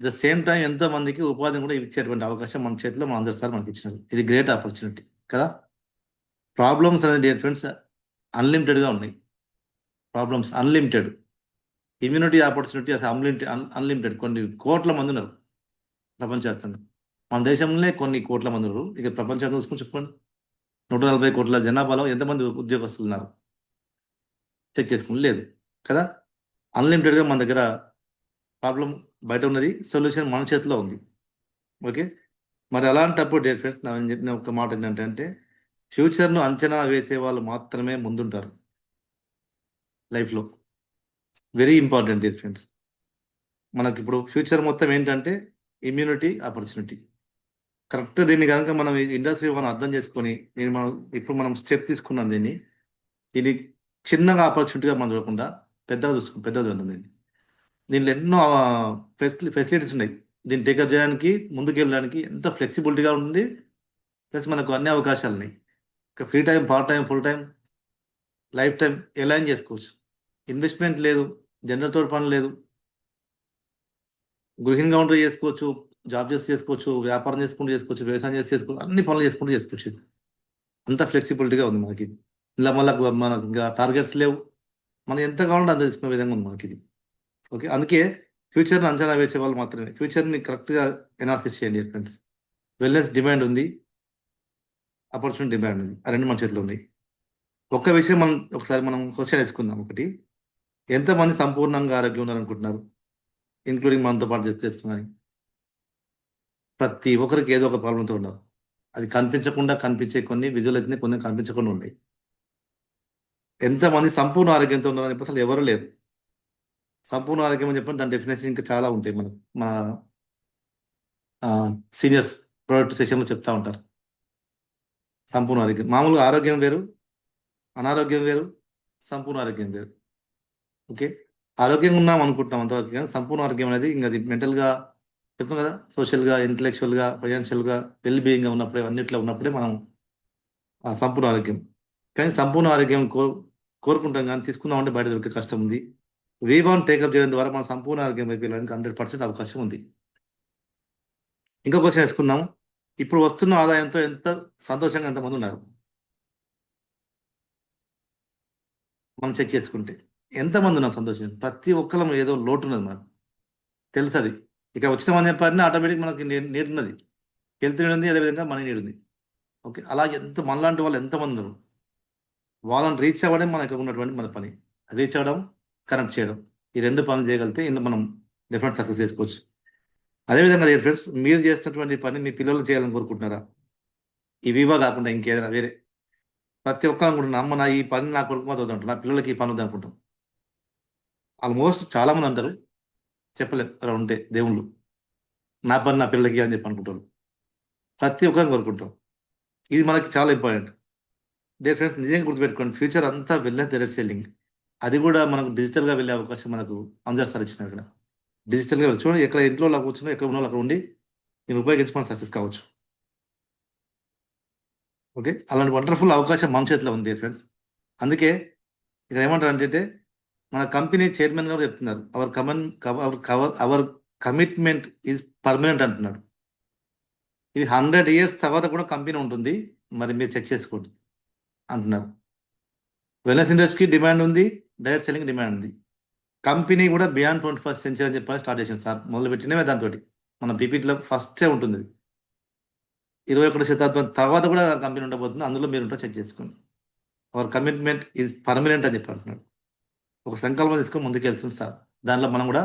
ద సేమ్ టైం ఎంతో మందికి ఉపాధిని కూడా ఇచ్చేటువంటి అవకాశం మన చేతిలో మన అందరి సార్ మనకి ఇచ్చినారు. ఇది గ్రేట్ ఆపర్చునిటీ కదా. ప్రాబ్లమ్స్ అనేది డియర్ ఫ్రెండ్స్ అన్లిమిటెడ్గా ఉన్నాయి. Problems unlimited. ఇమ్యూనిటీ ఆపర్చునిటీ అది అన్లిమిటెడ్. కొన్ని కోట్ల మంది ఉన్నారు ప్రపంచవ్యాప్తంగా. మన దేశంలోనే కొన్ని కోట్ల మంది ఉన్నారు. ఇక ప్రపంచం చూసుకొని చెప్పండి, 140 కోట్ల జనాభాలో ఎంతమంది ఉద్యోగస్తులు ఉన్నారు చెక్ చేసుకుని లేదు కదా. అన్లిమిటెడ్గా మన దగ్గర ప్రాబ్లం బయట ఉన్నది, సొల్యూషన్ మన చేతిలో ఉంది. ఓకే, మరి అలాంటప్పుడు డియర్ ఫ్రెండ్స్ నేను చెప్పిన ఒక మాట ఏంటంటే ఫ్యూచర్ను అంచనా వేసే వాళ్ళు మాత్రమే ముందుంటారు లైఫ్లో. Very important dear friends. మనకి ఇప్పుడు ఫ్యూచర్ మొత్తం ఏంటంటే ఇమ్యూనిటీ, ఆపర్చునిటీ. కరెక్ట్ దీన్ని కనుక మనం ఇండస్ట్రీ మనం అర్థం చేసుకొని ఇప్పుడు మనం స్టెప్ తీసుకున్నాం దీన్ని. ఇది చిన్నగా ఆపర్చునిటీగా మనం చూడకుండా పెద్దగా చూద్దాం దీనిలో ఎన్నో ఫెసిలిటీస్ ఉన్నాయి. దీన్ని టేకప్ చేయడానికి, ముందుకు వెళ్ళడానికి ఎంత ఫ్లెక్సిబిలిటీగా ఉంటుంది. ప్లస్ మనకు అన్ని అవకాశాలు ఉన్నాయి. Free time, part time, full time, life time ఎలా చేసుకోవచ్చు. ఇన్వెస్ట్మెంట్ లేదు, జనరల్తో పని లేదు, గృహిణిగా ఉంటూ చేసుకోవచ్చు, జాబ్ చేసి చేసుకోవచ్చు, వ్యాపారం చేసుకుంటూ చేసుకోవచ్చు, వ్యవసాయం చేసి చేసుకోవచ్చు, అన్ని పనులు చేసుకుంటూ చేసుకోవచ్చు. అంత ఫ్లెక్సిబిలిటీగా ఉంది మనకి. ఇలా మనకు ఇంకా టార్గెట్స్ లేవు. మనం ఎంత కావాలంటే అంత తీసుకునే విధంగా ఉంది మనకి ఇది. ఓకే, అందుకే ఫ్యూచర్ని అంచనా వేసే వాళ్ళు మాత్రమే. ఫ్యూచర్ని కరెక్ట్గా ఎనాలిసిస్ చేయండి ఫ్రెండ్స్. వెల్నెస్ డిమాండ్ ఉంది, ఆపర్చునిటీ డిమాండ్ ఉంది, ఆ రెండు మన చేతిలో ఉన్నాయి. ఒక్క విషయం ఒకసారి మనం క్వశ్చన్ వేసుకుందాం. ఒకటి, ఎంతమంది సంపూర్ణంగా ఆరోగ్యం ఉన్నారనుకుంటున్నారు, ఇంక్లూడింగ్ మనతో పాటు చేసుకున్నాను. ప్రతి ఒక్కరికి ఏదో ఒక ప్రాబ్లంతో ఉన్నారు. అది కనిపించే కొన్ని విజువల్ అయితే కొన్ని కనిపించకుండా ఉన్నాయి. ఎంతమంది సంపూర్ణ ఆరోగ్యంతో ఉన్నారని చెప్పి అసలు ఎవరు లేరు. సంపూర్ణ ఆరోగ్యం అని చెప్పండి, దాని డెఫినేషన్ ఇంకా చాలా ఉంటాయి. మా సీనియర్స్ ప్రొడక్ట్ సెషన్లో చెప్తా ఉంటారు. సంపూర్ణ ఆరోగ్యం, మామూలుగా ఆరోగ్యం వేరు, అనారోగ్యం వేరు, సంపూర్ణ ఆరోగ్యం వేరు. ఓకే, ఆరోగ్యంగా ఉన్నాం అనుకుంటున్నాం అంతవరకు, కానీ సంపూర్ణ ఆరోగ్యం అనేది ఇంకా అది మెంటల్గా చెప్తాం కదా, సోషల్గా, ఇంటలెక్చువల్గా, ఫైనాన్షియల్గా, వెల్ బీయింగ్గా ఉన్నప్పుడే, అన్నిట్లో ఉన్నప్పుడే మనం సంపూర్ణ ఆరోగ్యం. కానీ సంపూర్ణ ఆరోగ్యం కోరుకుంటాం, కానీ తీసుకుందామంటే బయట దొరికే కష్టం ఉంది. రీబౌండ్ టేకప్ చేయడం ద్వారా మనం సంపూర్ణ ఆరోగ్యం వైపు వెళ్ళడానికి 100% అవకాశం ఉంది. ఇంకో క్వశ్చన్ వేసుకుందాం. ఇప్పుడు వస్తున్న ఆదాయంతో ఎంత సంతోషంగా ఎంతమంది ఉన్నారు మనం చెక్ చేసుకుంటే ఎంతమంది ఉన్నాం సంతోషంగా? ప్రతి ఒక్కరం ఏదో లోటు ఉన్నది మనకు తెలుసు. అది ఇక వచ్చిన మంది చెప్పారని ఆటోమేటిక్ మనకి నీడ్ ఉన్నది, హెల్త్ నీడ్ ఉంది, అదేవిధంగా మనీ నీడ్ ఉంది. ఓకే, అలా మనలాంటి వాళ్ళు ఎంతమంది ఉన్నారు, వాళ్ళని రీచ్ అవ్వడం మనకు ఉన్నటువంటి మన పని. రీచ్ అవ్వడం, కనెక్ట్ చేయడం, ఈ రెండు పనులు చేయగలిగితే మనం డెఫినెట్ సక్సెస్ చేసుకోవచ్చు. అదేవిధంగా ఫ్రెండ్స్, మీరు చేస్తున్నటువంటి పని మీ పిల్లలు చేయాలని కోరుకుంటున్నారా? ఈ వివా కాకుండా ఇంకేదైనా వేరే ప్రతి ఒక్కరు అనుకుంటున్నా, అమ్మ ఈ పని నా కొడుకు వద్దంటారు, నా పిల్లలకి ఈ పని వద్దు అనుకుంటాం. ఆల్మోస్ట్ చాలా మంది అంటారు, చెప్పలేము అలా ఉంటే దేవుళ్ళు, నా పని నా పిల్లలకి అని చెప్పి అనుకుంటారు. ప్రతి ఒక్కరిని కోరుకుంటాం. ఇది మనకి చాలా ఇంపార్టెంట్. డే ఫ్రెండ్స్, నిజంగా గుర్తుపెట్టుకోండి, ఫ్యూచర్ అంతా వెల్నెస్ డైరెక్ట్ సెల్లింగ్. అది కూడా మనకు డిజిటల్గా వెళ్ళే అవకాశం మనకు అందజేస్తారు ఇచ్చినారు. ఇక్కడ డిజిటల్గా చూడండి, ఎక్కడ ఇంట్లో అలా కూర్చున్నా, ఎక్కడ ఉన్నా అక్కడ ఉండి నేను ఉపయోగించి మనం సక్సెస్ కావచ్చు. ఓకే, అలాంటి వండర్ఫుల్ అవకాశం మన చేతిలో ఉంది ఫ్రెండ్స్. అందుకే ఇక్కడ ఏమంటారు అంటే, మన కంపెనీ చైర్మన్ గారు చెప్తున్నారు, అవర్ కమిట్మెంట్ ఈజ్ పర్మనెంట్ అంటున్నాడు. ఇది 100 years తర్వాత కూడా కంపెనీ ఉంటుంది, మరి మీరు చెక్ చేసుకోండి అంటున్నారు. వెల్నెస్ ఇండస్ట్రీకి డిమాండ్ ఉంది, డైరెక్ట్ సెల్లింగ్ డిమాండ్ ఉంది. కంపెనీ కూడా బియాండ్ 21st century అని చెప్పి స్టార్ట్ చేసింది సార్, మొదలు పెట్టినవే దాంతో. మన పీపీటీలో ఫస్టే ఉంటుంది. 21వ శతాబ్దం తర్వాత కూడా కంపెనీ ఉండబోతుంది, అందులో మీరు ఉంటా చెక్ చేసుకోండి. అవర్ కమిట్మెంట్ ఈజ్ పర్మనెంట్ అని చెప్పి అంటున్నాడు. ఒక సంకల్పం తీసుకొని ముందుకు వెళ్తుంది సార్. దానిలో మనం కూడా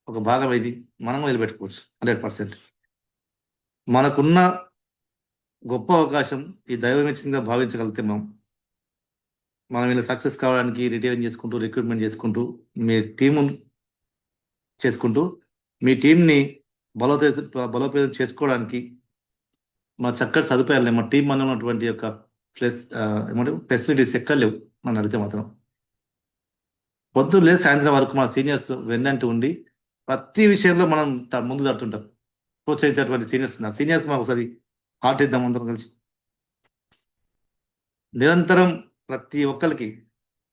ఒక భాగం ఇది మనం నిలబెట్టుకోవచ్చు 100%. మనకున్న గొప్ప అవకాశం ఈ దైవమిచ్చిందిగా భావించగలిగితే మనం ఇలా సక్సెస్ కావడానికి రిటైలింగ్ చేసుకుంటూ, రిక్రూట్మెంట్ చేసుకుంటూ, మీ టీము చేసుకుంటూ, మీ టీంని బలోపేతం చేసుకోవడానికి మా చక్కటి సదుపాయాలు లేవు. మా టీం మన ఉన్నటువంటి యొక్క ఏమంటే ఫెసిలిటీస్ ఎక్కడ లేవు నన్ను అడిగితే మాత్రం. పొద్దున్న లేదు సాయంత్రం వరకు మా సీనియర్స్ వెన్నంటూ ఉండి ప్రతి విషయంలో మనం ముందు తడుతుంటాం. ప్రోత్సహించేటువంటి సీనియర్స్ ఉన్నారు. సీనియర్స్ మాకు ఒకసారి హార్ట్ ఇద్దాం అందరం కలిసి. నిరంతరం ప్రతి ఒక్కరికి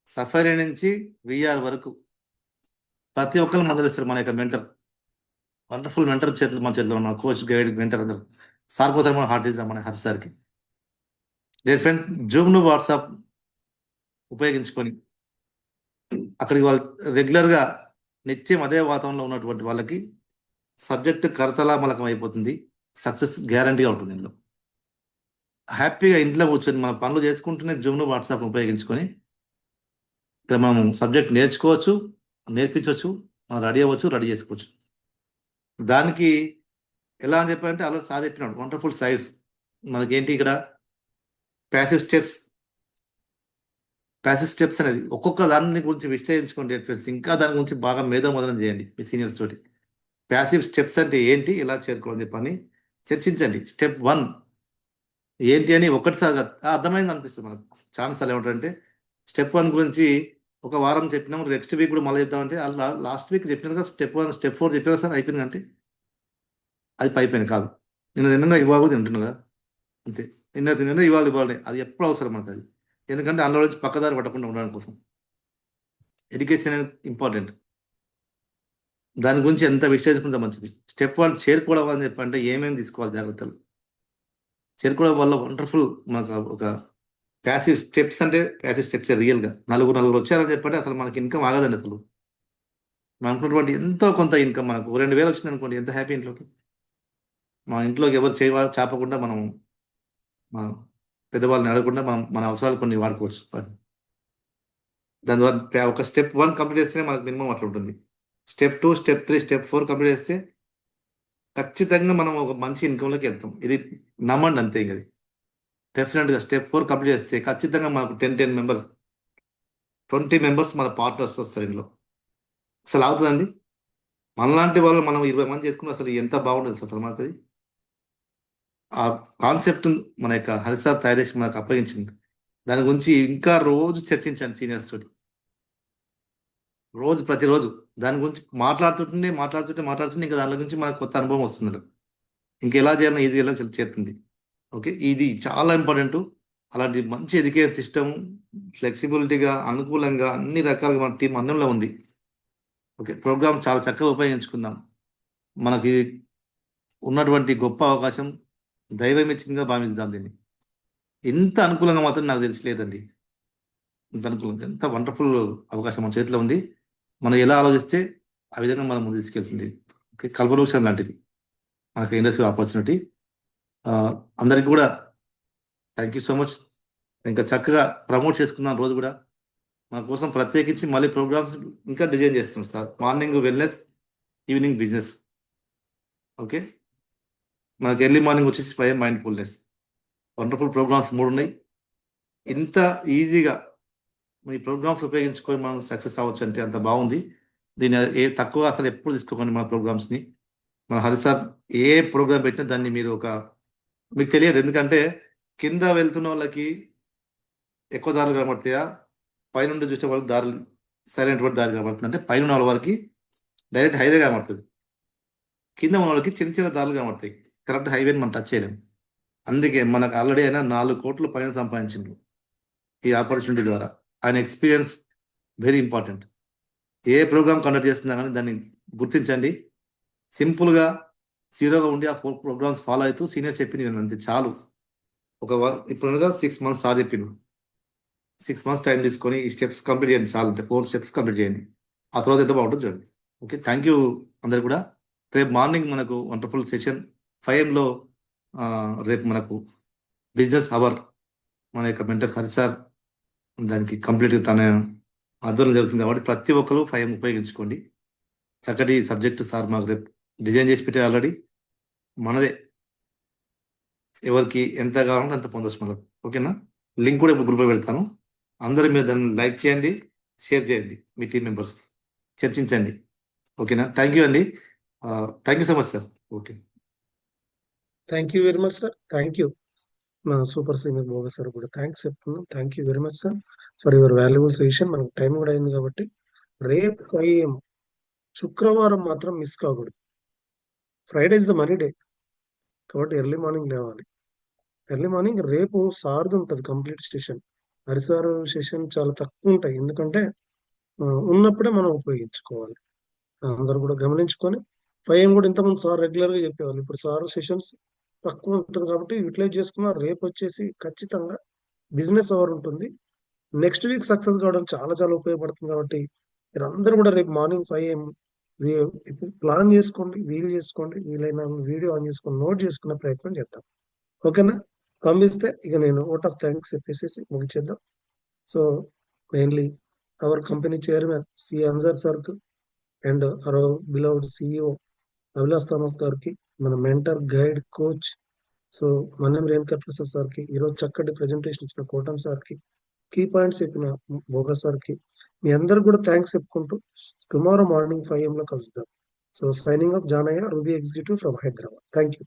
సఫరీ నుంచి విఆర్ వరకు ప్రతి ఒక్కరు మొదలుస్తారు మన యొక్క మెంటర్. వండర్ఫుల్ మెంటర్ చేతులు మన చేతిలో మన కోచ్ గైడ్ మెంటర్ అందరు. సార్ కోసం మనం హార్ట్ ఇద్దాం మన హర్ష సార్కి. డియర్ ఫ్రెండ్, జూమ్ను వాట్సాప్ ఉపయోగించుకొని అక్కడికి వాళ్ళు రెగ్యులర్గా నిత్యం అదే వాతావరణంలో ఉన్నటువంటి వాళ్ళకి సబ్జెక్ట్ కరతలామలకం అయిపోతుంది. సక్సెస్ గ్యారంటీగా ఉంటుంది. ఇందులో హ్యాపీగా ఇంట్లో కూర్చొని మన పనులు చేసుకుంటూనే జూమ్ను వాట్సాప్ ఉపయోగించుకొని ఇక్కడ మనం సబ్జెక్ట్ నేర్చుకోవచ్చు, నేర్పించవచ్చు, మనం రెడీ అవ్వచ్చు, రెడీ చేసుకోవచ్చు. దానికి ఎలా అని చెప్పారంటే అలా సార్ చెప్పినాడు వండర్ఫుల్ సైడ్స్. మనకేంటి ఇక్కడ ప్యాసివ్ స్టెప్స్ అనేది ఒక్కొక్క దాని గురించి విశ్లేషించుకోండి. ఇంకా దాని గురించి బాగా మేధోమదనం చేయండి మీ సీనియర్స్ తోటి. ప్యాసివ్ స్టెప్స్ అంటే ఏంటి, ఎలా చేరుకోవాలని చెప్పని చర్చించండి. స్టెప్ 1 ఏంటి అని ఒక్కటిసారి అర్థమైంది అనిపిస్తుంది మనకు. ఛాన్సార్లు ఏమంటారంటే స్టెప్ 1 గురించి ఒక వారం చెప్పినాము, నెక్స్ట్ వీక్ కూడా మళ్ళీ చెప్తామంటే లాస్ట్ వీక్ చెప్పినారు కదా స్టెప్ 1 స్టెప్ 4 చెప్పినా సార్ అయిపోయింది అంటే అది పైపోయింది కాదు. నేను తిన్నా ఇవాళ కూడా తింటున్నా కదా అంతే. తిన్నా ఇవాళ అది ఎప్పుడు అవసరం మనకు అది. ఎందుకంటే అందులో నుంచి పక్కదారి పట్టకుండా ఉండడం కోసం. ఎడ్యుకేషన్ అనేది ఇంపార్టెంట్. దాని గురించి ఎంత విశ్లేషించుకుంటే మంచిది. స్టెప్ 1 చేరుకోవడం అని చెప్పంటే ఏమేమి తీసుకోవాలి జాగ్రత్తలు. చేరుకోవడం వల్ల వండర్ఫుల్ మనకు ఒక ప్యాసివ్ స్టెప్స్ అంటే ప్యాసివ్ స్టెప్స్ రియల్గా నలుగురు వచ్చారని చెప్పంటే అసలు మనకి ఇన్కమ్ ఆగదండి. అసలు మనం అనుకున్నటువంటి ఎంతో కొంత ఇన్కమ్ మనకు 2,000 వచ్చింది అనుకోండి, ఎంత హ్యాపీ ఇంట్లోకి. మా ఇంట్లోకి ఎవరు చాపకుండా మనం మన పెద్దవాళ్ళని అడగకుండా మనం మన అవసరాలు కొన్ని వాడుకోవచ్చు. దాని ద్వారా ఒక స్టెప్ 1 కంప్లీట్ చేస్తే మనకు మినిమం అట్లా ఉంటుంది. స్టెప్ 2, స్టెప్ 3, స్టెప్ 4 కంప్లీట్ చేస్తే ఖచ్చితంగా మనం ఒక మంచి ఇన్కమ్లోకి వెళ్తాం. ఇది నమ్మండి అంతే. ఇది డెఫినెట్గా స్టెప్ 4 కంప్లీట్ చేస్తే ఖచ్చితంగా మనకు 10 మెంబర్స్ 20 మెంబర్స్ మన పార్ట్నర్స్ వస్తారు ఇందులో. అసలు అవుతుందండి. మనలాంటి వాళ్ళు మనం 20 మంది చేసుకుని అసలు ఎంత బాగుంటుంది అసలు మనకు. అది ఆ కాన్సెప్ట్ మన యొక్క హరిసార్ తయారు చేసి మనకు అప్పగించింది. దాని గురించి ఇంకా రోజు చర్చించండి సీనియర్స్ తోటి. ప్రతిరోజు దాని గురించి మాట్లాడుతుంటే ఇంకా దాని గురించి మనకు కొత్త అనుభవం వస్తుంది. ఇంకెలా చేయాలని ఈజీ ఎలా చేరుతుంది. ఓకే, ఇది చాలా ఇంపార్టెంట్. అలాంటి మంచి ఎడ్యుకేషన్ సిస్టమ్ ఫ్లెక్సిబిలిటీగా అనుకూలంగా అన్ని రకాలుగా మన టీం అన్నంలో ఉంది. ఓకే, ప్రోగ్రామ్ చాలా చక్కగా ఉపయోగించుకుందాం. మనకి ఉన్నటువంటి గొప్ప అవకాశం దైవం ఇచ్చిందిగా భావించుదాం దీన్ని. ఇంత అనుకూలంగా మాత్రం నాకు తెలిసలేదండి. ఇంత అనుకూలంగా ఎంత వండర్ఫుల్ అవకాశం మన చేతిలో ఉంది. మనం ఎలా ఆలోచిస్తే ఆ విధంగా మనం ముందు తీసుకెళ్తుంది. ఓకే, కల్పవృక్షం లాంటిది మనకి ఇండస్ట్రీ ఆపర్చునిటీ. అందరికి కూడా థ్యాంక్ యూ సో మచ్. ఇంకా చక్కగా ప్రమోట్ చేసుకున్నాను రోజు కూడా. మన కోసం ప్రత్యేకించి మళ్ళీ ప్రోగ్రామ్స్ ఇంకా డిజైన్ చేస్తున్నాం sir. Morning wellness, evening business. Okay, మనకి ఎర్లీ మార్నింగ్ వచ్చేసి 5 మైండ్ఫుల్నెస్. వండర్ఫుల్ ప్రోగ్రామ్స్ 3 ఉన్నాయి. ఇంత ఈజీగా ఈ ప్రోగ్రామ్స్ ఉపయోగించుకొని మనం సక్సెస్ అవ్వచ్చు అంటే అంత బాగుంది. దీన్ని తక్కువ అసలు ఎప్పుడు తీసుకోకండి మన ప్రోగ్రామ్స్ని. మన హరిసార్ ఏ ప్రోగ్రామ్ పెట్టినా దాన్ని మీరు మీకు తెలియదు. ఎందుకంటే కింద వెళ్తున్న వాళ్ళకి ఎక్కువ దారులు కనబడతాయా, పైనుండి చూసే వాళ్ళకి దారులు సరైనటువంటి దారి కనబడుతుంది. అంటే పైన వాళ్ళ వాళ్ళకి డైరెక్ట్ హైవే కనబడుతుంది, కింద ఉన్న వాళ్ళకి చిన్న చిన్న దారులు కనబడతాయి. కరెక్ట్ హైవేని మనం టచ్ చేయలేము. అందుకే మనకు ఆల్రెడీ అయినా 4 కోట్ల పైన సంపాదించిండ్రు ఈ ఆపర్చునిటీ ద్వారా. ఆయన ఎక్స్పీరియన్స్ వెరీ ఇంపార్టెంట్. ఏ ప్రోగ్రామ్ కండక్ట్ చేస్తున్నా కానీ దాన్ని గుర్తించండి. సింపుల్గా జీరోగా ఉండి ఆ 4 ప్రోగ్రామ్స్ ఫాలో అవుతూ సీనియర్ చెప్పింది అంతే చాలు. ఇప్పుడు 6 మంత్స్ సార్ చెప్పిండు. 6 మంత్స్ టైం తీసుకొని ఈ స్టెప్స్ కంప్లీట్ చేయండి చాలు. అంటే 4 స్టెప్స్ కంప్లీట్ చేయండి. ఆ తర్వాత ఎంత బాగుంటుంది చూడండి. ఓకే, థ్యాంక్ యూ అందరు కూడా. రేపు మార్నింగ్ మనకు వండర్ఫుల్ సెషన్ 5 రేపు మనకు బిజినెస్ అవర్ మన యొక్క మెంటర్ హరిసార్ దానికి కంప్లీట్గా తన ఆధ్వర్యం జరుగుతుంది కాబట్టి ప్రతి ఒక్కరు 5 ఉపయోగించుకోండి. చక్కటి సబ్జెక్ట్ సార్ మాకు రేపు డిజైన్ చేసి పెట్టే ఆల్రెడీ. మనదే ఎవరికి ఎంత కావాలంటే అంత పొందొచ్చు మనకు. ఓకేనా, లింక్ కూడా ఇప్పుడు గ్రూప్లో పెడతాను. అందరూ మీరు దాన్ని లైక్ చేయండి, షేర్ చేయండి, మీ టీం మెంబర్స్ చర్చించండి. ఓకేనా, థ్యాంక్ యూ అండి. Thank you so much sir. Okay. Thank you very much sir. Thank you. నా సూపర్ సీనియర్ భోగ సార్ కూడా థ్యాంక్స్ చెప్తున్నాం. Thank you very much sir for your valuable session. మనకు time కూడా అయింది కాబట్టి రేపు 5 AM శుక్రవారం మాత్రం మిస్ కాకూడదు. Friday is the money day కాబట్టి ఎర్లీ మార్నింగ్ లేవాలి. ఎర్లీ మార్నింగ్ రేపు సార్ది ఉంటుంది కంప్లీట్ సెషన్. హరిసార్ సెషన్ చాలా తక్కువ ఉంటాయి, ఎందుకంటే ఉన్నప్పుడే మనం ఉపయోగించుకోవాలి. అందరూ కూడా గమనించుకొని 5 AM కూడా ఇంతకుముందు సార్ రెగ్యులర్ గా చెప్పేవాళ్ళు. ఇప్పుడు సార్ సెషన్స్ తక్కువ ఉంటుంది కాబట్టి యూటిలైజ్ చేసుకున్న రేపు వచ్చేసి ఖచ్చితంగా బిజినెస్ అవర్ ఉంటుంది. నెక్స్ట్ వీక్ సక్సెస్ కావడం చాలా చాలా ఉపయోగపడుతుంది కాబట్టి మీరు అందరూ కూడా రేపు మార్నింగ్ 5 AM ప్లాన్ చేసుకోండి, వీలైన వీడియో ఆన్ చేసుకొని నోట్ చేసుకునే ప్రయత్నం చేద్దాం. ఓకేనా? పంపిస్తే ఇక నేను ఓట్ ఆఫ్ థ్యాంక్స్ చెప్పేసి ముగిచేద్దాం. So mainly our company chairman C Ansar సార్కు and our beloved CEO Abhilash Thomas గారికి, మన mentor guide coach so Manyam Renukar Prasad సార్కి, ఈరోజు చక్కటి ప్రెజెంటేషన్ ఇచ్చిన కోటం సార్కి, కీ పాయింట్స్ చెప్పిన భోగా సార్కి, మీ అందరు కూడా థ్యాంక్స్ చెప్పుకుంటూ టుమారో మార్నింగ్ 5 AM లో కలుద్దాం. So signing off Janaiah, Ruby executive from Hyderabad. Thank you.